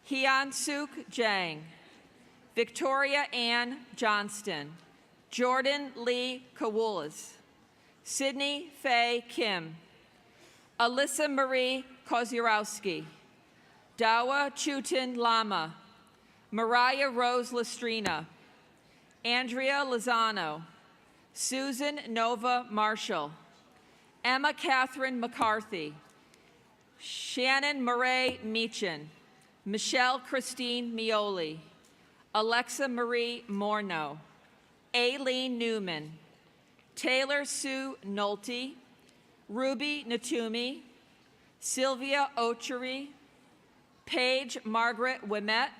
Hyun Suk Jang, Victoria Ann Johnston, Jordan Lee Kawulas, Sydney Faye Kim, Alyssa Marie Kozurowski, Dawa Chutin Lama, Mariah Rose Lestrina, Andrea Lozano, Susan Nova Marshall, Emma Catherine McCarthy, Shannon Murray Meechan, Michelle Christine Mioli, Alexa Marie Morneau, Aileen Newman, Taylor Sue Nolte, Ruby Natumi, Sylvia Ochery, Paige Margaret Wimet,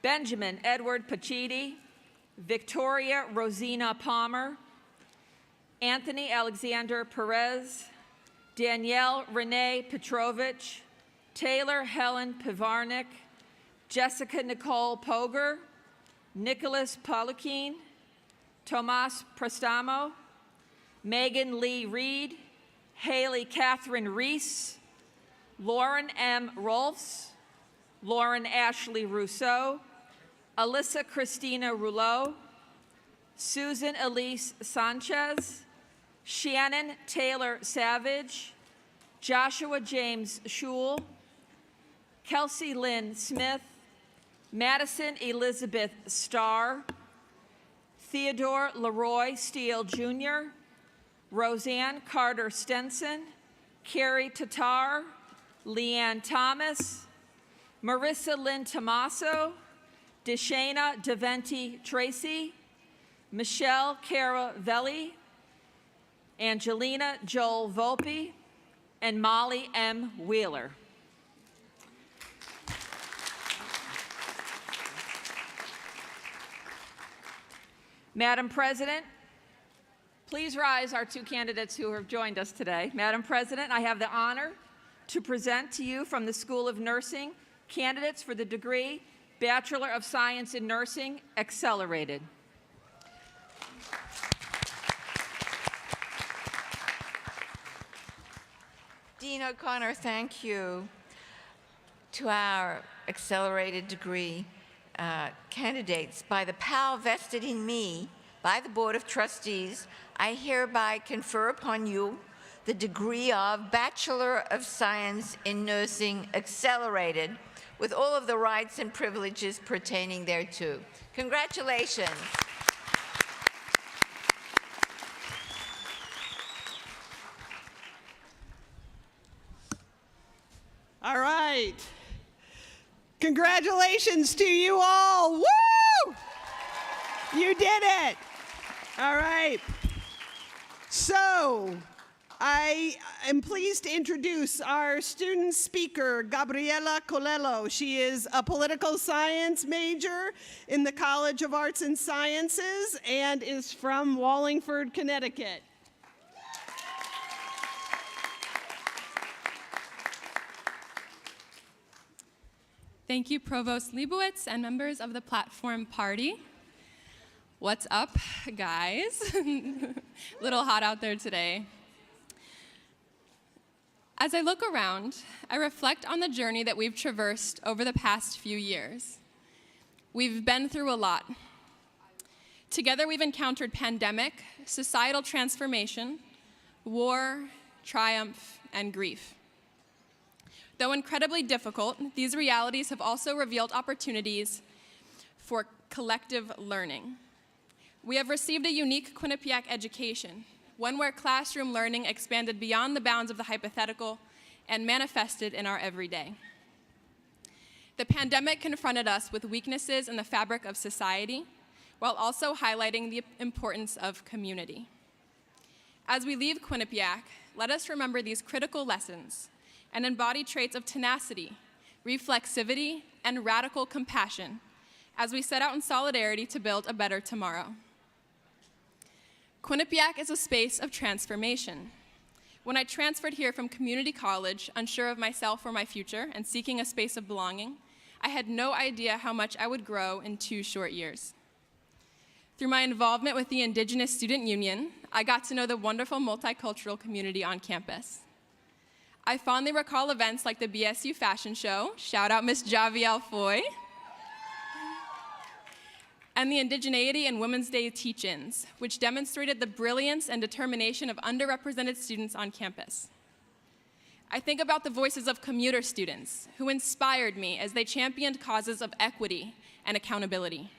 Benjamin Edward Pachidi, Victoria Rosina Palmer, Anthony Alexander Perez, Danielle Renee Petrovich, Taylor Helen Pivarnik, Jessica Nicole Poger, Nicholas Polakine, Tomas Prestamo, Megan Lee Reed, Haley Catherine Reese, Lauren M. Rolfs, Lauren Ashley Rousseau, Alyssa Christina Rouleau, Susan Elise Sanchez, Shannon Taylor Savage, Joshua James Schul, Kelsey Lynn Smith, Madison Elizabeth Starr, Theodore Leroy Steele Jr., Roseanne Carter Stenson, Carrie Tatar, Leanne Thomas, Marissa Lynn Tomaso, Deshana Deventi Tracy, Michelle Cara Velli, Angelina Joel Volpe, and Molly M. Wheeler. Madam President, please rise our two candidates who have joined us today. Madam President, I have the honor to present to you from the School of Nursing candidates for the degree Bachelor of Science in Nursing, Accelerated. Dean O'Connor, thank you. To our accelerated degree candidates, by the power vested in me by the Board of Trustees, I hereby confer upon you the degree of Bachelor of Science in Nursing, Accelerated, with all of the rights and privileges pertaining thereto. Congratulations. All right. Congratulations to you all. Woo! You did it. All right. So, I am pleased to introduce our student speaker, Gabriela Colello. She is a political science major in the College of Arts and Sciences and is from Wallingford, Connecticut. Thank you, Provost Leibowitz and members of the platform party. What's up, guys? Little hot out there today. As I look around, I reflect on the journey that we've traversed over the past few years. We've been through a lot. Together we've encountered pandemic, societal transformation, war, triumph, and grief. Though incredibly difficult, these realities have also revealed opportunities for collective learning. We have received a unique Quinnipiac education, one where classroom learning expanded beyond the bounds of the hypothetical and manifested in our everyday. The pandemic confronted us with weaknesses in the fabric of society, while also highlighting the importance of community. As we leave Quinnipiac, let us remember these critical lessons and embody traits of tenacity, reflexivity, and radical compassion as we set out in solidarity to build a better tomorrow. Quinnipiac is a space of transformation. When I transferred here from community college, unsure of myself or my future and seeking a space of belonging, I had no idea how much I would grow in 2 short years. Through my involvement with the Indigenous Student Union, I got to know the wonderful multicultural community on campus. I fondly recall events like the BSU Fashion Show, shout out Miss Javielle Foy, and the Indigeneity and Women's Day teach-ins, which demonstrated the brilliance and determination of underrepresented students on campus. I think about the voices of commuter students who inspired me as they championed causes of equity and accountability.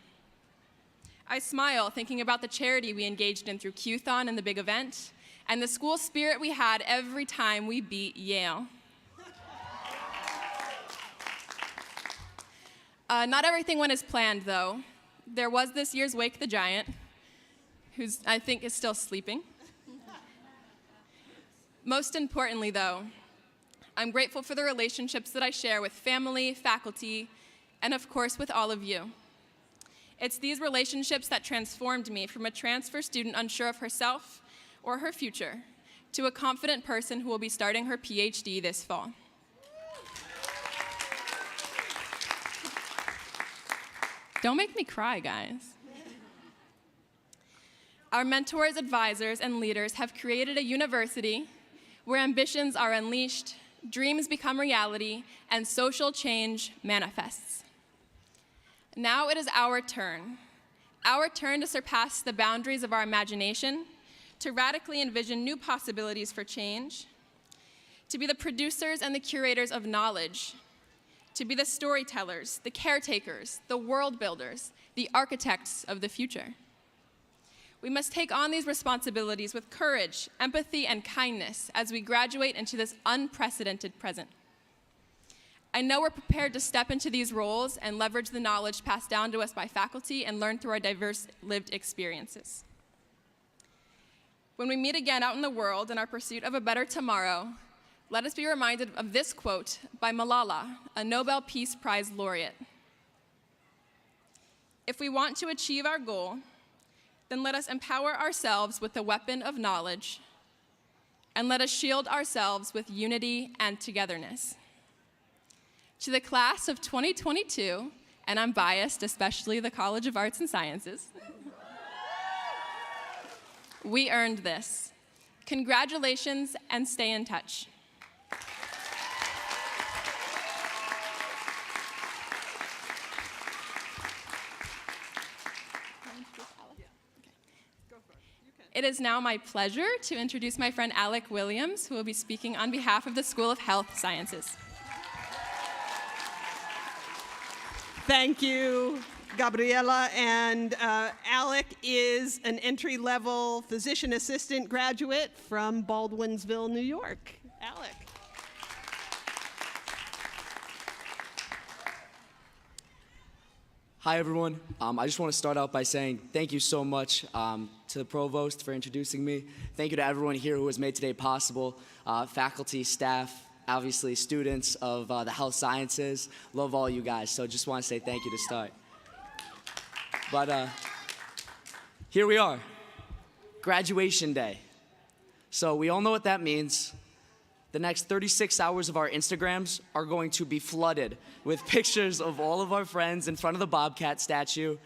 I smile thinking about the charity we engaged in through Q-thon and the big event, and the school spirit we had every time we beat Yale. Not everything went as planned, though. There was this year's Wake the Giant, who's I think is still sleeping. Most importantly, though, I'm grateful for the relationships that I share with family, faculty, and of course with all of you. It's these relationships that transformed me from a transfer student unsure of herself or her future to a confident person who will be starting her PhD this fall. Don't make me cry, guys. Our mentors, advisors, and leaders have created a university where ambitions are unleashed, dreams become reality, and social change manifests. Now it is our turn to surpass the boundaries of our imagination, to radically envision new possibilities for change, to be the producers and the curators of knowledge, to be the storytellers, the caretakers, the world builders, the architects of the future. We must take on these responsibilities with courage, empathy, and kindness as we graduate into this unprecedented present. I know we're prepared to step into these roles and leverage the knowledge passed down to us by faculty and learn through our diverse lived experiences. When we meet again out in the world in our pursuit of a better tomorrow, let us be reminded of this quote by Malala, a Nobel Peace Prize laureate. If we want to achieve our goal, then let us empower ourselves with the weapon of knowledge, and let us shield ourselves with unity and togetherness. To the class of 2022, and I'm biased, especially the College of Arts and Sciences, we earned this. Congratulations and stay in touch. It is now my pleasure to introduce my friend Alec Williams, who will be speaking on behalf of the School of Health Sciences. Thank you, Gabriela. And Alec is an entry-level physician assistant graduate from Baldwinsville, New York. Alec. Hi, everyone. I just want to start out by saying thank you so much to the provost for introducing me. Thank you to everyone here who has made today possible, faculty, staff, obviously students of the health sciences. Love all you guys, so just want to say thank you to start. But here we are, graduation day. So we all know what that means. The next 36 hours of our Instagrams are going to be flooded with pictures of all of our friends in front of the Bobcat statue,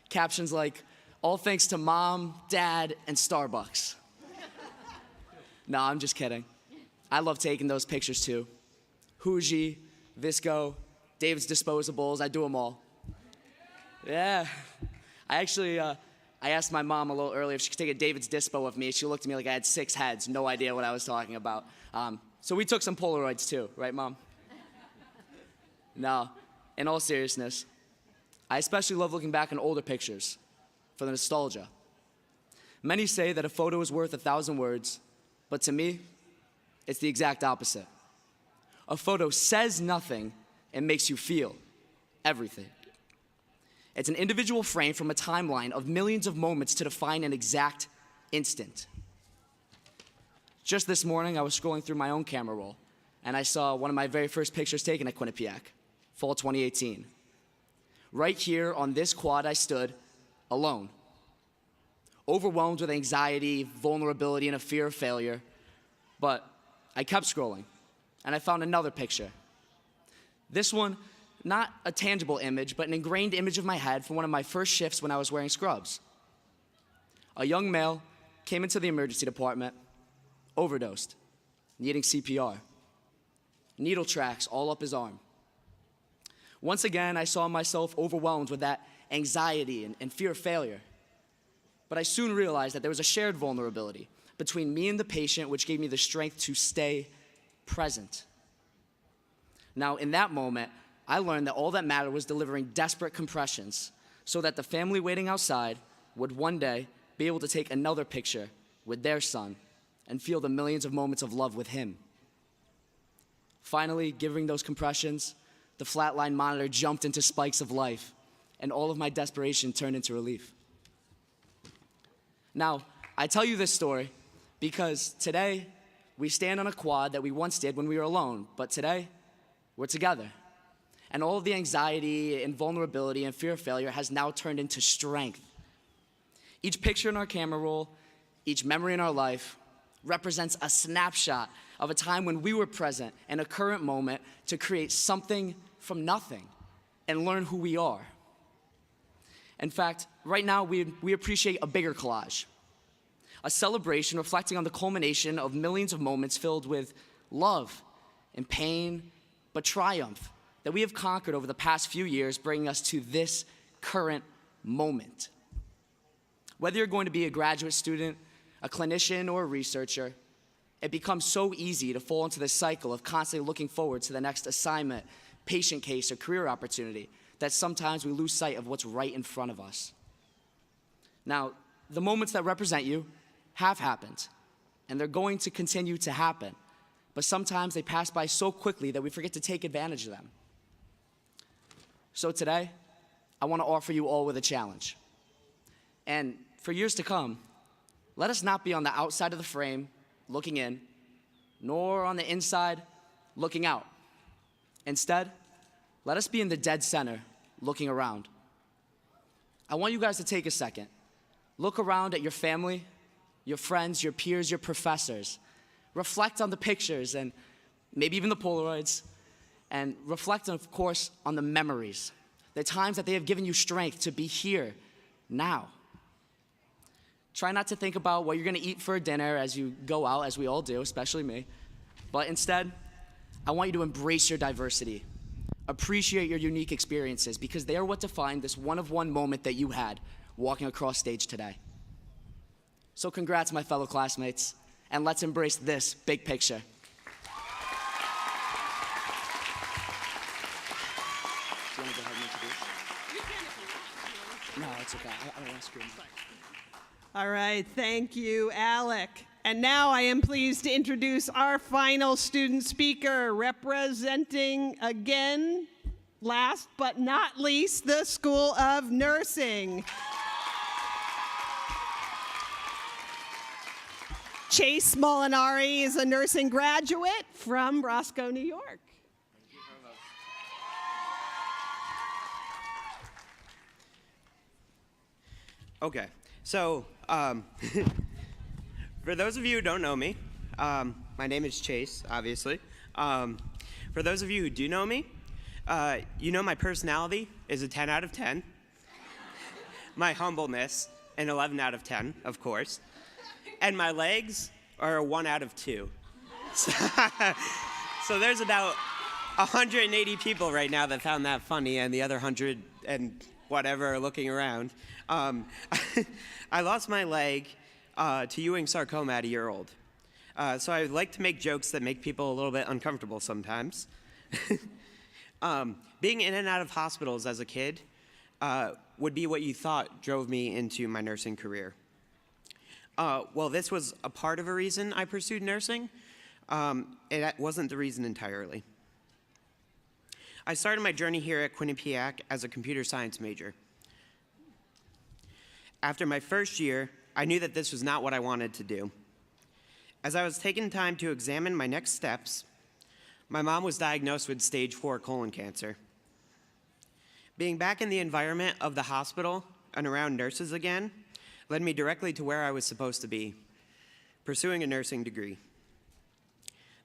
captions like, all thanks to Mom, Dad, and Starbucks. No, I'm just kidding. I love taking those pictures too. Huji, Visco, Dave's Disposables, I do them all. Yeah, I I asked my mom a little earlier if she could take a David's Dispo of me. She looked at me like I had 6 heads, no idea what I was talking about. So we took some Polaroids too, right, Mom? No, in all seriousness, I especially love looking back on older pictures for the nostalgia. Many say that a photo is worth 1,000 words, but to me, it's the exact opposite. A photo says nothing and makes you feel everything. It's an individual frame from a timeline of millions of moments to define an exact instant. Just this morning, I was scrolling through my own camera roll, and I saw one of my very first pictures taken at Quinnipiac, fall 2018. Right here on this quad, I stood alone, overwhelmed with anxiety, vulnerability, and a fear of failure. But I kept scrolling, and I found another picture. This one, not a tangible image, but an ingrained image of my head from one of my first shifts when I was wearing scrubs. A young male came into the emergency department, overdosed, needing CPR. Needle tracks all up his arm. Once again, I saw myself overwhelmed with that anxiety and fear of failure. But I soon realized that there was a shared vulnerability between me and the patient, which gave me the strength to stay present. Now, in that moment, I learned that all that mattered was delivering desperate compressions so that the family waiting outside would one day be able to take another picture with their son and feel the millions of moments of love with him. Finally, giving those compressions, the flatline monitor jumped into spikes of life, and all of my desperation turned into relief. Now, I tell you this story because today we stand on a quad that we once did when we were alone, but today we're together. And all of the anxiety and vulnerability and fear of failure has now turned into strength. Each picture in our camera roll, each memory in our life represents a snapshot of a time when we were present in a current moment to create something from nothing and learn who we are. In fact, right now we appreciate a bigger collage, a celebration reflecting on the culmination of millions of moments filled with love and pain, but triumph that we have conquered over the past few years, bringing us to this current moment. Whether you're going to be a graduate student, a clinician, or a researcher, it becomes so easy to fall into this cycle of constantly looking forward to the next assignment, patient case, or career opportunity that sometimes we lose sight of what's right in front of us. Now, the moments that represent you have happened, and they're going to continue to happen, but sometimes they pass by so quickly that we forget to take advantage of them. So today, I want to offer you all with a challenge. And for years to come, let us not be on the outside of the frame looking in, nor on the inside looking out. Instead, let us be in the dead center looking around. I want you guys to take a second. Look around at your family, your friends, your peers, your professors. Reflect on the pictures and maybe even the Polaroids, and reflect, of course, on the memories, the times that they have given you strength to be here now. Try not to think about what you're going to eat for dinner as you go out, as we all do, especially me. But instead, I want you to embrace your diversity. Appreciate your unique experiences because they are what define this one-of-one moment that you had walking across stage today. So congrats, my fellow classmates, and let's embrace this big picture. Do you want to go ahead and introduce? No, it's okay. I don't want to scream. All right, thank you, Alec. And now I am pleased to introduce our final student speaker, representing again, last but not least, the School of Nursing. Chase Molinari is a nursing graduate from Roscoe, New York. Okay, so for those of you who don't know me, my name is Chase, obviously. For those of you who do know me, you know my personality is a 10 out of 10. My humbleness, an 11 out of 10, of course. And my legs are a 1 out of 2. So there's about 180 people right now that found that funny, and the other 100 and whatever, looking around. I lost my leg to Ewing sarcoma at a year old. So I like to make jokes that make people a little bit uncomfortable sometimes. Being in and out of hospitals as a kid would be what you thought drove me into my nursing career. Well, this was a part of a reason I pursued nursing. It wasn't the reason entirely. I started my journey here at Quinnipiac as a computer science major. After my first year, I knew that this was not what I wanted to do. As I was taking time to examine my next steps, my mom was diagnosed with stage 4 colon cancer. Being back in the environment of the hospital and around nurses again led me directly to where I was supposed to be, pursuing a nursing degree.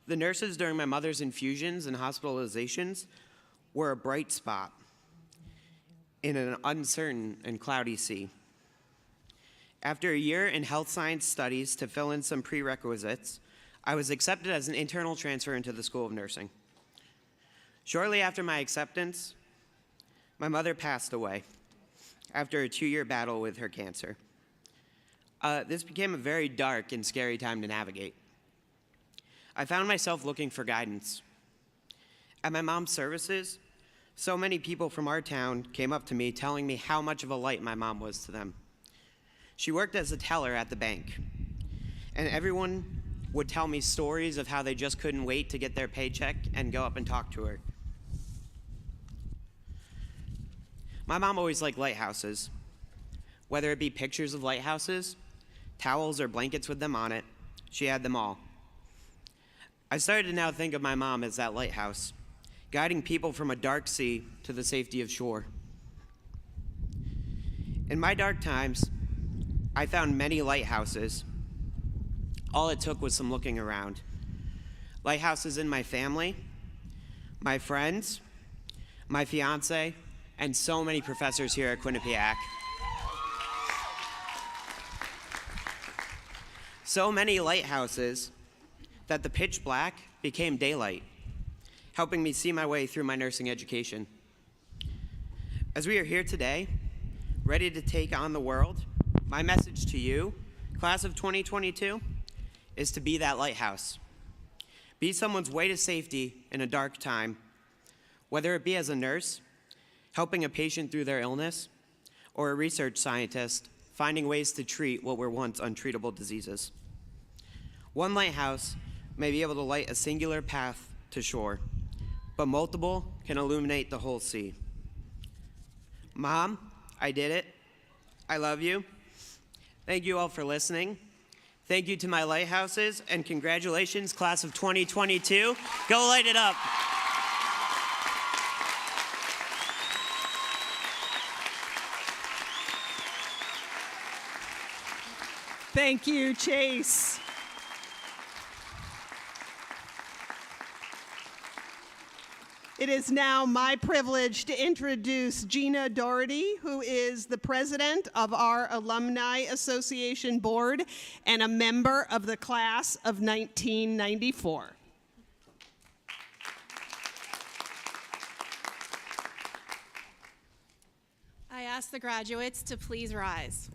The nurses during my mother's infusions and hospitalizations were a bright spot in an uncertain and cloudy sea. After a year in health science studies to fill in some prerequisites, I was accepted as an internal transfer into the School of Nursing. Shortly after my acceptance, my mother passed away after a 2-year battle with her cancer. This became a very dark and scary time to navigate. I found myself looking for guidance. At my mom's services, so many people from our town came up to me telling me how much of a light my mom was to them. She worked as a teller at the bank, and everyone would tell me stories of how they just couldn't wait to get their paycheck and go up and talk to her. My mom always liked lighthouses. Whether it be pictures of lighthouses, towels, or blankets with them on it, she had them all. I started to now think of my mom as that lighthouse, guiding people from a dark sea to the safety of shore. In my dark times, I found many lighthouses. All it took was some looking around. Lighthouses in my family, my friends, my fiance, and so many professors here at Quinnipiac. So many lighthouses that the pitch black became daylight, helping me see my way through my nursing education. As we are here today, ready to take on the world, my message to you, class of 2022, is to be that lighthouse. Be someone's way to safety in a dark time, whether it be as a nurse, helping a patient through their illness, or a research scientist finding ways to treat what were once untreatable diseases. One lighthouse may be able to light a singular path to shore, but multiple can illuminate the whole sea. Mom, I did it. I love you. Thank you all for listening. Thank you to my lighthouses, and congratulations, class of 2022. Go light it up. Thank you, Chase. It is now my privilege to introduce Gina Doherty, who is the president of our Alumni Association Board and a member of the class of 1994. I ask the graduates to please rise.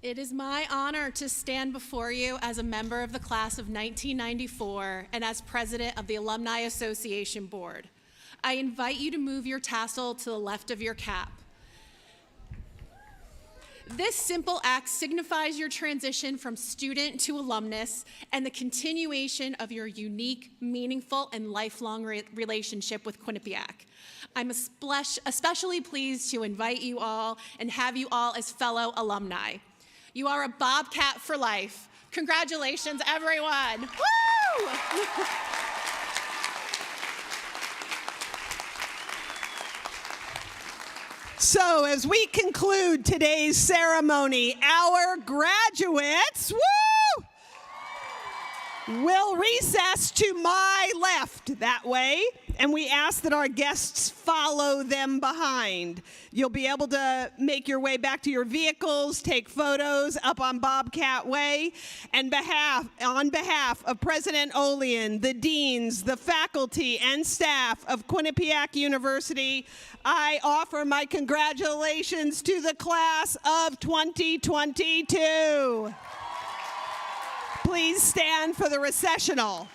It is my honor to stand before you as a member of the class of 1994 and as president of the Alumni Association Board. I invite you to move your tassel to the left of your cap. This simple act signifies your transition from student to alumnus and the continuation of your unique, meaningful, and lifelong relationship with Quinnipiac. I'm especially pleased to invite you all and have you all as fellow alumni. You are a Bobcat for life. Congratulations, everyone. Woo! So as we conclude today's ceremony, our graduates, woo! We'll recess to my left that way, and we ask that our guests follow them behind. You'll be able to make your way back to your vehicles, take photos up on Bobcat Way. And on behalf of President Olean, the deans, the faculty, and staff of Quinnipiac University, I offer my congratulations to the class of 2022. Please stand for the recessional.